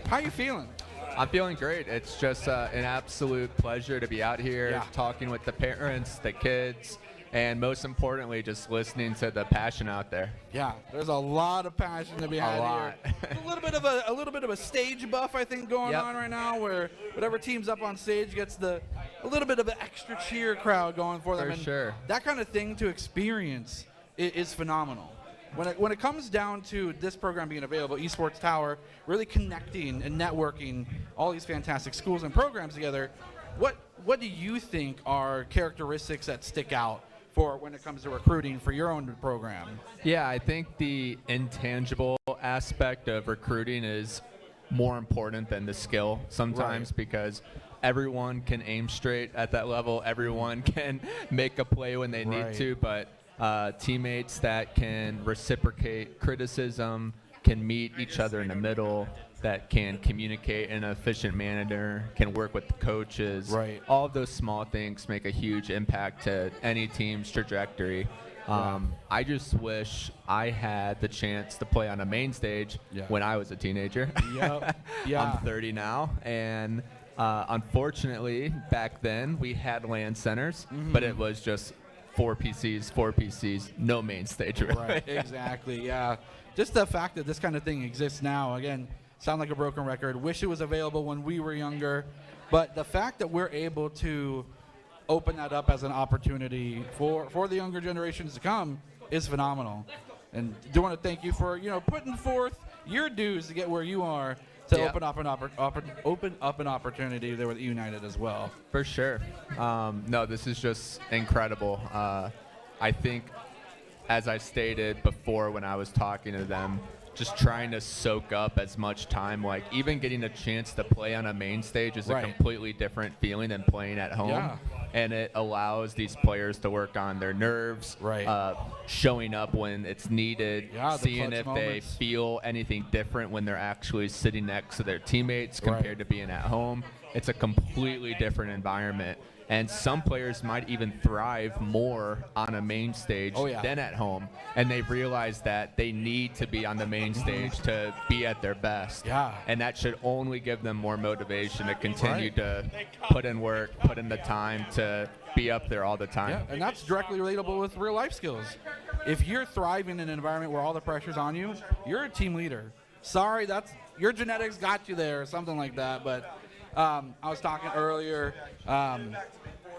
How you feeling? I'm feeling great. It's just an absolute pleasure to be out here talking with the parents, the kids, and most importantly, just listening to the passion out there. Yeah, there's a lot of passion to be had here. A little bit of a stage buff, I think, going on right now, where whatever team's up on stage gets a little bit of an extra cheer crowd going for them. For and sure. That kind of thing to experience is phenomenal. When it comes down to this program being available, Esports Tower, really connecting and networking all these fantastic schools and programs together, what do you think are characteristics that stick out for when it comes to recruiting for your own program? Yeah, I think the intangible aspect of recruiting is more important than the skill sometimes, because everyone can aim straight at that level. Everyone can make a play when they need to, but teammates that can reciprocate criticism, can meet each other in the middle, that can communicate in an efficient manner, can work with the coaches. All of those small things make a huge impact to any team's trajectory. I just wish I had the chance to play on a main stage when I was a teenager. I'm 30 now, and unfortunately, back then we had LAN centers, but it was just four PCs, no main stage. Really. Exactly, yeah. Just the fact that this kind of thing exists now, again, sound like a broken record. Wish it was available when we were younger. But the fact that we're able to open that up as an opportunity for the younger generations to come is phenomenal. And do want to thank you for putting forth your dues to get where you are, to open up an opportunity there with United as well. For sure. No, this is just incredible. I think, as I stated before when I was talking to them, just trying to soak up as much time, like even getting a chance to play on a main stage is a completely different feeling than playing at home. And it allows these players to work on their nerves, showing up when it's needed, seeing if they feel anything different when they're actually sitting next to their teammates compared to being at home. It's a completely different environment. And some players might even thrive more on a main stage than at home. And they've realized that they need to be on the main stage to be at their best. And that should only give them more motivation to continue to put in work, put in the time to be up there all the time. And that's directly relatable with real life skills. If you're thriving in an environment where all the pressure's on you, you're a team leader. Sorry, that's your genetics got you there or something like that. But I was talking earlier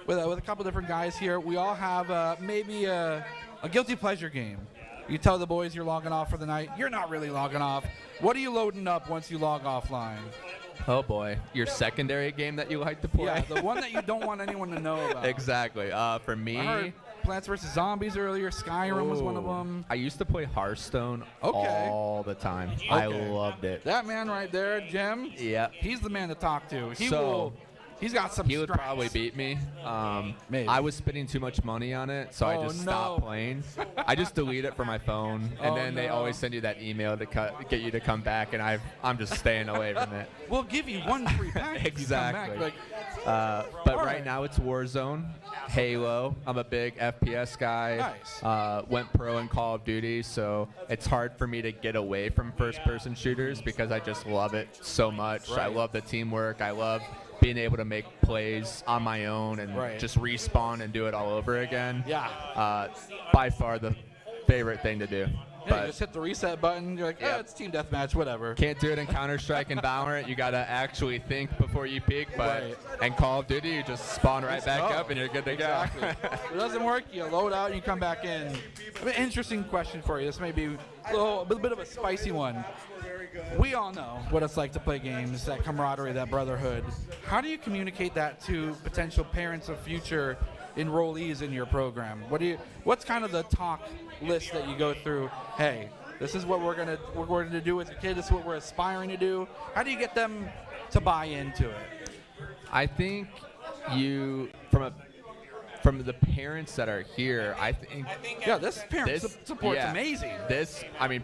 with a couple different guys here. We all have maybe a guilty pleasure game. You tell the boys you're logging off for the night. You're not really logging off. What are you loading up once you log offline? Oh boy, your secondary game that you like to play? Yeah, the one that you don't want anyone to know about. Exactly. For me, Plants vs. Zombies earlier. Skyrim was one of them. I used to play Hearthstone all the time. Okay. I loved it. That man right there, Jim. Yeah. He's the man to talk to. He's got some He would probably beat me. Maybe. I was spending too much money on it, so I just stopped playing. I just delete it from my phone, and then they always send you that email to get you to come back, and I'm just staying away from it. We'll give you one free pack. Exactly. If you come back. But right now it's Warzone, Halo. I'm a big FPS guy. Nice. Went pro in Call of Duty, so it's hard for me to get away from first-person shooters because I just love it so much. I love the teamwork. I love being able to make plays on my own and just respawn and do it all over again. Yeah. By far the favorite thing to do. Yeah, But you just hit the reset button. You're like, it's team deathmatch, whatever. can't do it in Counter-Strike and Valorant. You got to actually think before you peek. But in Call of Duty, you just spawn right back up and you're good to go. If it doesn't work, you load out and you come back in. I have an interesting question for you. This may be a bit of a spicy one. We all know what it's like to play games, that camaraderie, that brotherhood. How do you communicate that to potential parents of future enrollees in your program? What's kind of the talk list that you go through? Hey, this is what we're going to do with the kid. This is what we're aspiring to do. How do you get them to buy into it? I think from the parents that are here, I think this parent support's amazing.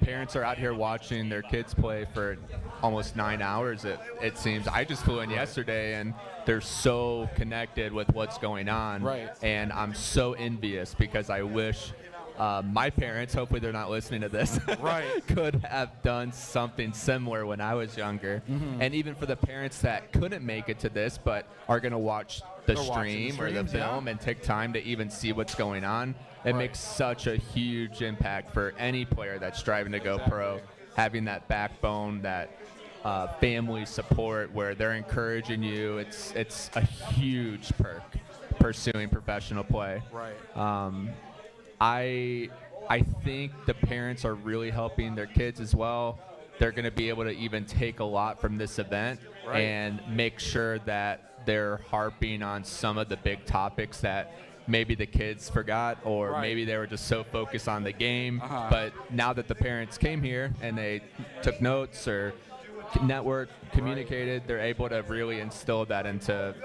Parents are out here watching their kids play for almost 9 hours. It seems. I just flew in yesterday, and they're so connected with what's going on. Right. And I'm so envious because I wish my parents, hopefully they're not listening to this, could have done something similar when I was younger. Mm-hmm. And even for the parents that couldn't make it to this but are going to watch the stream or the film and take time to even see what's going on, it makes such a huge impact for any player that's striving to go pro, having that backbone, that family support where they're encouraging you. It's a huge perk pursuing professional play. I think the parents are really helping their kids as well. They're going to be able to even take a lot from this event and make sure that they're harping on some of the big topics that maybe the kids forgot, or maybe they were just so focused on the game. But now that the parents came here and they took notes or network communicated, they're able to really instill that into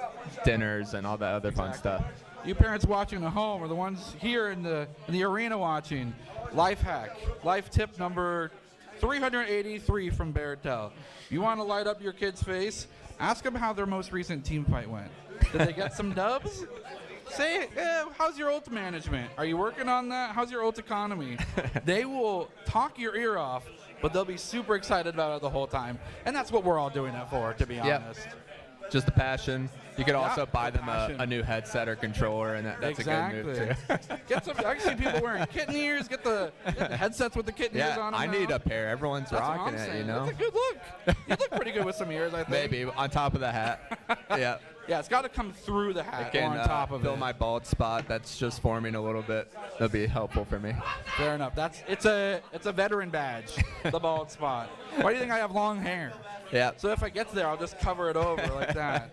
dinners and all that other fun stuff. You parents watching at home, or the ones here in the arena watching, life hack, life tip number 383 from Barracudas. You want to light up your kid's face? Ask them how their most recent team fight went. Did they get some dubs? Say, how's your ult management? Are you working on that? How's your ult economy? They will talk your ear off, but they'll be super excited about it the whole time. And that's what we're all doing it for, to be honest. Just the passion. You could also buy them a new headset or controller, and that's a good move too. Get some. I see people wearing kitten ears. Get the headsets with the kitten ears on them. I need a pair. Everyone's rocking it, you know. It's a good look. You look pretty good with some ears, I think. Maybe on top of the hat. Yeah. Yeah, it's got to come through the hat or on top of it. Fill my bald spot that's just forming a little bit. That'll be helpful for me. Fair enough. It's a veteran badge, the bald spot. Why do you think I have long hair? Yeah. So if I get there, I'll just cover it over like that.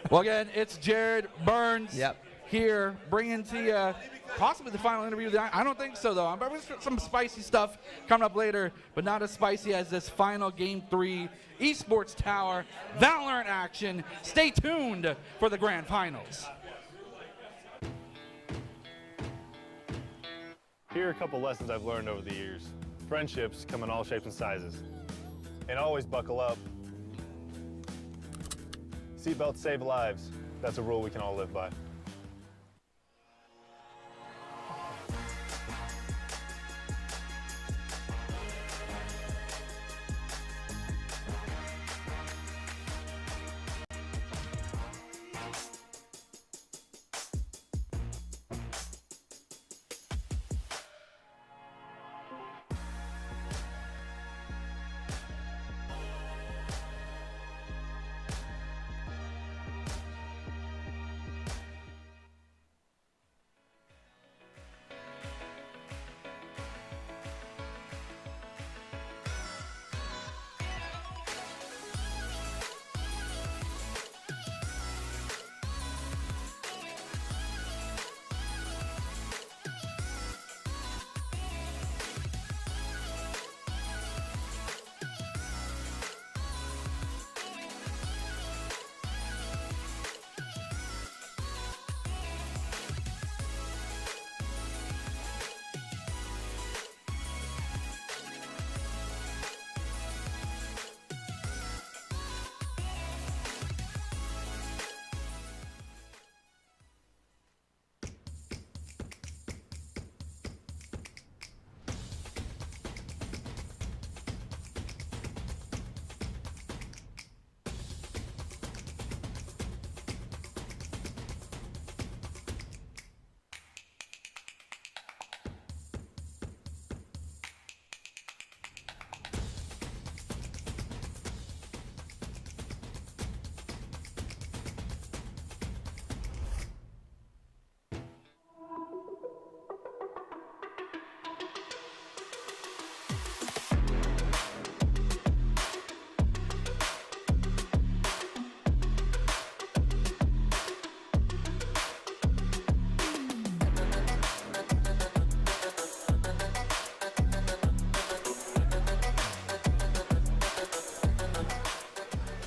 Well, again, it's Jared Burns here bringing to you possibly the final interview of the night. I don't think so, though. But some spicy stuff coming up later, but not as spicy as this final Game 3 Esports Tower Valorant action. Stay tuned for the grand finals. Here are a couple lessons I've learned over the years. Friendships come in all shapes and sizes. And always buckle up. Seatbelts save lives. That's a rule we can all live by.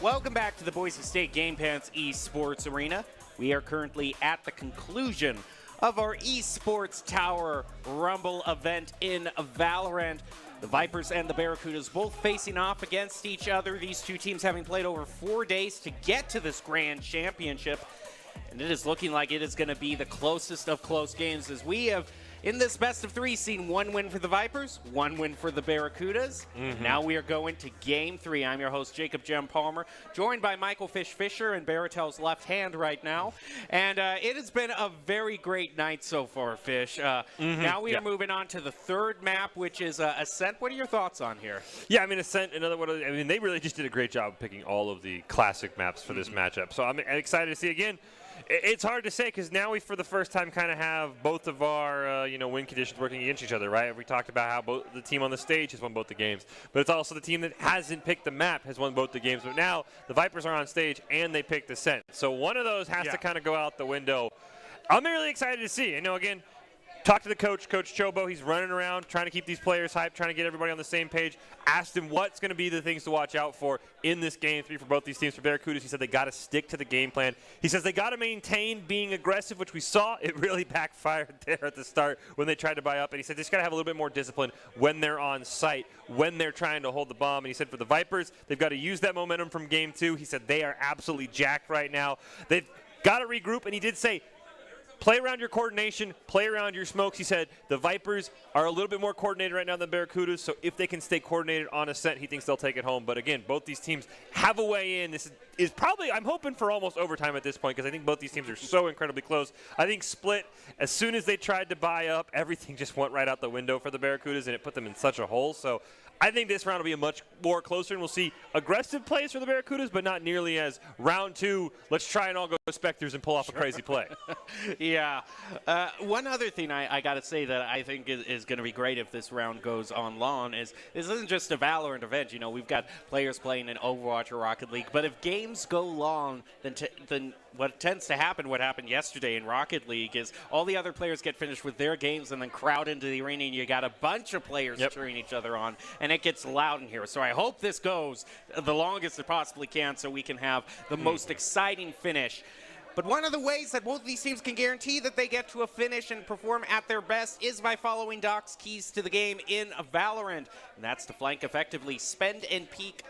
Welcome back to the Boise State Game Pants Esports Arena. We are currently at the conclusion of our Esports Tower Rumble event in Valorant. The Vipers and the Barracudas both facing off against each other. These two teams having played over 4 days to get to this grand championship. And it is looking like it is going to be the closest of close games, as we have, in this best of 3, seen 1 win for the Vipers, 1 win for the Barracudas. Now we are going to Game 3. I'm your host, Jacob Jem Palmer, joined by Michael Fish Fisher and Baratel's left hand right now. And it has been a very great night so far, Fish. Now we are moving on to the third map, which is Ascent. What are your thoughts on here? Yeah, I mean, Ascent, another one. I mean, they really just did a great job of picking all of the classic maps for this matchup. So I'm excited to see again. It's hard to say because now we, for the first time, kind of have both of our, win conditions working against each other, right? We talked about how the team on the stage has won both the games, but it's also the team that hasn't picked the map has won both the games. But now the Vipers are on stage and they picked Ascent, so one of those has to kind of go out the window. I'm really excited to see. Again, talk to the coach, Coach Chobo. He's running around trying to keep these players hyped, trying to get everybody on the same page. Asked him what's going to be the things to watch out for in this Game 3 for both these teams. For Barracudas, he said they got to stick to the game plan. He says they got to maintain being aggressive, which we saw. It really backfired there at the start when they tried to buy up. And he said they just got to have a little bit more discipline when they're on site, when they're trying to hold the bomb. And he said for the Vipers, they've got to use that momentum from Game 2. He said they are absolutely jacked right now. They've got to regroup. And he did say, play around your coordination, play around your smokes. He said the Vipers are a little bit more coordinated right now than Barracudas, so if they can stay coordinated on Ascent, he thinks they'll take it home. But again, both these teams have a way in. This is probably, I'm hoping for almost overtime at this point because I think both these teams are so incredibly close. I think Split, as soon as they tried to buy up, everything just went right out the window for the Barracudas, and it put them in such a hole. So I think this round will be a much more closer, and we'll see aggressive plays for the Barracudas, but not nearly as round 2. Let's try and all go Spectres and pull off a crazy play. Yeah. One other thing I got to say that I think is going to be great if this round goes on long is this isn't just a Valorant event. We've got players playing in Overwatch or Rocket League, but if games go long, then what tends to happen, what happened yesterday in Rocket League, is all the other players get finished with their games and then crowd into the arena, and you got a bunch of players cheering each other on, and it gets loud in here. So I hope this goes the longest it possibly can so we can have the most exciting finish. But one of the ways that both of these teams can guarantee that they get to a finish and perform at their best is by following Doc's keys to the game in Valorant. And that's to flank effectively, spend and peek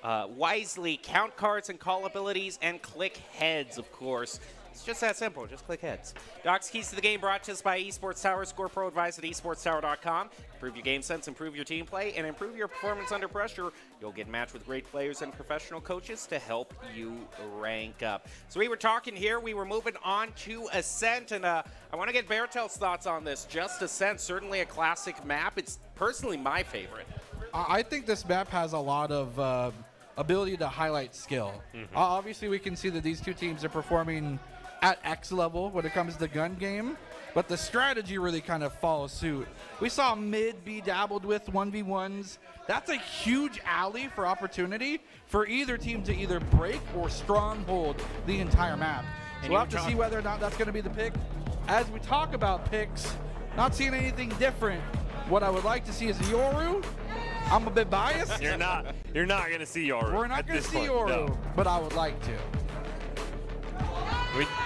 wisely, count cards and call abilities, and click heads, of course. It's just that simple. Just click heads. Doc's Keys to the Game brought to us by Esports Tower. Score Pro advice at esportstower.com. Improve your game sense, improve your team play, and improve your performance under pressure. You'll get matched with great players and professional coaches to help you rank up. So we were talking here. We were moving on to Ascent, and I want to get Baratel's thoughts on this. Just Ascent, certainly a classic map. It's personally my favorite. I think this map has a lot of ability to highlight skill. Obviously, we can see that these two teams are performing at X level when it comes to the gun game, but the strategy really kind of follows suit. We saw mid be dabbled with 1v1s. That's a huge alley for opportunity for either team to either break or stronghold the entire map. So we'll have to see whether or not that's going to be the pick. As we talk about picks, not seeing anything different. What I would like to see is Yoru. I'm a bit biased. You're not going to see Yoru. We're not going to see Yoru, but I would like to.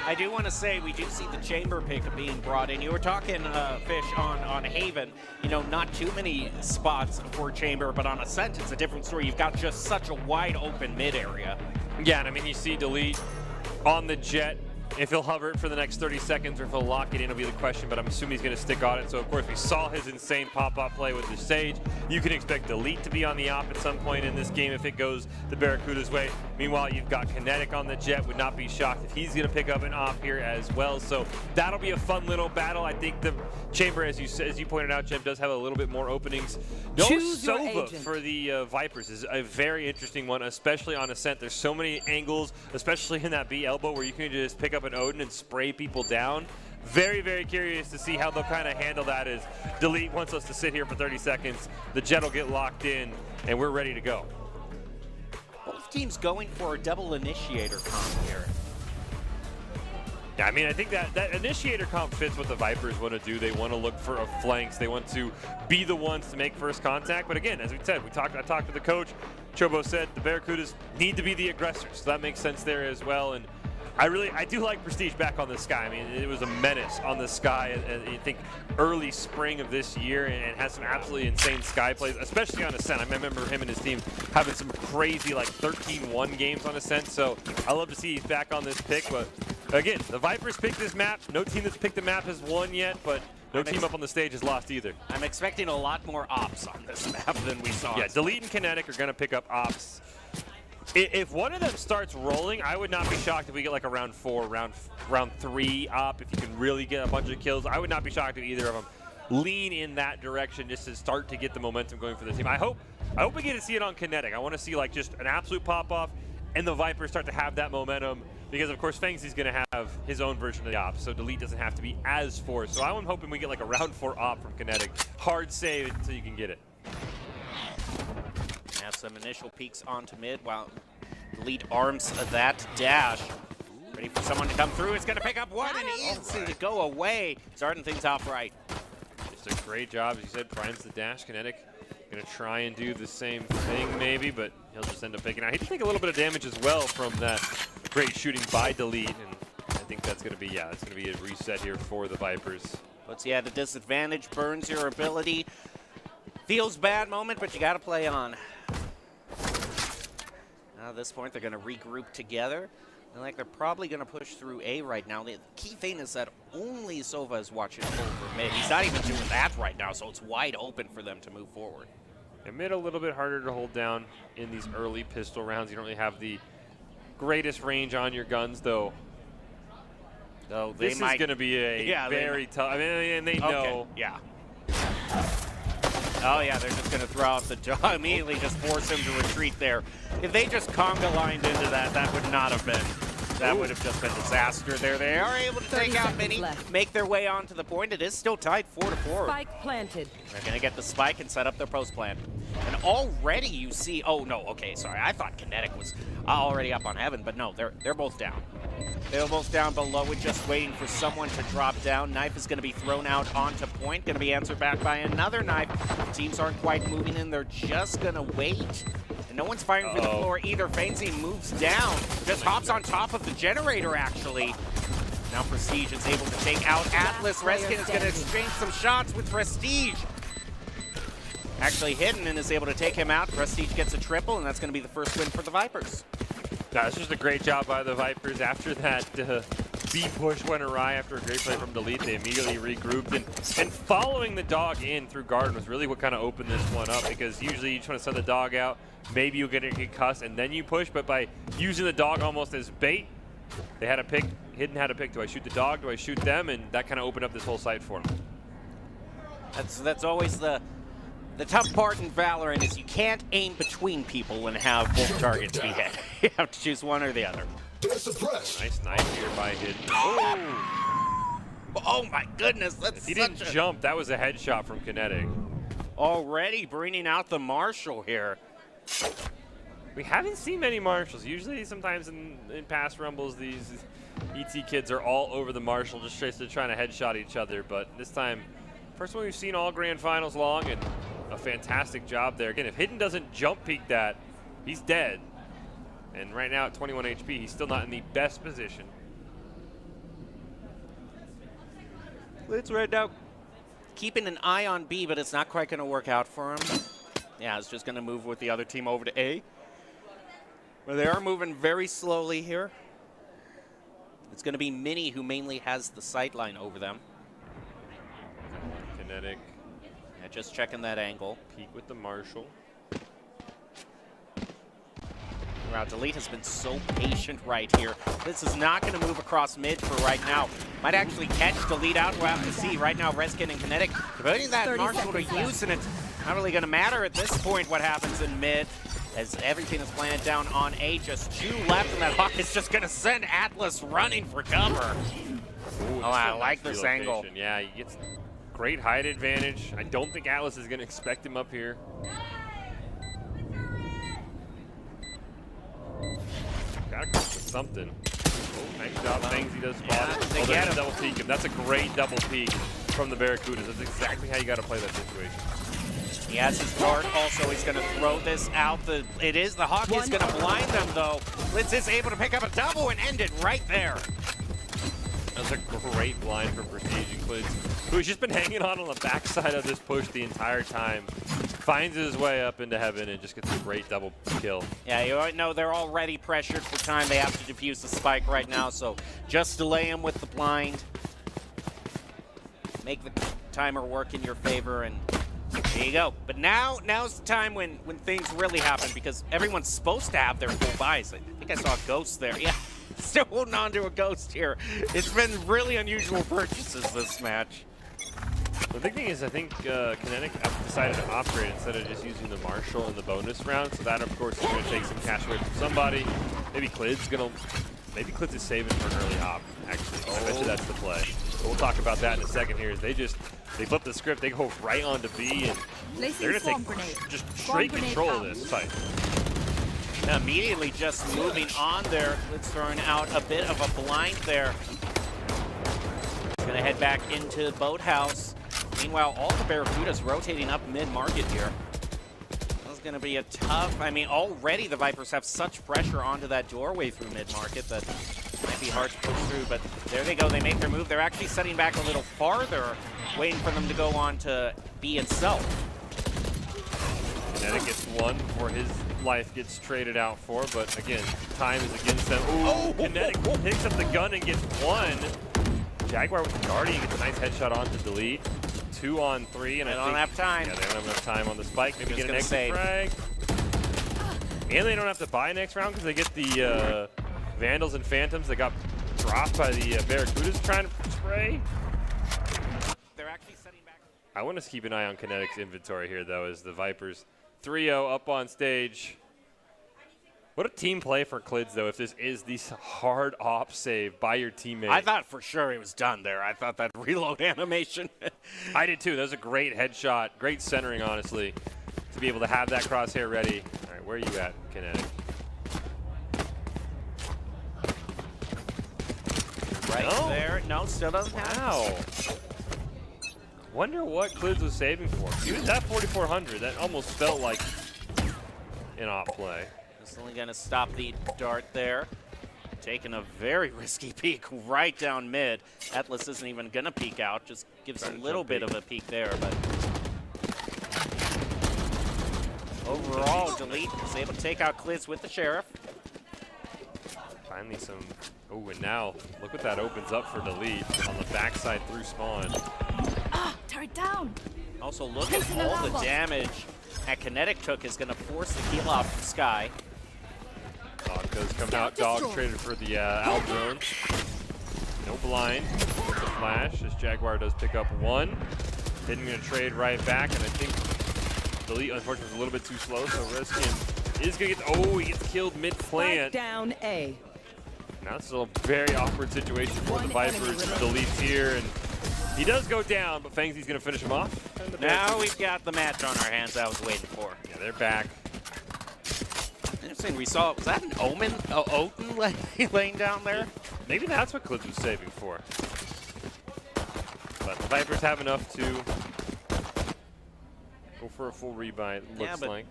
I do want to say we do see the Chamber pick being brought in. You were talking, Fish, on Haven. Not too many spots for Chamber, but on Ascent, it's a different story. You've got just such a wide open mid area. Yeah, and I mean, you see Delete on the Jet. If he'll hover it for the next 30 seconds or if he'll lock it in will be the question, but I'm assuming he's going to stick on it. So, of course, we saw his insane pop-up play with the Sage. You can expect Delete to be on the op at some point in this game if it goes the Barracuda's way. Meanwhile, you've got Kinetic on the Jet. Would not be shocked if he's going to pick up an op here as well. So that'll be a fun little battle. I think the Chamber, as you pointed out, Jem, does have a little bit more openings. Sova for the Vipers is a very interesting one, especially on Ascent. There's so many angles, especially in that B elbow, where you can just pick up an Odin and spray people down. Very, very curious to see how they'll kind of handle that as Delete wants us to sit here for 30 seconds. The Jet will get locked in, and we're ready to go. Both teams going for a double initiator comp here. Yeah, I mean, I think that initiator comp fits what the Vipers want to do. They want to look for flanks. They want to be the ones to make first contact. But again, as we said, I talked to the coach. Chobo said, the Barracudas need to be the aggressors, so that makes sense there as well. And I do like Prestige back on the sky. I mean, it was a menace on the sky, I think, early spring of this year, and has some absolutely insane sky plays, especially on Ascent. I remember him and his team having some crazy, like, 13-1 games on Ascent, so I love to see he's back on this pick. But, again, the Vipers picked this map. No team that's picked the map has won yet, but no team up on the stage has lost either. I'm expecting a lot more ops on this map than we saw. Yeah, Delete and Kinetic are going to pick up ops. If one of them starts rolling, I would not be shocked if we get like a round 4, round 3 op. If you can really get a bunch of kills, I would not be shocked if either of them lean in that direction just to start to get the momentum going for the team. I hope we get to see it on Kinetic. I want to see like just an absolute pop-off and the Vipers start to have that momentum because, of course, Fangsy's going to have his own version of the op, so Delete doesn't have to be as forced. So I'm hoping we get like a round 4 op from Kinetic. Hard save until you can get it. Have some initial peeks onto mid while Delete arms that dash. Ready for someone to come through. It's going to pick up one and easy to go away. Starting things off right. Just a great job, as you said, primes the dash. Kinetic going to try and do the same thing maybe, but he'll just end up picking out. He did take a little bit of damage as well from that great shooting by Delete, and I think that's going to be, it's going to be a reset here for the Vipers. Puts you at a disadvantage, burns your ability. Feels bad moment, but you got to play on. Now at this point, they're going to regroup together. And like they're probably going to push through A right now. The key thing is that only Sova is watching over mid. He's not even doing that right now, so it's wide open for them to move forward. And mid a little bit harder to hold down in these early pistol rounds. You don't really have the greatest range on your guns, though. So this is going to be a very tough. I mean, and they know. Yeah. Oh, yeah, they're just going to throw out the jaw, immediately just force him to retreat there. If they just conga lined into that, that would not have been. That would have just been disaster there. They are able to take out Mini, make their way onto the point. It is still tied 4-4. Spike planted. They're going to get the spike and set up their post plant. And already you see, oh no, okay, sorry. I thought Kinetic was already up on Heaven, but no, they're both down. They're both down below it, just waiting for someone to drop down. Knife is going to be thrown out onto point, going to be answered back by another knife. Teams aren't quite moving in, they're just going to wait. And no one's fighting for the floor either. Fangsy moves down, just hops on top of the generator, actually. Now Prestige is able to take out Atlas. Reskin is going to exchange some shots with Prestige. Actually Hidden and is able to take him out. Prestige gets a triple, and that's going to be the first win for the Vipers. That's just a great job by the Vipers. After that B push went awry after a great play from Delete, they immediately regrouped. And following the dog in through Garden was really what kind of opened this one up, because usually you just want to send the dog out, maybe you'll get a concuss, and then you push. But by using the dog almost as bait, they had a pick. Hidden had a pick. Do I shoot the dog? Do I shoot them? And that kind of opened up this whole site for them. That's always the tough part in Valorant is you can't aim between people and have both targets be hit. You have to choose one or the other. Nice knife here by Hidden. Oh my goodness, that's if he didn't jump, that was a headshot from Kinetic. Already bringing out the Marshall here. We haven't seen many Marshals. Usually, sometimes in past Rumbles, these ET kids are all over the Marshal just trying to headshot each other. But this time, first one we've seen all Grand Finals long, and a fantastic job there. Again, if Hidden doesn't jump peek that, he's dead. And right now at 21 HP, he's still not in the best position. Let's right now keeping an eye on B, but it's not quite going to work out for him. Yeah, it's just going to move with the other team over to A. But they are moving very slowly here. It's going to be Mini who mainly has the sightline over them. Kinetic. Yeah, just checking that angle. Peek with the Marshal. Wow, Delete has been so patient right here. This is not going to move across mid for right now. Might actually catch Delete out. We'll have to see. Right now, Reskin and Kinetic devoting that Marshal to use, and it's not really going to matter at this point what happens in mid, as everything is planted down on A. Just 2 left, and that Hawk is just going to send Atlas running for cover. Ooh, I like this relocation. angle. Yeah, he gets great height advantage. I don't think Atlas is going to expect him up here. Gotta come with something. Oh, nice job, Fangsy does spot it. Oh, there's a double peek. And that's a great double peek from the Barracudas. That's exactly how you got to play that situation. He has his dart. Also, he's going to throw this out. The Hawk is going to blind them, though. Blitz is able to pick up a double and end it right there. That's a great blind for Prestige and Clids, who's just been hanging on the backside of this push the entire time. Finds his way up into heaven and just gets a great double kill. Yeah, you know they're already pressured for time. They have to defuse the spike right now, so just delay him with the blind. Make the timer work in your favor, and there you go. But now's the time when things really happen, because everyone's supposed to have their full buys. I think I saw a ghost there. Yeah, still holding on to a ghost here. It's been really unusual purchases this match. The big thing is, I think Kinetic decided to upgrade instead of just using the Marshall in the bonus round. So that, of course, is going to take some cash away from somebody. Maybe Clids is saving for an early op. Actually, I bet you that's the play. But we'll talk about that in a second. Here, is they flip the script. They go right on to B, and they're going to take just straight control of this fight. Immediately just moving on there. Clids throwing out a bit of a blind there. He's going to head back into Boathouse. Meanwhile, all the Barracudas rotating up mid-market here. This is going to be a tough... I mean, already the Vipers have such pressure onto that doorway through mid-market that it might be hard to push through, but there they go. They make their move. They're actually setting back a little farther, waiting for them to go on to B itself. Kinetic gets one before his life gets traded out for, but again, time is against them. Ooh, Kinetic picks up the gun and gets one. Jaguar with the Guardian gets a nice headshot on to delete. 2 on 3, and they don't have time. Yeah, they don't have enough time on the spike. Maybe get an extra frag. And they don't have to buy next round because they get the Vandals and Phantoms that got dropped by the Barracudas trying to spray. They're actually setting back. I want to keep an eye on Kinetic's inventory here, though, as the Vipers 3-0 up on stage. What a team play for Clids, though, if this is the hard op save by your teammate. I thought for sure it was done there. I thought that reload animation. I did, too. That was a great headshot. Great centering, honestly, to be able to have that crosshair ready. All right, where are you at, Kinetic? Right there. No, still doesn't have. Wow. Wonder what Clids was saving for. He was at 4,400. That almost felt like an op play. It's only going to stop the dart there. Taking a very risky peek right down mid. Atlas isn't even going to peek out. Just gives a little bit of a peek there, but overall, Delete is able to take out Clids with the Sheriff. Finally some... Oh, and now look what that opens up for Delete on the backside through spawn. Turret down. Also, look at all the damage that Kinetic took is going to force the kill out from Sky. Dog does come out. Dog traded for the Al drone. No blind. With the flash. This Jaguar does pick up one. Then going to trade right back, and I think Delete, unfortunately, was a little bit too slow, so Reskin is going to get... Oh, he gets killed mid-plant. Down A. Now it's still a very awkward situation for the Vipers. Delete's here, and he does go down, but Fangsy's going to finish him off. Now we've got the match on our hands I was waiting for. Yeah, they're back. Interesting, we saw, was that an Omen? Oten laying down there? Maybe that's what Clids was saving for. But the Vipers have enough to go for a full rebuy, it looks like.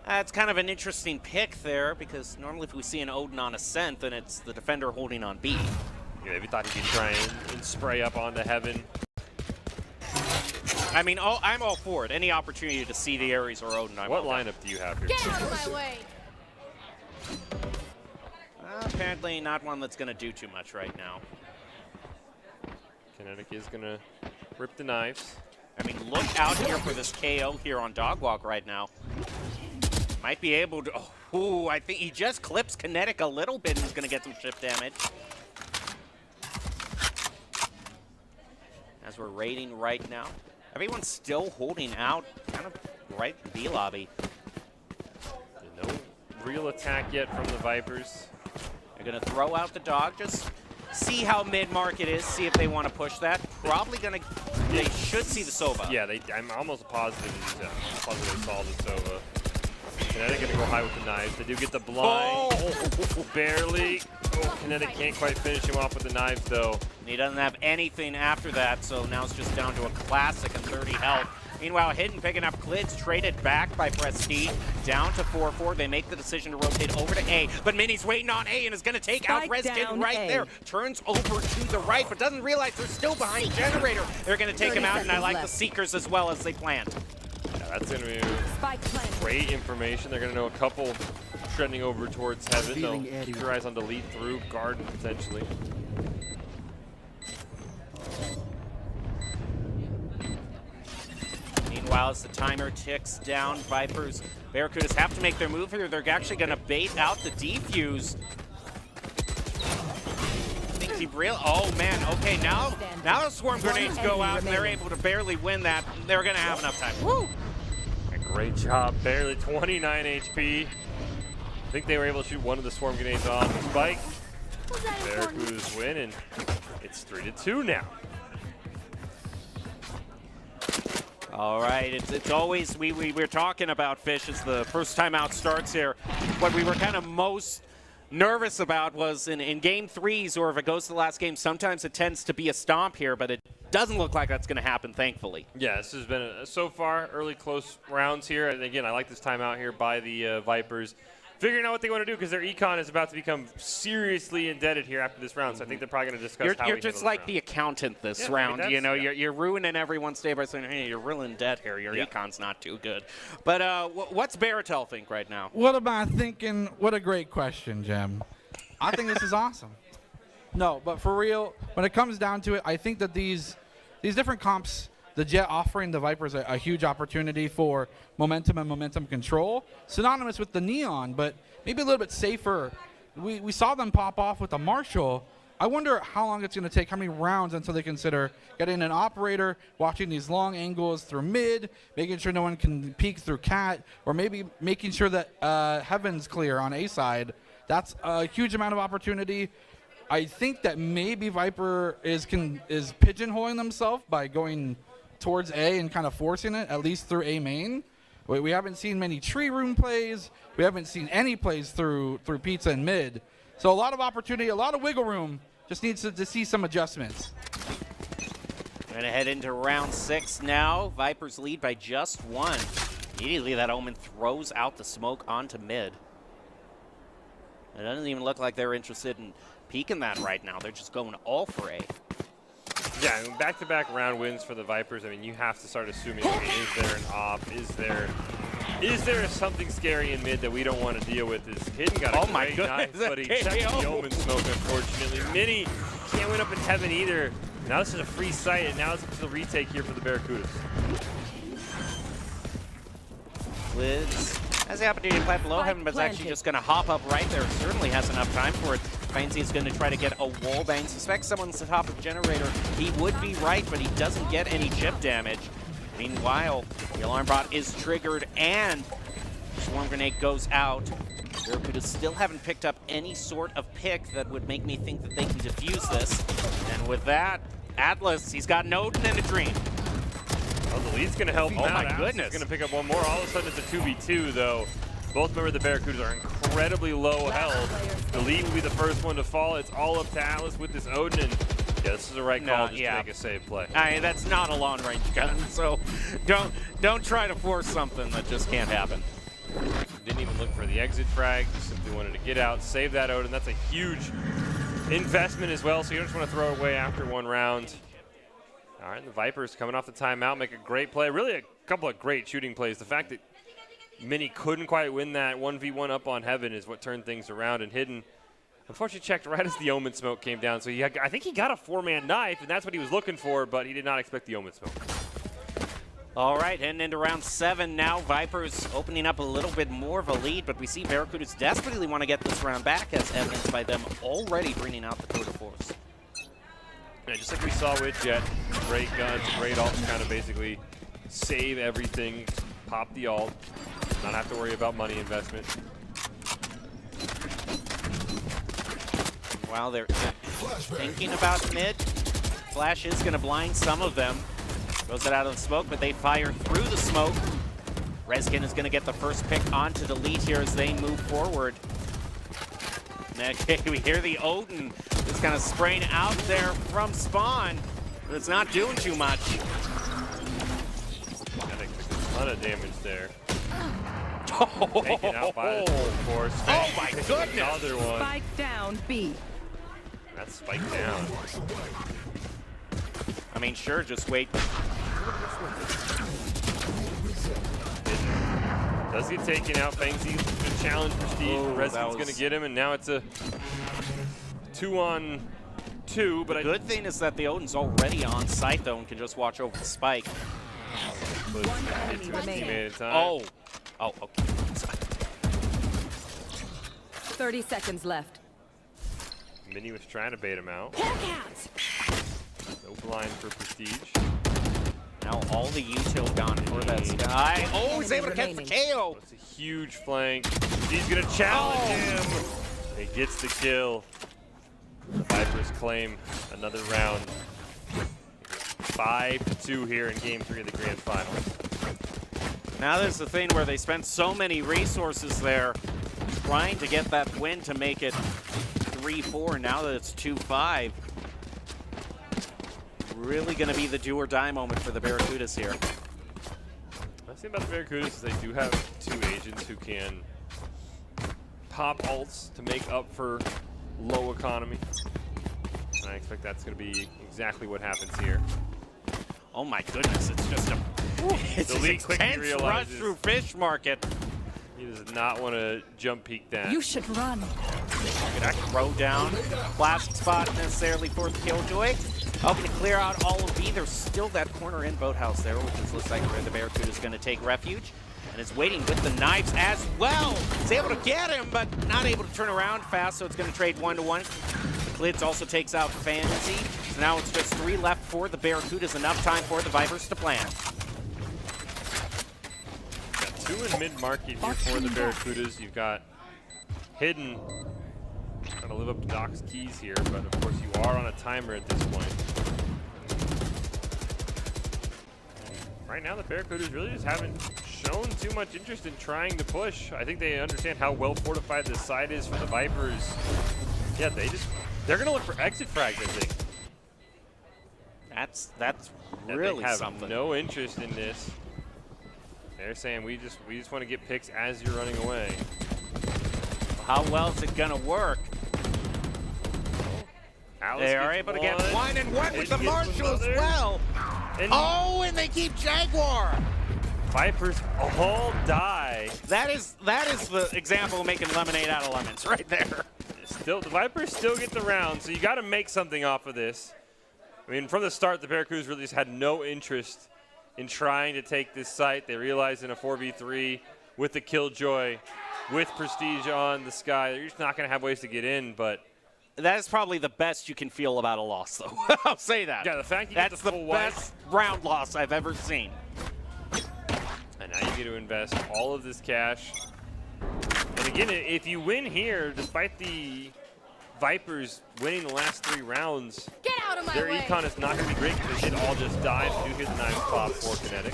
It's kind of an interesting pick there, because normally if we see an Odin on Ascent, then it's the defender holding on B. Yeah, maybe thought he could try and spray up onto Heaven. I mean, I'm all for it. Any opportunity to see the Ares or Odin, What lineup do you have here? Get out of my way! Apparently not one that's going to do too much right now. Kinetic is going to rip the knives. I mean, look out here for this KO here on Dogwalk right now. Might be able to... Oh, I think he just clips Kinetic a little bit and he's going to get some shift damage. As we're raiding right now. Everyone's still holding out kind of right in B lobby. No real attack yet from the Vipers. They're going to throw out the dog. Just see how mid-market is. See if they want to push that. Probably going to... They should see the Sova. Yeah, I'm almost positive they saw the Sova. Kinetic going to go high with the knives. They do get the blind. Oh, barely. Oh, Kinetic can't quite finish him off with the knives, though. He doesn't have anything after that, so now it's just down to a classic and 30 health. Meanwhile, Hidden picking up Clids, traded back by Prestige, down to 4-4. They make the decision to rotate over to A, but Mini's waiting on A and is going to take out Reskin right there. Turns over to the right, but doesn't realize they're still behind Generator. They're going to take him out, and I like the Seekers as well as they plant. Yeah, that's going to be great information. They're going to know a couple trending over towards Heaven. They'll keep your eyes on Delete through Garden, potentially. Meanwhile, as the timer ticks down, Barracudas have to make their move here. They're actually going to bait out the defuse. Oh man, okay, now the swarm grenades go out and they're able to barely win that. They're going to have enough time. Woo! Great job, barely 29 HP. I think they were able to shoot one of the swarm grenades on Spike. Barracudas win, and it's 3-2 now. All right, it's always, we're talking about Fish as the first time out starts here. What we were kind of most nervous about was in game threes, or if it goes to the last game, sometimes it tends to be a stomp here, but it doesn't look like that's going to happen, thankfully. Yeah, this has been, so far, early close rounds here. And again, I like this timeout here by the Vipers. Figuring out what they want to do because their econ is about to become seriously indebted here after this round. So I think they're probably going to discuss how You're just like the accountant this round. I mean, you know, you're ruining everyone's day by saying, hey, you're really in debt here. Your econ's not too good. But what's Baratel think right now? What am I thinking? What a great question, Jem. I think this is awesome. No, but for real, when it comes down to it, I think that these different comps, the Jet offering the Vipers a huge opportunity for momentum and momentum control, synonymous with the Neon, but maybe a little bit safer. We saw them pop off with the Marshall. I wonder how long it's going to take, how many rounds until they consider getting an operator, watching these long angles through mid, making sure no one can peek through cat, or maybe making sure that Heaven's clear on A side. That's a huge amount of opportunity. I think that maybe Viper is pigeonholing themselves by going towards A and kind of forcing it, at least through A main. We haven't seen many tree room plays. We haven't seen any plays through pizza and mid. So a lot of opportunity, a lot of wiggle room. Just needs to see some adjustments. Going to head into round 6 now. Vipers lead by just 1. Immediately that Omen throws out the smoke onto mid. It doesn't even look like they're interested in peeking that right now. They're just going all for A. Yeah, I mean, back-to-back round wins for the Vipers. I mean, you have to start assuming, okay, is there an op? Is there something scary in mid that we don't want to deal with? Is Hidden got a great knife, but he checked the Omen smoke, unfortunately. Mini can't win up in Heaven either. Now this is a free sight, and now it's the retake here for the Barracudas. Liz has the opportunity to plant below Heaven, but is actually just going to hop up right there. Certainly has enough time for it. Fancy is going to try to get a wall bang. Suspects someone's the top of Generator. He would be right, but he doesn't get any chip damage. Meanwhile, the alarm bot is triggered and swarm grenade goes out. Barracudas still haven't picked up any sort of pick that would make me think that they can defuse this. And with that, Atlas, he's got an Odin and a Dream. Well, the lead's going to help him out. My goodness. He's going to pick up one more. All of a sudden, it's a 2v2, though. Both members of the Barracudas are incredibly low health. The lead will be the first one to fall. It's all up to Atlas with this Odin. And yeah, this is the right call just to make a save play. I mean, that's not a long-range gun, so don't try to force something that just can't happen. Didn't even look for the exit frag. Just simply wanted to get out, save that Odin. That's a huge investment as well, so you don't just want to throw it away after one round. All right, the Vipers coming off the timeout make a great play. Really a couple of great shooting plays. The fact that Mini couldn't quite win that 1v1 up on Heaven is what turned things around, and Hidden unfortunately checked right as the Omen smoke came down. So I think he got a 4-man knife, and that's what he was looking for, but he did not expect the Omen smoke. All right, heading into round 7 now. Vipers opening up a little bit more of a lead, but we see Barracudas desperately want to get this round back, as evidenced by them already bringing out the tour de force. Yeah, just like we saw with Jet, great guns, great ult, kind of basically save everything, pop the ult, not have to worry about money investment. While they're thinking about mid, Flash is going to blind some of them. Throws it out of the smoke, but they fire through the smoke. Reskin is going to get the first pick onto Delete here as they move forward. Okay, we hear the Odin just kind of spraying out there from spawn, but it's not doing too much. And ton of damage there. Taken out by the force. Oh my goodness! Another one. Spike down B. That's spiked down. I mean, sure, just wait. Does get taken out. Fangsy's good challenge Prestige. Resident's going to get him, and now it's a 2-on-2. But the good thing is that the Odin's already on site, though, and can just watch over the spike. Oh, okay. 30 seconds left. Mini was trying to bait him out. No blind for Prestige. Now all the util gone for that Sky. Oh, he's able to catch the KO. It's a huge flank. He's going to challenge him. He gets the kill. The Vipers claim another round. 5-2 here in Game 3 of the Grand Finals. Now there's the thing where they spent so many resources there trying to get that win to make it 3-4. Now that it's 2-5. Really going to be the do or die moment for the Barracudas here. The thing about the Barracudas is they do have 2 agents who can pop ults to make up for low economy. And I expect that's going to be exactly what happens here. Oh my goodness, it's just a it's an intense rush through Fish Market. He does not want to jump peek that. You should run. Gonna throw down. Classic spot necessarily for the Killjoy. Hoping to clear out all of B. There's still that corner in Boathouse there, which is looks like where the Barracuda is going to take refuge. And is waiting with the knives as well. He's able to get him, but not able to turn around fast, so it's going to trade 1-to-1. Klids also takes out Fantasy. So now it's just 3 left for the Barracudas. Enough time for the Vipers to plan. Got 2 in mid-market here for the Barracudas. You've got Hidden. Trying to live up to Doc's keys here, but of course you are on a timer at this point. Right now the Barracudas really just haven't shown too much interest in trying to push. I think they understand how well fortified this side is for the Vipers. Yeah, they're gonna look for exit frags, I think. That's really they have something. No interest in this. They're saying we just want to get picks as you're running away. How well is it gonna work? They are able to get 1-and-1 with the Marshal as well. And they keep Jaguar. Vipers all die. That is the example of making lemonade out of lemons right there. Still, the Vipers still get the round, so you got to make something off of this. I mean, from the start, the Barracudas really just had no interest in trying to take this site. They realized in a 4v3 with the Killjoy, with Prestige on the Sky, they're just not going to have ways to get in, but that is probably the best you can feel about a loss, though. I'll say that. Yeah, the fact you that's get the best round loss I've ever seen. And now you get to invest all of this cash. And again, if you win here, despite the Vipers winning the last 3 rounds, Get out of my their way. econ is not going to be great because they did all just die. They do hear the 9 pop for Kinetic.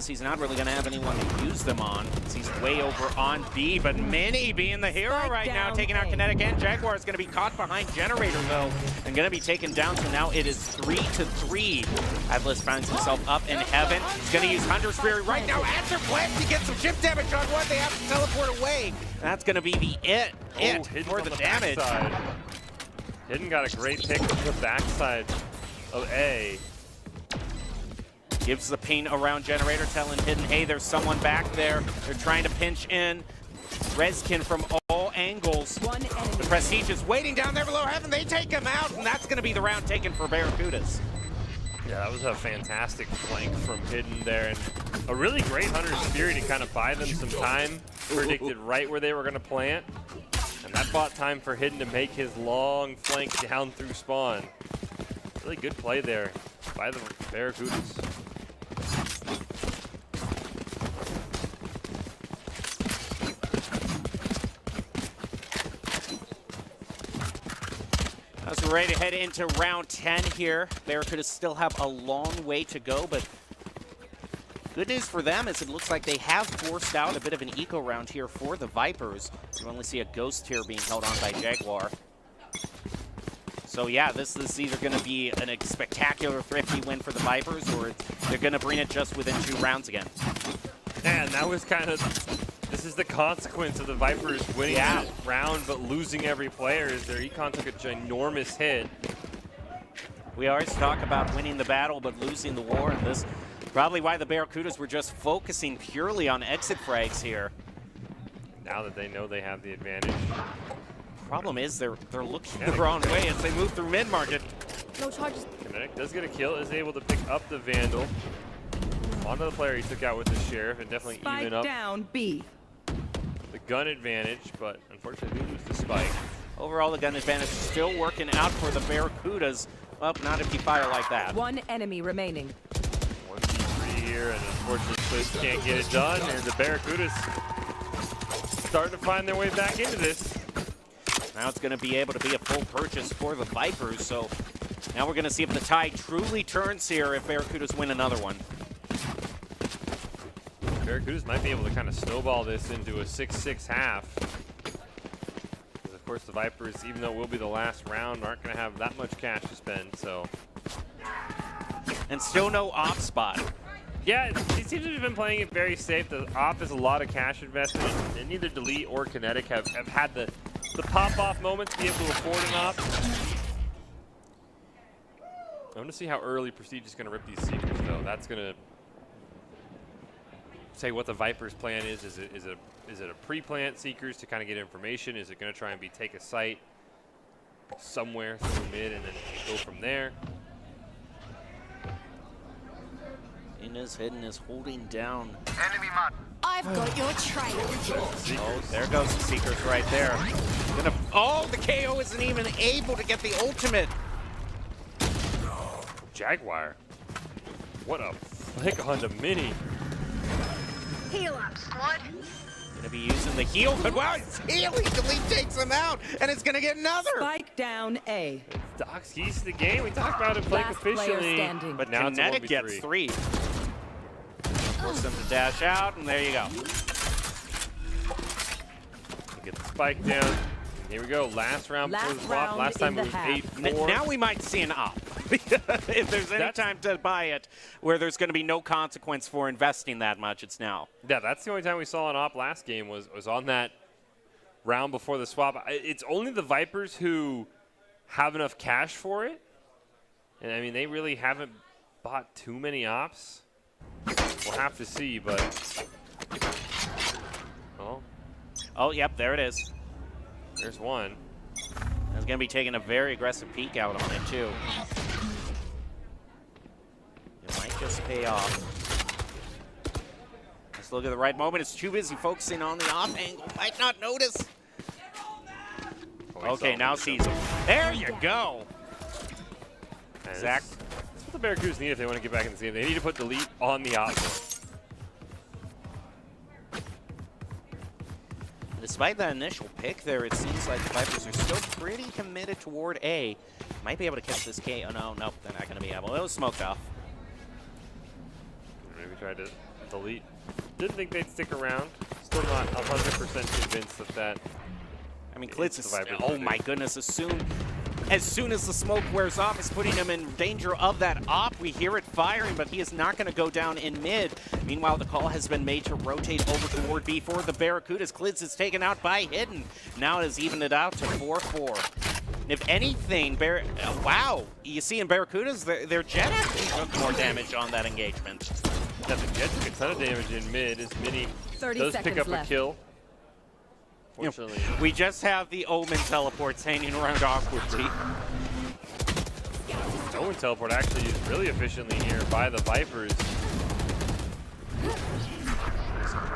He's not really going to have anyone to use them on. He's way over on B, but Mini being the hero right now, taking out Kinetic, and Jaguar is going to be caught behind Generator, though, and going to be taken down. So now it is 3-3. Atlas finds himself up in heaven. He's going to use Hunter's Fury right now. Answer Blast to get some chip damage on one. They have to teleport away. That's going to be the it for the damage. Hidden got a great pick from the backside of A. Gives the ping around Generator, telling Hidden, hey, there's someone back there. They're trying to pinch in. Reskin from all angles. The Prestige is waiting down there below heaven. They take him out, and that's going to be the round taken for Barracudas. Yeah, that was a fantastic flank from Hidden there, and a really great Hunter's Fury to kind of buy them some time. Predicted right where they were going to plant, and that bought time for Hidden to make his long flank down through spawn. Really good play there by the Barracudas. As we're ready to head into round 10 here, Barracudas still have a long way to go, but good news for them is it looks like they have forced out a bit of an eco round here for the Vipers. You only see a Ghost here being held on by Jaguar. So yeah, this is either going to be a spectacular thrifty win for the Vipers, or they're going to bring it just within 2 rounds again. And that was kind of, this is the consequence of the Vipers winning that round but losing every player, as their econ took a ginormous hit. We always talk about winning the battle but losing the war, and this probably why the Barracudas were just focusing purely on exit frags here. Now that they know they have the advantage. Problem is they're looking the wrong way as they move through mid-market. No charges. Kinetic does get a kill, is able to pick up the Vandal. Onto the player he took out with the Sheriff, and definitely even up down B. the gun advantage, but unfortunately they lose the Spike. Overall, the gun advantage is still working out for the Barracudas. Well, not if you fire like that. 1 enemy remaining. 1v3 here, and unfortunately Cliz can't get it done, and the Barracudas starting to find their way back into this. Now it's going to be able to be a full purchase for the Vipers, so now we're going to see if the tide truly turns here if Barracudas win another one. Barracudas might be able to kind of snowball this into a 6-6 half. Because of course the Vipers, even though it will be the last round, aren't going to have that much cash to spend, so. And still no off spot. Yeah, he seems to have been playing it very safe. The op is a lot of cash investment, and neither Delete or Kinetic have had the pop-off moments to be able to afford an op. I want to see how early Prestige is going to rip these Seekers, though. That's going to say what the Vipers' plan is. Is it a pre-plant Seekers to kind of get information? Is it going to try and take a site somewhere through mid and then go from there? Hidden is holding down. Enemy mark. I've got your trail. Oh, there goes the Seekers right there. Oh, the KO isn't even able to get the ultimate. Jaguar. What a flick on the mini. Heal up, squad. Gonna be using the heal, but wow, it's healing. Delete takes him out, and it's gonna get another. Spike down A. Doc's keys to the game. We talked about it playing efficiently, but now Kinetic it's a 1v3. gets 3. Force them to dash out, and there you go. Get the spike down. Here we go. Last round before the swap. Last time it was 8-4. Now we might see an op. If there's any time to buy it where there's going to be no consequence for investing that much, it's now. Yeah, that's the only time we saw an op last game was on that round before the swap. It's only the Vipers who have enough cash for it. And, I mean, they really haven't bought too many ops. We'll have to see, but... Oh, yep, there it is. There's one. He's going to be taking a very aggressive peek out on it, too. It might just pay off. Let's look at the right moment. It's too busy focusing on the off angle. Might not notice. Okay, now sees him. There you go. Zach. That's what the Barracudas need if they want to get back in the game. They need to put Delete on the op. Despite that initial pick there, it seems like the Vipers are still pretty committed toward A. Might be able to catch this K. Oh, no, nope, they're not going to be able. It was smoked off. Maybe try to Delete. Didn't think they'd stick around. Still not 100% convinced of that. I mean, Klitz is, oh my goodness, as soon as the smoke wears off, it's putting him in danger of that op. We hear it firing, but he is not going to go down in mid. Meanwhile, the call has been made to rotate over toward B for the Barracudas. Klitz is taken out by Hidden. Now it has evened it out to 4-4. If anything, wow, you see in Barracudas, their Jet actually took more damage on that engagement. Yeah, the Jet took a ton of damage in mid. As Mini does pick up a kill. Fortunately. We just have the Omen teleports hanging around awkwardly. Omen teleport actually used really efficiently here by the Vipers.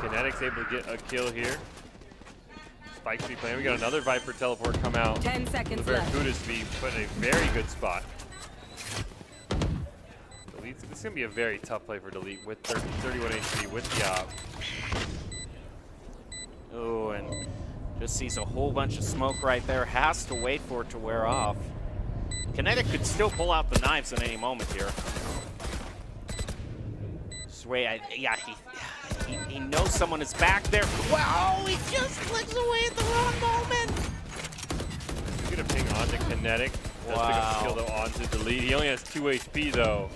Kinetic's able to get a kill here. Spike's be playing. We got another Viper teleport come out. 10 seconds the Barracudas be put in a very good spot. Delete. This is going to be a very tough play for Delete with 31 HP with the op. Oh, and just sees a whole bunch of smoke right there. Has to wait for it to wear off. Kinetic could still pull out the knives at any moment here. Sway, yeah, he knows someone is back there. Wow, he just clicks away at the wrong moment. He's going to ping onto Kinetic. Does pick up the kill though onto Delete. He only has 2 HP though.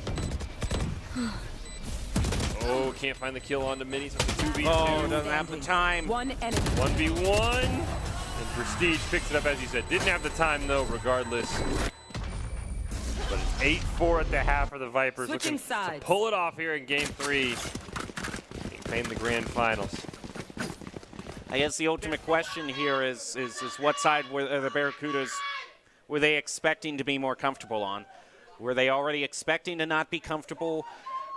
Oh, can't find the kill onto Mini, so it's a 2v2. Oh, doesn't have the time. 1v1. And Prestige picks it up, as you said. Didn't have the time though, regardless. But it's 8-4 at the half for the Vipers. Looking to pull it off here in game 3. Playing the grand finals. I guess the ultimate question here is what side were the Barracudas, were they expecting to be more comfortable on? Were they already expecting to not be comfortable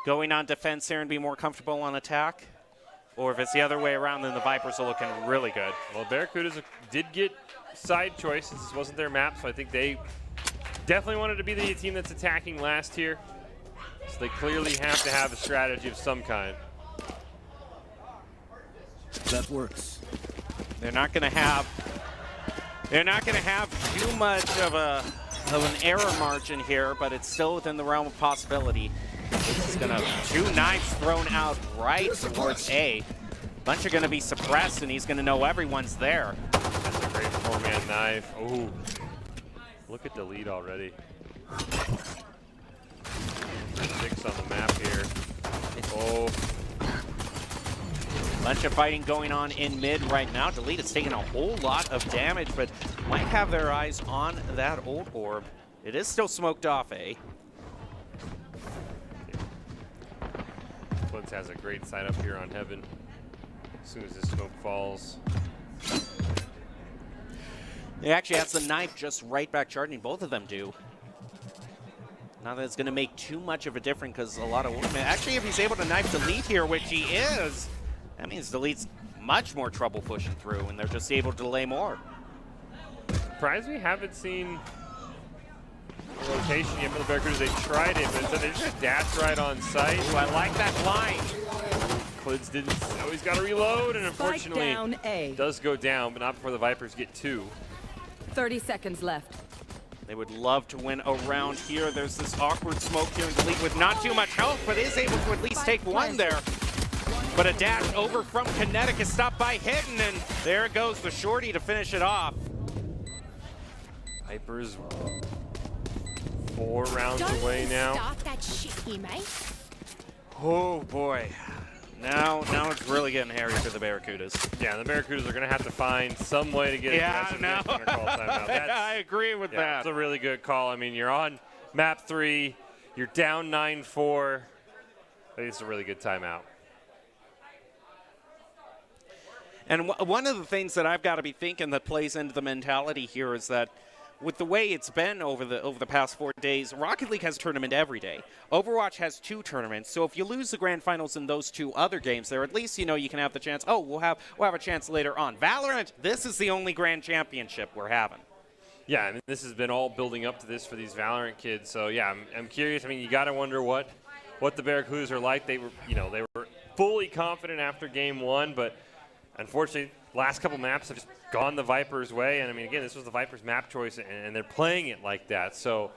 going on defense here and be more comfortable on attack? Or if it's the other way around, then the Vipers are looking really good. Well, Barracudas did get side choices. This wasn't their map, so I think they definitely wanted to be the team that's attacking last here. So they clearly have to have a strategy of some kind. That works. They're not going to have too much of an error margin here, but it's still within the realm of possibility. This is going to 2 knives thrown out right towards A. Bunch are going to be suppressed, and he's going to know everyone's there. That's a great 4-man knife. Oh, look at the lead already. 6 on the map here. Oh. Bunch of fighting going on in mid right now. Delete is taking a whole lot of damage, but might have their eyes on that old orb. It is still smoked off, A. Flintz has a great side up here on Heaven. As soon as this smoke falls. He actually has the knife just right back charging. Both of them do. Not that it's going to make too much of a difference because a lot of women. Actually, if he's able to knife Delete here, which he is, that means Delete's much more trouble pushing through, and they're just able to delay more. Surprised we haven't seen a rotation yet for the Barracudas. They tried it, but they just dashed right on site. Ooh, I like that line. Clids didn't. Oh, he's got to reload, and unfortunately does go down, but not before the Vipers get 2. 30 seconds left. They would love to win around here. There's this awkward smoke here, and Delete with not too much health, but is able to at least take 1 there. But a dash over from Kinetic is stopped by Hidden, and there goes the shorty to finish it off. Vipers 4 rounds away now. Start that shit here, mate. Oh boy. Now it's really getting hairy for the Barracudas. Yeah, the Barracudas are going to have to find some way to get aggressive. Yeah, no. I agree with that. That's a really good call. I mean, you're on map 3. You're down 9-4. I think it's a really good timeout. And one of the things that I've got to be thinking that plays into the mentality here is that with the way it's been over the past 4 days, Rocket League has a tournament every day. Overwatch has 2 tournaments, so if you lose the grand finals in those 2 other games, there at least you can have the chance. Oh, we'll have a chance later on. Valorant, this is the only grand championship we're having. Yeah, I mean, this has been all building up to this for these Valorant kids. So yeah, I'm curious. I mean, you got to wonder what the Barracudas are like. They were fully confident after game 1, but unfortunately, last couple maps have just gone the Vipers' way. And I mean, again, this was the Vipers' map choice, and they're playing it like that. So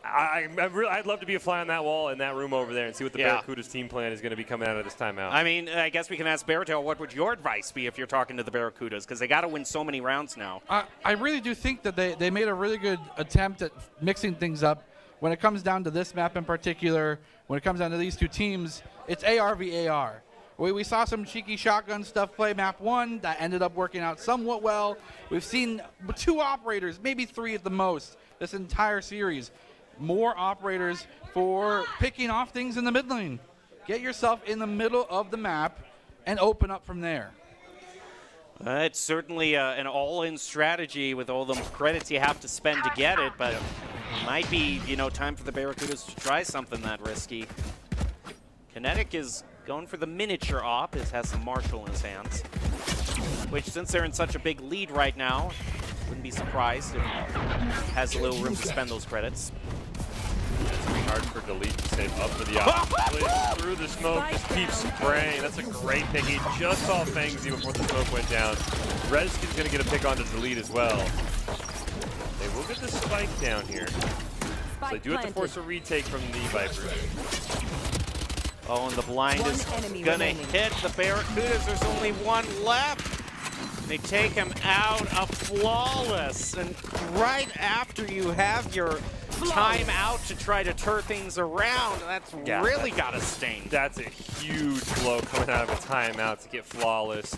I'd love to be a fly on that wall in that room over there and see what the Barracudas team plan is going to be coming out of this timeout. I mean, I guess we can ask Barratel, what would your advice be if you're talking to the Barracudas? Because they got to win so many rounds now. I really do think that they made a really good attempt at mixing things up. When it comes down to this map in particular, when it comes down to these 2 teams, it's AR v AR. We saw some cheeky shotgun stuff play map 1 that ended up working out somewhat well. We've seen 2 operators, maybe 3 at the most, this entire series. More operators for picking off things in the mid lane. Get yourself in the middle of the map and open up from there. It's certainly an all-in strategy with all the credits you have to spend to get it, but it might be, time for the Barracudas to try something that risky. Kinetic is going for the miniature op. It has some Marshall in his hands, which, since they're in such a big lead right now, wouldn't be surprised if it has a little room to spend those credits. It's pretty hard for Delete to save up for the op. Through the smoke, just keeps spraying. That's a great pick. He just saw Fangsy before the smoke went down. Rezkin's going to get a pick onto Delete as well. They will get the spike down here. So they do have to force a retake from the Vipers. Oh, and the blind is going to hit the Barracudas. There's only 1 left. They take him out of flawless. And right after you have your timeout to try to turn things around, that's really got to sting. That's a huge blow coming out of a timeout to get flawless.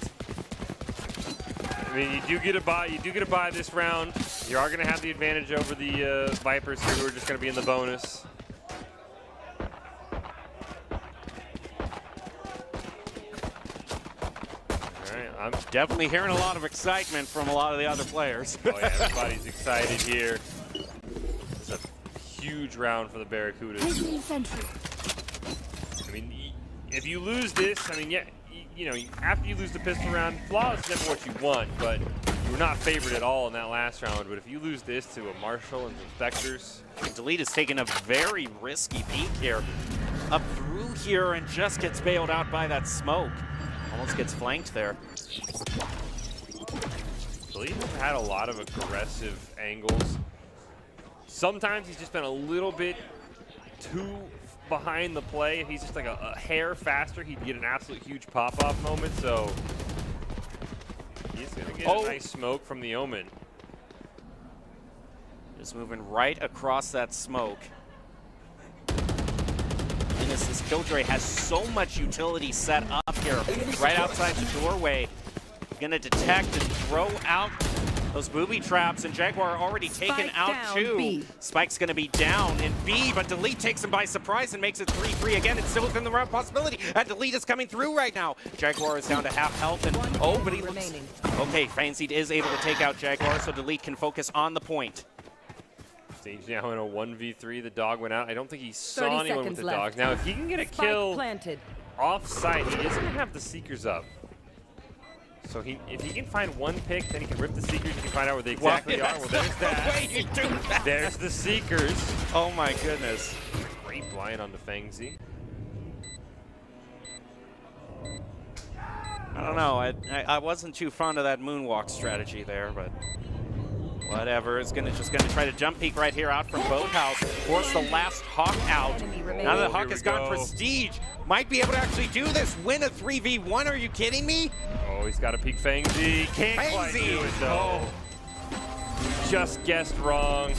I mean, you do get a buy this round. You are going to have the advantage over the Vipers here, who are just going to be in the bonus. All right, I'm definitely hearing a lot of excitement from a lot of the other players. Oh yeah, everybody's excited here. It's a huge round for the Barracudas. I mean, if you lose this, I mean, you know, after you lose the pistol round, flawless is never what you want, but you were not favored at all in that last round. But if you lose this to a Marshall and some Spectres. Delete has taken a very risky peek here. Up through here and just gets bailed out by that smoke. Almost gets flanked there. Delete has had a lot of aggressive angles. Sometimes he's just been a little bit too behind the play. If he's just like a hair faster, he'd get an absolute huge pop-off moment. So he's going to get a nice smoke from the Omen. Just moving right across that smoke. This Killjoy has so much utility set up here, right outside the doorway. Gonna detect and throw out those booby traps, and Jaguar already taken out two. B. Spike's gonna be down in B, but Delete takes him by surprise and makes it 3-3 again. It's still within the round possibility, and Delete is coming through right now. Jaguar is down to half health, and but he looks... Okay, Fanseed is able to take out Jaguar, so Delete can focus on the point. Stage now in a 1v3. The dog went out. I don't think he saw anyone with the left. dog. Now, if he can get a kill off-site, he is going to have the Seekers up. So if he can find one pick, then he can rip the Seekers. You can find out where they exactly are. Well, there's that. Way you do that. There's the Seekers. Oh, my goodness. Great blind on the Fangzy. I don't know. I wasn't too fond of that moonwalk strategy there, but... whatever, it's just gonna try to jump peek right here out from Boathouse. Force the last Hawk out. Now that Hawk has gone Prestige, might be able to actually do this. Win a 3v1, are you kidding me? Oh, he's got to peek Fangzy. Can't quite do it though. Just guessed wrong.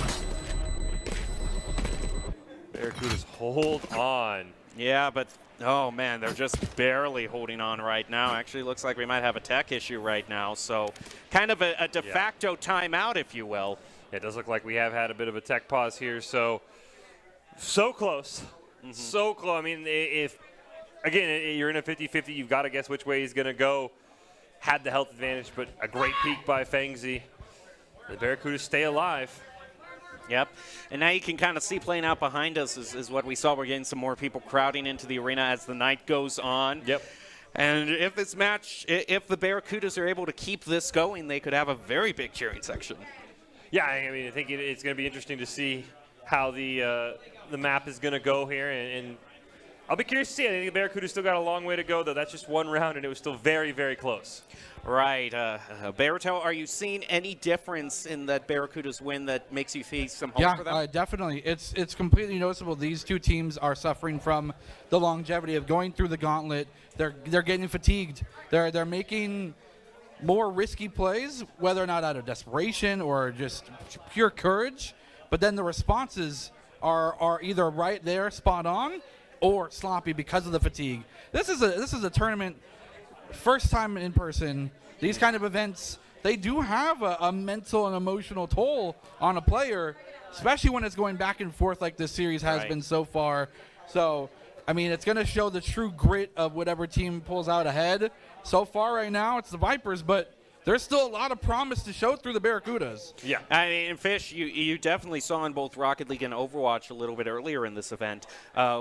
Barracudas hold on. Yeah, but oh man, they're just barely holding on right now. Actually, looks like we might have a tech issue right now. So kind of a de facto timeout, if you will. It does look like we have had a bit of a tech pause here. So close. So close. I mean, if, again, you're in a 50-50, you've got to guess which way he's going to go. Had the health advantage, but a great peek by Fangzy. The Barracudas stay alive. Yep, and now you can kind of see playing out behind us is what we saw. We're getting some more people crowding into the arena as the night goes on. Yep. And if this match, if the Barracudas are able to keep this going, they could have a very big cheering section. Yeah, I mean, I think it's going to be interesting to see how the map is going to go here, and I'll be curious to see. I think the Barracudas still got a long way to go, though. That's just one round, and it was still very, very close. Right. Barratel, are you seeing any difference in that Barracudas win that makes you see some hope for them? Yeah, definitely. It's completely noticeable. These two teams are suffering from the longevity of going through the gauntlet. They're getting fatigued. They're making more risky plays, whether or not out of desperation or just pure courage. But then the responses are either right there, spot on, or sloppy because of the fatigue. This is a tournament. First time in person, these kind of events, they do have a mental and emotional toll on a player, especially when it's going back and forth like this series has been so far. So, I mean, it's going to show the true grit of whatever team pulls out ahead. So far right now, it's the Vipers, but there's still a lot of promise to show through the Barracudas. Yeah. I mean, Fish, you definitely saw in both Rocket League and Overwatch a little bit earlier in this event.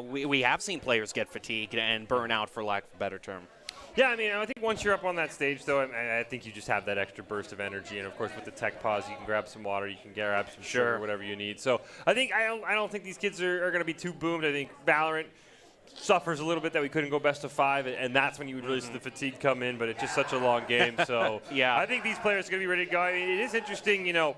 We have seen players get fatigued and burn out, for lack of a better term. Yeah, I mean, I think once you're up on that stage, though, I think you just have that extra burst of energy. And, of course, with the tech pause, you can grab some water, you can grab some sugar, whatever you need. So I don't think these kids are going to be too boomed. I think Valorant suffers a little bit that we couldn't go best of 5, and that's when you would really see the fatigue come in. But it's just such a long game. So yeah, I think these players are going to be ready to go. I mean, it is interesting, you know,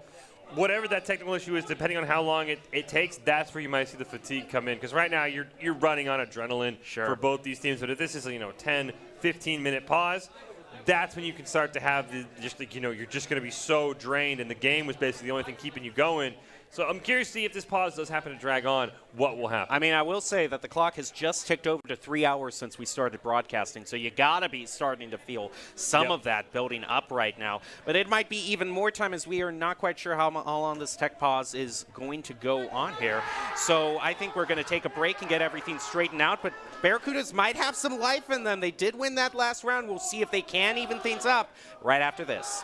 whatever that technical issue is, depending on how long it takes, that's where you might see the fatigue come in. Because right now you're running on adrenaline for both these teams. But if this is 10, 15-minute pause, that's when you can start to have just like, you're just going to be so drained, and the game was basically the only thing keeping you going. So I'm curious to see if this pause does happen to drag on, what will happen. I mean, I will say that the clock has just ticked over to 3 hours since we started broadcasting, so you got to be starting to feel some of that building up right now. But it might be even more time, as we are not quite sure how long this tech pause is going to go on here. So I think we're going to take a break and get everything straightened out. But Barracudas might have some life in them. They did win that last round. We'll see if they can even things up right after this.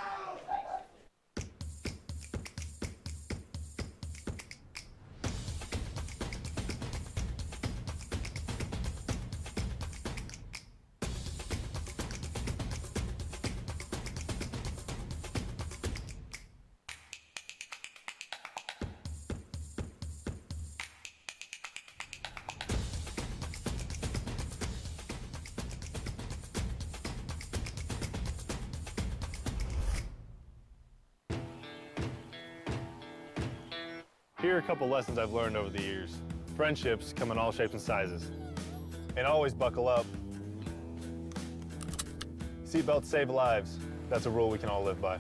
Here are a couple lessons I've learned over the years. Friendships come in all shapes and sizes. And always buckle up. Seatbelts save lives. That's a rule we can all live by.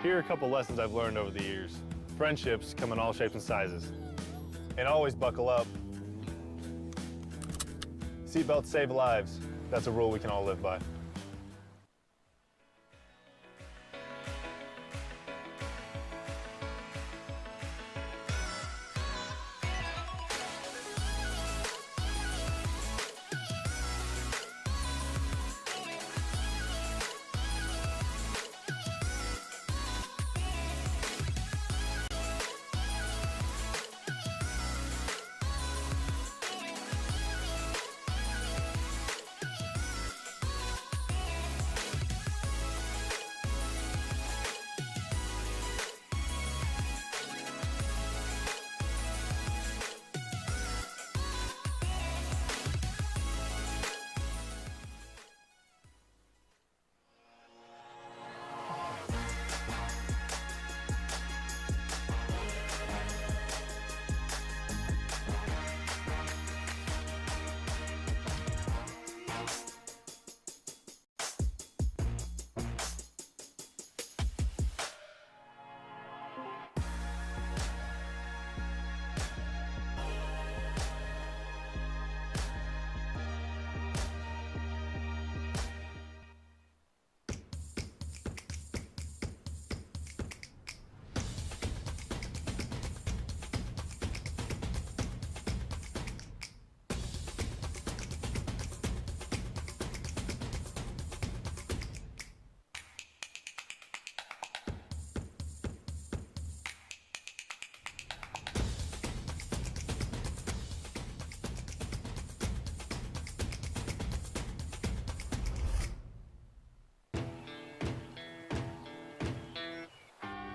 Here are a couple lessons I've learned over the years. Friendships come in all shapes and sizes. And always buckle up. Seatbelts save lives. That's a rule we can all live by.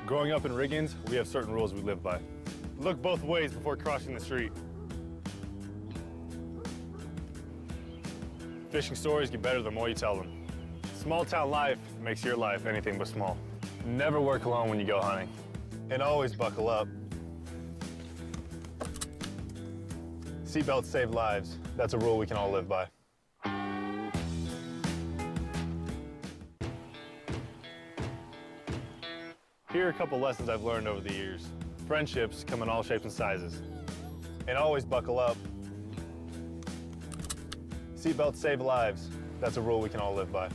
Growing up in Riggins, we have certain rules we live by. Look both ways before crossing the street. Fishing stories get better the more you tell them. Small town life makes your life anything but small. Never work alone when you go hunting. And always buckle up. Seatbelts save lives. That's a rule we can all live by. Here are a couple lessons I've learned over the years. Friendships come in all shapes and sizes. And always buckle up. Seatbelts save lives. That's a rule we can all live by.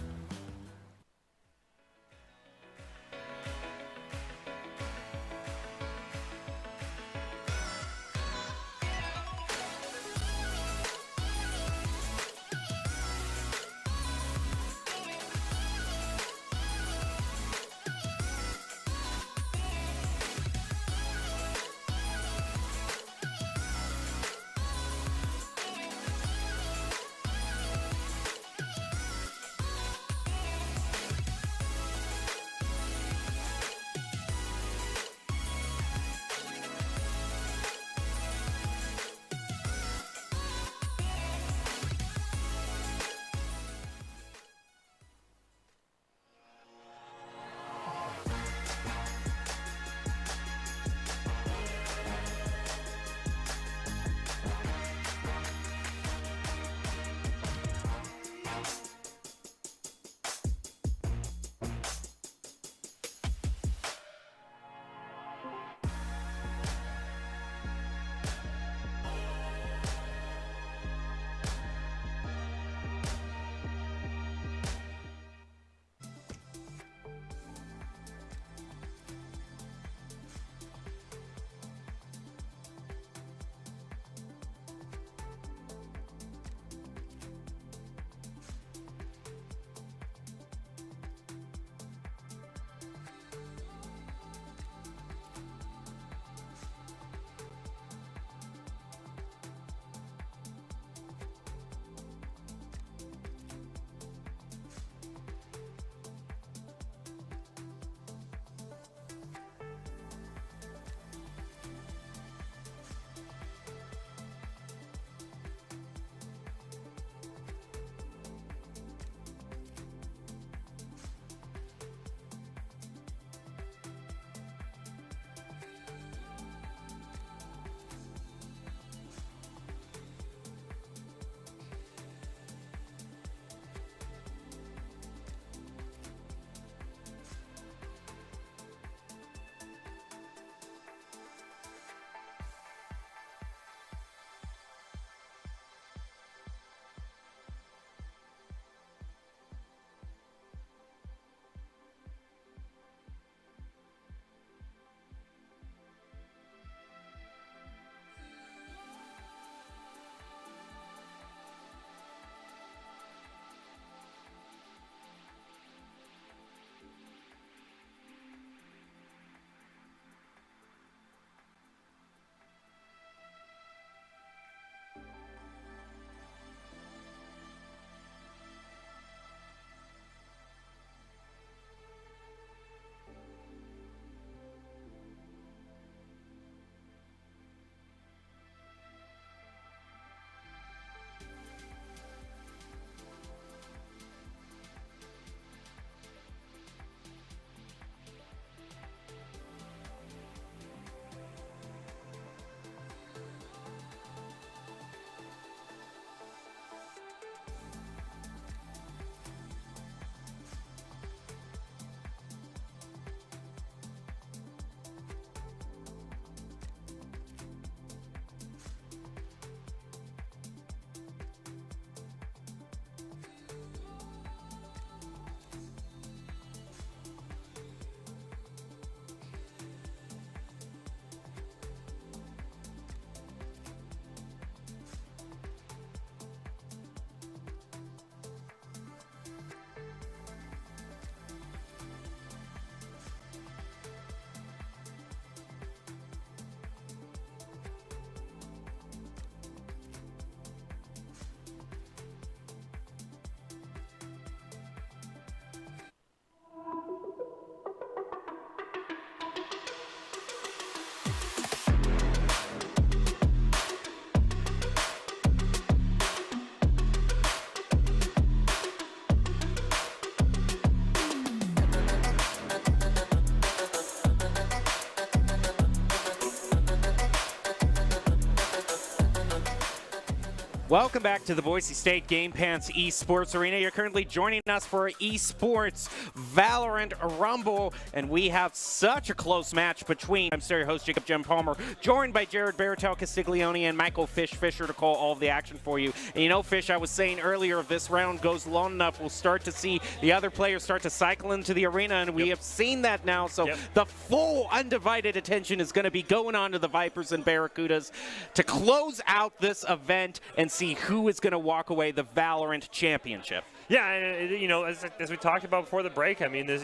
Welcome back to the Boise State Game Pants Esports Arena. You're currently joining us for Esports Valorant Rumble, and we have such a close match between. I'm stereo host Jacob Jim Palmer, joined by Jared Baratel Castiglione and Michael Fish Fisher to call all of the action for you. And you know, Fish, I was saying earlier, if this round goes long enough, we'll start to see the other players start to cycle into the arena, and we have seen that now. So the full undivided attention is going to be going on to the Vipers and Barracudas to close out this event and see who is going to walk away the Valorant championship. Yeah, and, you know, as we talked about before the break, I mean, this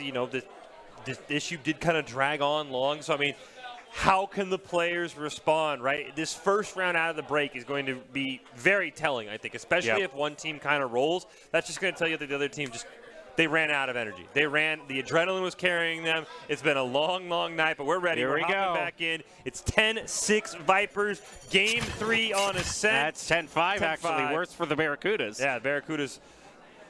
issue did kind of drag on long. So, I mean, how can the players respond, right? This first round out of the break is going to be very telling, I think, especially if one team kind of rolls. That's just going to tell you that the other team they ran out of energy. The adrenaline was carrying them. It's been a long, long night, but we're ready. We're hopping back in. It's 10-6 Vipers, game 3 on Ascent. That's 10-5, actually. Worse for the Barracudas. Yeah, Barracudas.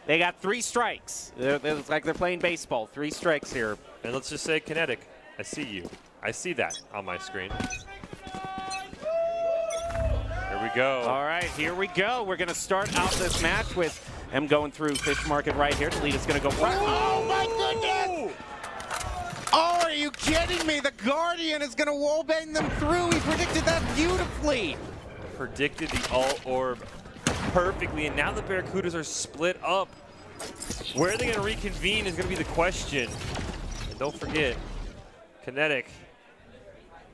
They got 3 strikes. It's like they're playing baseball. 3 strikes here. And let's just say, Kinetic, I see you. I see that on my screen. Here we go. All right, here we go. We're going to start out this match with M going through Fish Market right here. The lead is going to go right. Oh, my goodness! Oh, are you kidding me? The Guardian is going to wallbang them through. He predicted that beautifully. Predicted the alt orb perfectly, and now the Barracudas are split up. Where are they going to reconvene is going to be the question. And don't forget, Kinetic,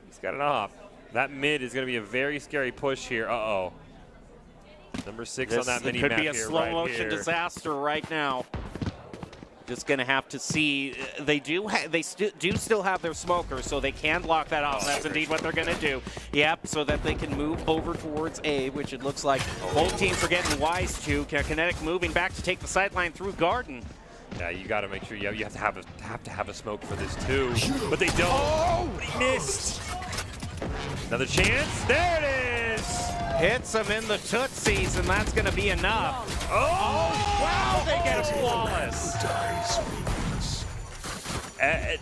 he's got it off. That mid is going to be a very scary push here. Uh-oh. Number 6 on that mini map here. Could be a slow motion disaster right now. Just going to have to see. They do still have their smokers, so they can block that off. That's indeed what they're going to do. Yep, so that they can move over towards A, which it looks like both teams are getting wise to. Kinetic moving back to take the sideline through Garden. Yeah, you got to make sure you have to have a smoke for this too, but they don't. Oh, he missed. Another chance. There it is. Hits him in the tootsies, and that's going to be enough. Oh, wow, they get it flawless. I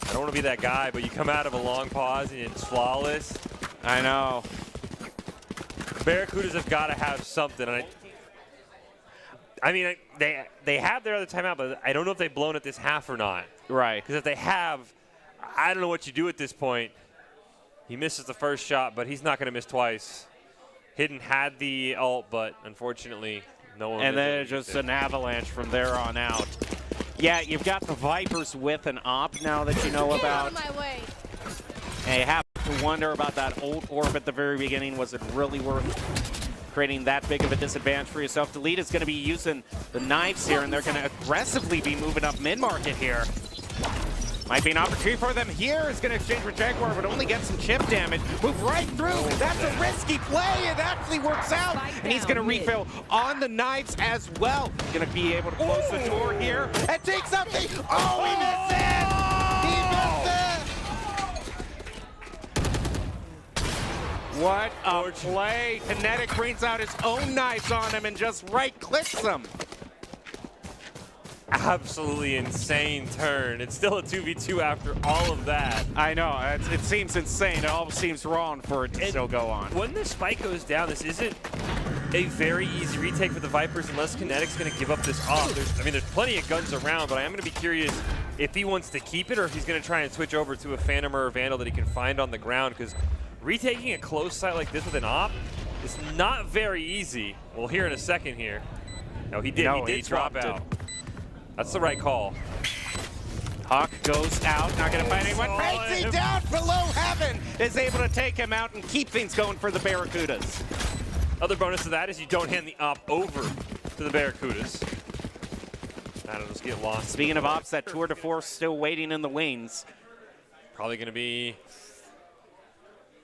don't want to be that guy, but you come out of a long pause and it's flawless. I know. Barracudas have got to have something. I mean, they have their other timeout, but I don't know if they've blown it this half or not. Right. Because if they have, I don't know what you do at this point. He misses the first shot, but he's not going to miss twice. Hidden had the ult, but unfortunately, no one. And then just an avalanche from there on out. Yeah, you've got the Vipers with an op now that you know about. Get out of my way. And you have to wonder about that old orb at the very beginning. Was it really worth creating that big of a disadvantage for yourself? The lead is going to be using the knives here, and they're going to aggressively be moving up mid-market here. Might be an opportunity for them here. Is going to exchange with Jaguar, but only get some chip damage. Move right through. That's a risky play. It actually works out. And he's going to refill on the knives as well. Going to be able to close the door here and take something. Oh, he missed it. He missed it. What a play. Kinetic brings out his own knives on him and just right-clicks them. Absolutely insane turn. It's still a 2v2 after all of that. I know. It seems insane. It all seems wrong for it to still go on. When the spike goes down, this isn't a very easy retake for the Vipers unless Kinetic's going to give up this off. There's plenty of guns around, but I am going to be curious if he wants to keep it or if he's going to try and switch over to a Phantom or a Vandal that he can find on the ground, because retaking a close site like this with an op is not very easy. We'll hear in a second here. No, he did. He did drop out. That's the right call. Hawk goes out, not going to find anyone. Crazy down below heaven is able to take him out and keep things going for the Barracudas. Other bonus to that is you don't hand the op over to the Barracudas. That'll just get lost. Speaking of ops, that tour de force still waiting in the wings. Probably going to be...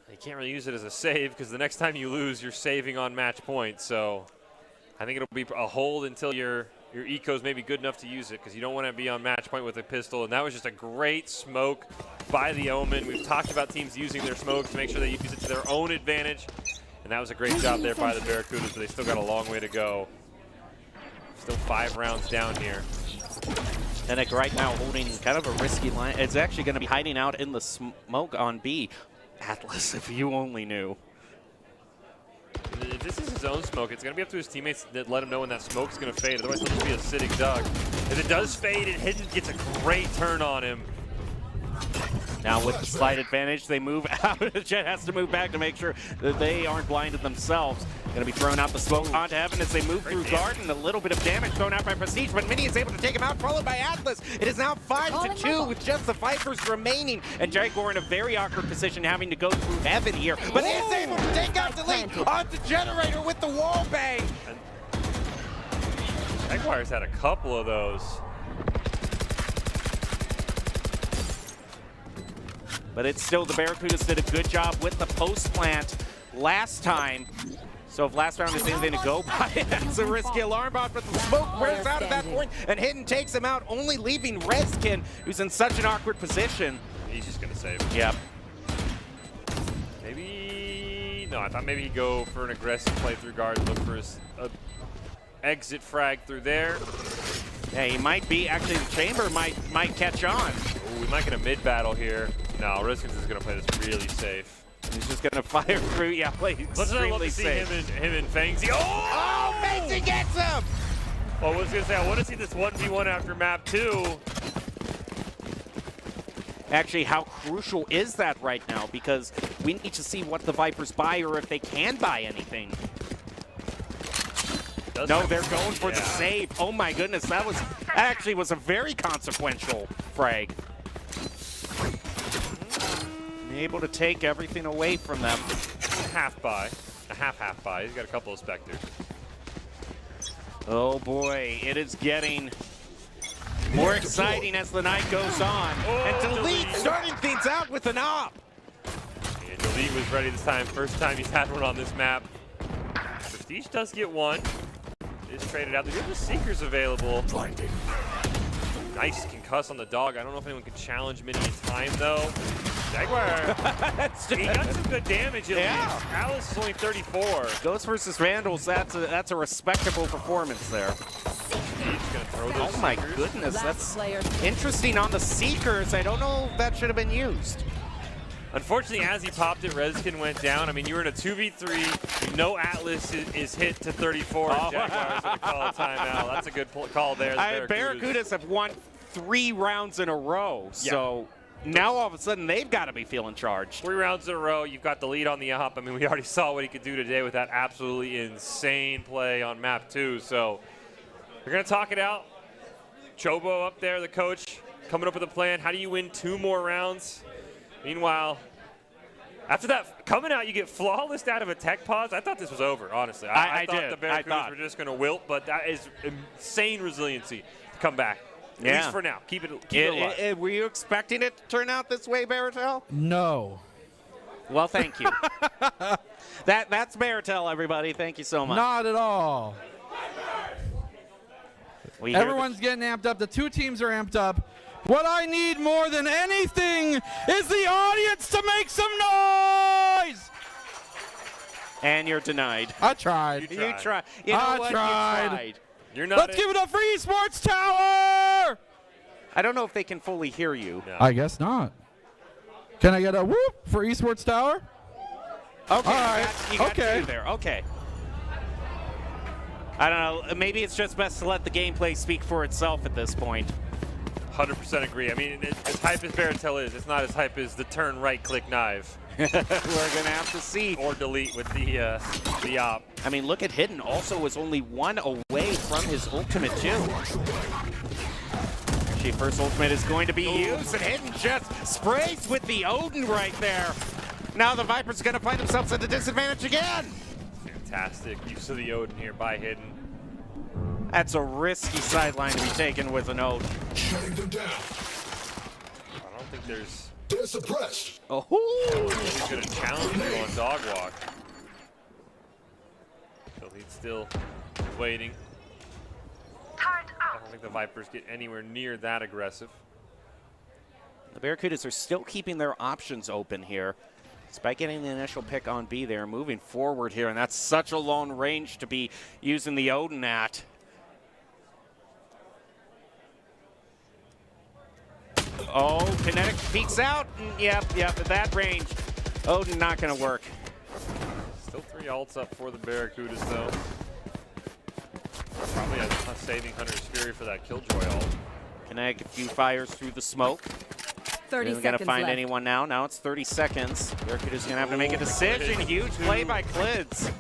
You can't really use it as a save because the next time you lose, you're saving on match point. So I think it'll be a hold until your eco's maybe good enough to use it, because you don't want to be on match point with a pistol. And that was just a great smoke by the Omen. We've talked about teams using their smoke to make sure they use it to their own advantage. And that was a great job there by the Barracudas, but they still got a long way to go. Still 5 rounds down here. Kinetic right now holding kind of a risky line. It's actually going to be hiding out in the smoke on B. Atlas, if you only knew. this is his own smoke, it's going to be up to his teammates that let him know when that smoke's going to fade. Otherwise, he'll just be a sitting duck. If it does fade, and Hidden gets a great turn on him. Now with the slight advantage, they move out. Jet has to move back to make sure that they aren't blinded themselves. Going to be throwing out the smoke onto Heaven as they move through Garden. A little bit of damage thrown out by Prestige, but Mini is able to take him out, followed by Atlas. It is now 5-2 with just the Vipers remaining. And Jaguar in a very awkward position, having to go through Heaven here. But he is able to take out the lead onto Generator with the wall bang. Jaguar's had a couple of those. But it's still, the Barracudas did a good job with the post plant last time. So if last round is anything to go by, that's a risky alarm bot, but the smoke wears out at that point, and Hidden takes him out, only leaving Rezkin, who's in such an awkward position. He's just going to save. Yep. Maybe, no, I thought maybe he'd go for an aggressive play through guard, look for his exit frag through there. Yeah, he might be, actually the chamber might catch on. Ooh, we might get a mid battle here. No, Riskins is going to play this really safe. He's just going to fire through. Yeah, play extremely safe. Him and Fangsy. Oh, Fangsy gets him! Well, I was going to say, I want to see this 1v1 after map 2. Actually, how crucial is that right now? Because we need to see what the Vipers buy, or if they can buy anything. No, they're going for the save. Oh my goodness, that actually was a very consequential frag. Able to take everything away from them. Half buy. A half buy. He's got a couple of Spectres. Oh boy, it is getting more exciting as the night goes on. And Delete starting things out with an op. And Delete was ready this time. First time he's had one on this map. Prestige does get one. Is traded out. There's the Seekers available. Blinding. Nice concuss on the dog. I don't know if anyone can challenge Mini in time though. Jaguar, he got some good damage at least. Alice is only 34. Ghost versus Vandals, that's a respectable performance there. Oh my goodness, that's interesting on the Seekers. I don't know if that should have been used. Unfortunately, as he popped it, Rezkin went down. I mean, you were in a 2v3. No Atlas is hit to 34. Jaguars going to call a timeout. That's a good call there. Barracudas have won 3 rounds in a row, so now all of a sudden they've got to be feeling charged. 3 rounds in a row. You've got the lead on the up. I mean, we already saw what he could do today with that absolutely insane play on map 2. So they're going to talk it out. Chobo up there, the coach, coming up with a plan. How do you win 2 more rounds? Meanwhile, after that, coming out, you get flawless out of a tech pause. I thought this was over, honestly. I thought the Barracudas were just going to wilt, but that is insane resiliency to come back. At least for now. Keep it alive. Were you expecting it to turn out this way, Baratel? No. Well, thank you. That's Baratel, everybody. Thank you so much. Not at all. Everyone's getting amped up. The 2 teams are amped up. What I need more than anything is the audience to make some noise! And you're denied. I tried. You tried. You know what? You tried. You're not. Let's give it up for Esports Tower! I don't know if they can fully hear you. No. I guess not. Can I get a whoop for Esports Tower? Okay. All right. You got 2 there. Okay. I don't know. Maybe it's just best to let the gameplay speak for itself at this point. 100% agree. I mean, as hype as Baratel is, it's not as hype as the turn right-click knife. We're going to have to see. Or delete with the op. I mean, look at Hidden. Also was only 1 away from his ultimate, too. Actually, first ultimate is going to be used, and Hidden just sprays with the Odin right there. Now the Vipers are going to find themselves at a disadvantage again. Fantastic use of the Odin here by Hidden. That's a risky sideline to be taken with an Odin. Shutting them down. I don't think there's... They're suppressed. Oh, he's going to challenge you on dog walk. So he's still waiting. I don't think the Vipers get anywhere near that aggressive. The Barracudas are still keeping their options open here. Despite getting the initial pick on B, they're moving forward here, and that's such a long range to be using the Odin at. Oh, Kinetic peeks out. Yep, at that range. Odin not going to work. Still 3 ults up for the Barracudas, though. Probably saving Hunter's Fury for that Killjoy ult. Connect a few fires through the smoke. 30 Isn't going to find left. anyone now. Now it's 30 seconds. Barracuda's going to have to make a decision. Huge play by Clids.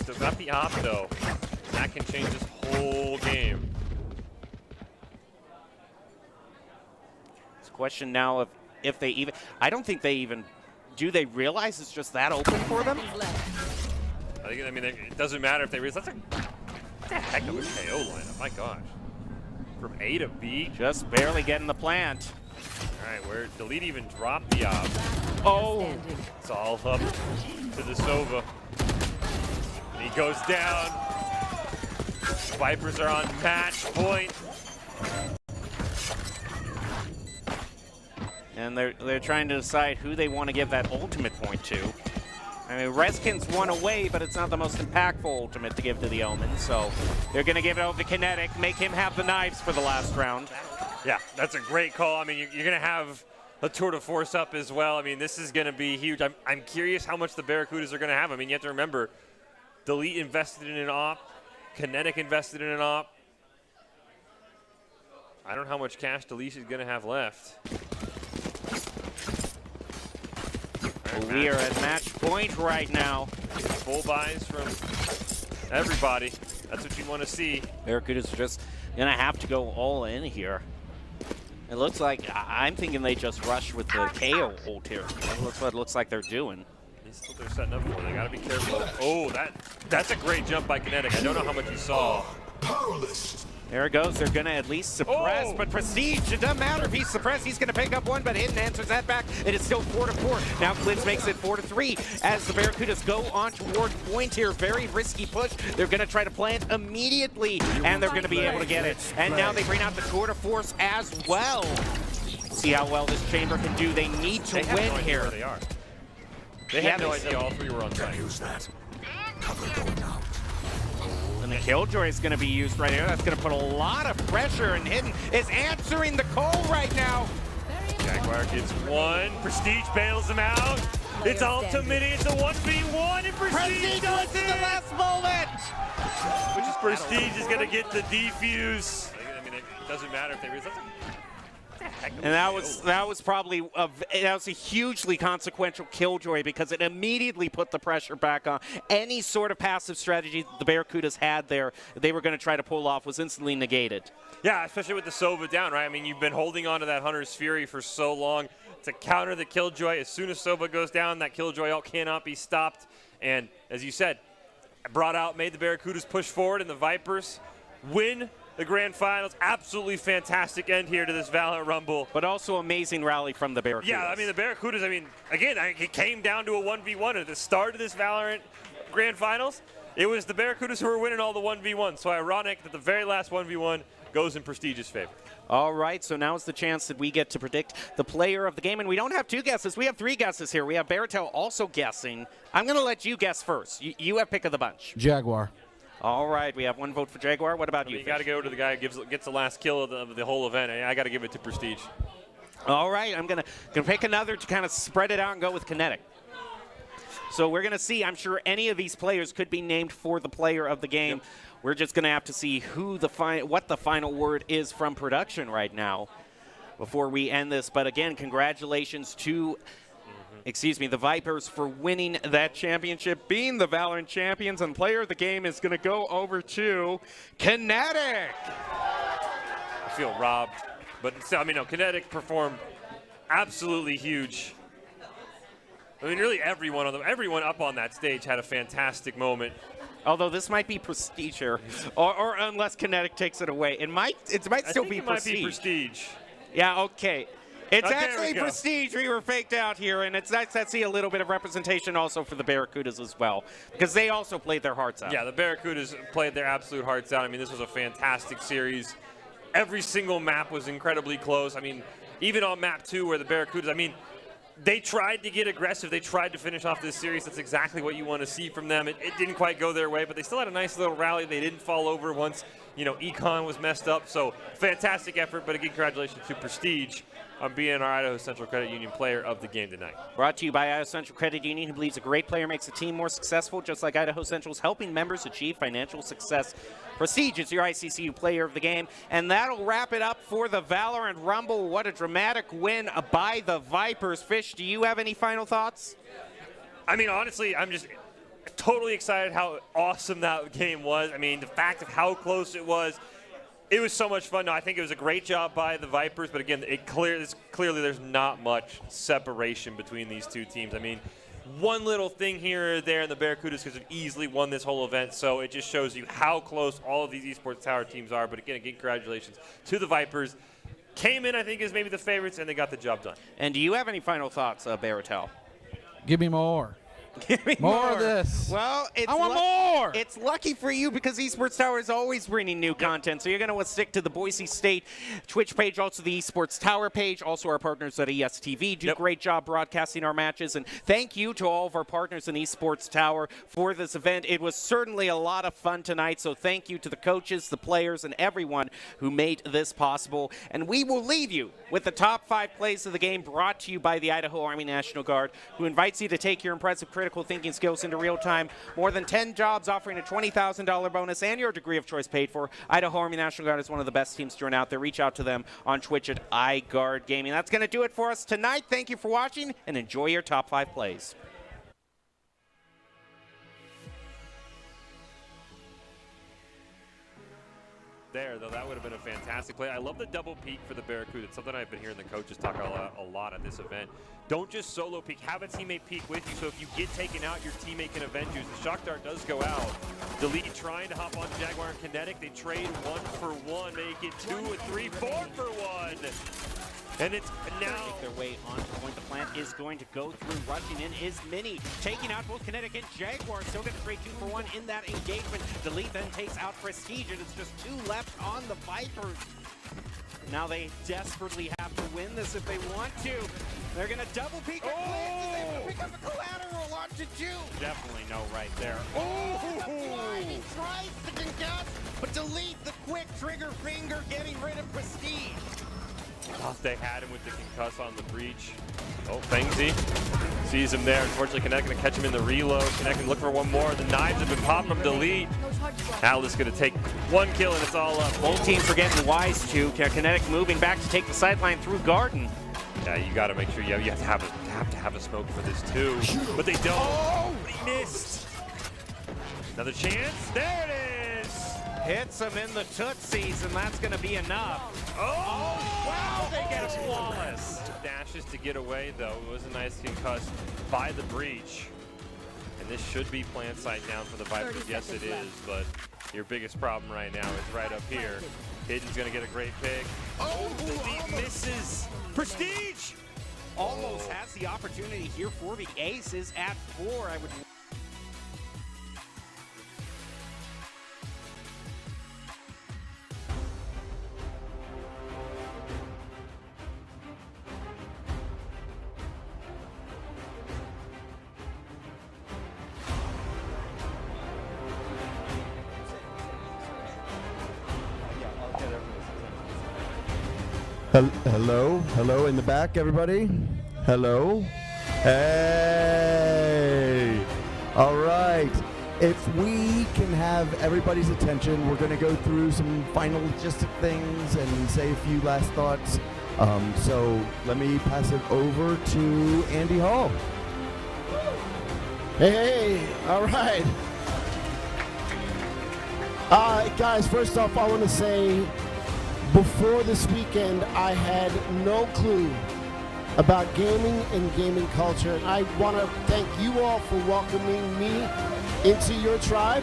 Still got the op, though. That can change this whole game. It's a question now of if they even... I don't think they even... Do they realize it's just that open for them? I mean, it doesn't matter if they realize. That's a heck of a KO lineup. My gosh. From A to B. Just barely getting the plant. All right, where Delete even dropped the op. Oh. It's all up to the Sova. And he goes down. Vipers are on match point. And they're trying to decide who they want to give that ultimate point to. I mean, Reskin's one away, but it's not the most impactful ultimate to give to the Omen, so they're going to give it over to Kinetic, make him have the knives for the last round. Yeah, that's a great call. I mean, you're going to have a tour de force up as well. I mean, this is going to be huge. I'm curious how much the Barracudas are going to have. I mean, you have to remember, Delete invested in an op, Kinetic invested in an op. I don't know how much cash Delete is going to have left. We are at match point right now. Full buys from everybody. That's what you want to see. Barracudas are just going to have to go all in here. It looks like, I'm thinking they just rush with the KO ult here. That's what it looks like they're doing. That's what they're setting up for. They got to be careful. Oh, that's a great jump by Kinetic. I don't know how much you saw. There it goes. They're going to at least suppress, but Prestige, it doesn't matter if he's suppressed. He's going to pick up one, but Hidden answers that back. It is still 4-4. Now Clids makes it 4-3 as the Barracudas go on toward point here. Very risky push. They're going to try to plant immediately, and they're going to be able to get it. And now they bring out the tour de force as well. See how well this chamber can do. They need to win here. Where they are. They had no idea all 3 were on site. Use that. Cover going out. And the Killjoy is going to be used right here. That's going to put a lot of pressure, and Hidden is answering the call right now. Jaguar gets one. Prestige bails him out. It's ultimate. It's a 1v1, and Prestige does it! In the last moment! Which is Prestige is going to get the defuse. I mean, it doesn't matter if they realize. And that was probably a hugely consequential Killjoy because it immediately put the pressure back on. Any sort of passive strategy the Barracudas had there, they were going to try to pull off, was instantly negated. Yeah, especially with the Sova down, right? I mean, you've been holding on to that Hunter's Fury for so long to counter the Killjoy. As soon as Sova goes down, that Killjoy ult cannot be stopped. And as you said, made the Barracudas push forward, and the Vipers win the grand finals. Absolutely fantastic end here to this Valorant Rumble. But also amazing rally from the Barracudas. Yeah, I mean, the Barracudas, again, it came down to a 1v1 at the start of this Valorant grand finals. It was the Barracudas who were winning all the 1v1. So ironic that the very last 1v1 goes in Prestige's favor. All right, so now is the chance that we get to predict the player of the game. And we don't have 2 guesses. We have 3 guesses here. We have Baratel also guessing. I'm going to let you guess first. You have pick of the bunch. Jaguar. All right, we have 1 vote for Jaguar. What about you? You got to go to the guy who gets the last kill of the whole event. I got to give it to Prestige. All right, I'm gonna pick another to kind of spread it out and go with Kinetic. So we're gonna see. I'm sure any of these players could be named for the player of the game. Yep. We're just gonna have to see what the final word is from production right now before we end this. But again, congratulations to. Excuse me, the Vipers for winning that championship, being the Valorant champions, and player of the game is going to go over to Kinetic. I feel robbed, but no, Kinetic performed absolutely huge. I mean, really everyone up on that stage had a fantastic moment. Although this might be Prestige here, or unless Kinetic takes it away, it might still be Prestige. Might be Prestige. Yeah, okay. It's okay, actually Prestige. We were faked out here, and it's nice to see a little bit of representation also for the Barracudas as well, because they also played their hearts out. Yeah, the Barracudas played their absolute hearts out. I mean, this was a fantastic series. Every single map was incredibly close. I mean, even on map 2 where the Barracudas, they tried to get aggressive. They tried to finish off this series. That's exactly what you want to see from them. It didn't quite go their way, but they still had a nice little rally. They didn't fall over once Econ was messed up. So fantastic effort, but again, congratulations to Prestige on being our Idaho Central Credit Union player of the game tonight. Brought to you by Idaho Central Credit Union, who believes a great player makes a team more successful, just like Idaho Central's helping members achieve financial success. Prestige is your ICCU player of the game, and that'll wrap it up for the Valorant Rumble. What a dramatic win by the Vipers. Fish, do you have any final thoughts? I mean, honestly, I'm just totally excited how awesome that game was. I mean, the fact of how close it was so much fun. No, I think it was a great job by the Vipers, but again, clearly there's not much separation between these two teams. I mean, one little thing here or there, and the Barracudas could have easily won this whole event, so it just shows you how close all of these Esports Tower teams are. But again, congratulations to the Vipers. Came in, I think, as maybe the favorites, and they got the job done. And do you have any final thoughts, Baratel? Give me more. Give me more of this. Well, I want more. It's lucky for you because Esports Tower is always bringing new content, so you're going to want to stick to the Boise State Twitch page, also the Esports Tower page, also our partners at ESTV do a great job broadcasting our matches. And thank you to all of our partners in Esports Tower for this event. It was certainly a lot of fun tonight, so thank you to the coaches, the players, and everyone who made this possible. And we will leave you with the top 5 plays of the game, brought to you by the Idaho Army National Guard, who invites you to take your impressive critical thinking skills into real time. More than 10 jobs offering a $20,000 bonus and your degree of choice paid for. Idaho Army National Guard is one of the best teams to run out there. Reach out to them on Twitch at iGuard Gaming. That's going to do it for us tonight. Thank you for watching, and enjoy your top 5 plays. There, though, that would have been a fantastic play. I love the double peek for the Barracuda. It's something I've been hearing the coaches talk a lot at this event. Don't just solo peek. Have a teammate peek with you, so if you get taken out, your teammate can avenge you. The shock dart does go out. Delete trying to hop on Jaguar and Kinetic. They trade 1 for 1. They get 2 and 3, 4 for 1. And it's now make their way onto the point. The plant is going to go through. Rushing in is Mini, taking out both Kinetic and Jaguar. Still going to trade 2 for 1 in that engagement. Delete then takes out Prestige, and it's just 2 left on the Vipers. Now they desperately have to win this if they want to. They're going to double peek and they pick up a collateral onto June. Definitely no right there. He tries to concuss, but Delete the quick trigger finger, getting rid of Prestige. Thought they had him with the concuss on the breach. Oh, Fengsy sees him there. Unfortunately, Kinetic going to catch him in the reload. Kinetic can look for one more. The knives have been popped from Delete. Atlas going to take 1 kill, and it's all up. Both teams are getting wise to Kinetic moving back to take the sideline through Garden. Yeah, you got to make sure you have to have a smoke for this too, but they don't. Oh, he missed. Another chance. There it is. Hits him in the tootsies, and that's going to be enough. Oh, wow, they get a flawless. Dashes to get away, though. It was a nice concuss by the breach. And this should be plant side down for the Vipers. Yes, it is, but your biggest problem right now is right up here. Hidden's going to get a great pick. Oh, he misses. Prestige! Almost has the opportunity here for the Aces at 4. I would... Hello in the back, everybody. Hello. Hey. All right. If we can have everybody's attention, we're going to go through some final logistic things and say a few last thoughts. So let me pass it over to Andy Hall. Hey. All right. Guys, first off, I want to say, before this weekend, I had no clue about gaming and gaming culture, and I want to thank you all for welcoming me into your tribe.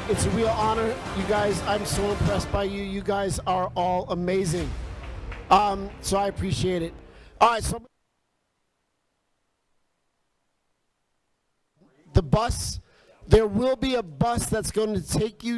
It's a real honor. You guys, I'm so impressed by you. You guys are all amazing. So I appreciate it. All right, so the bus, there will be a bus that's going to take you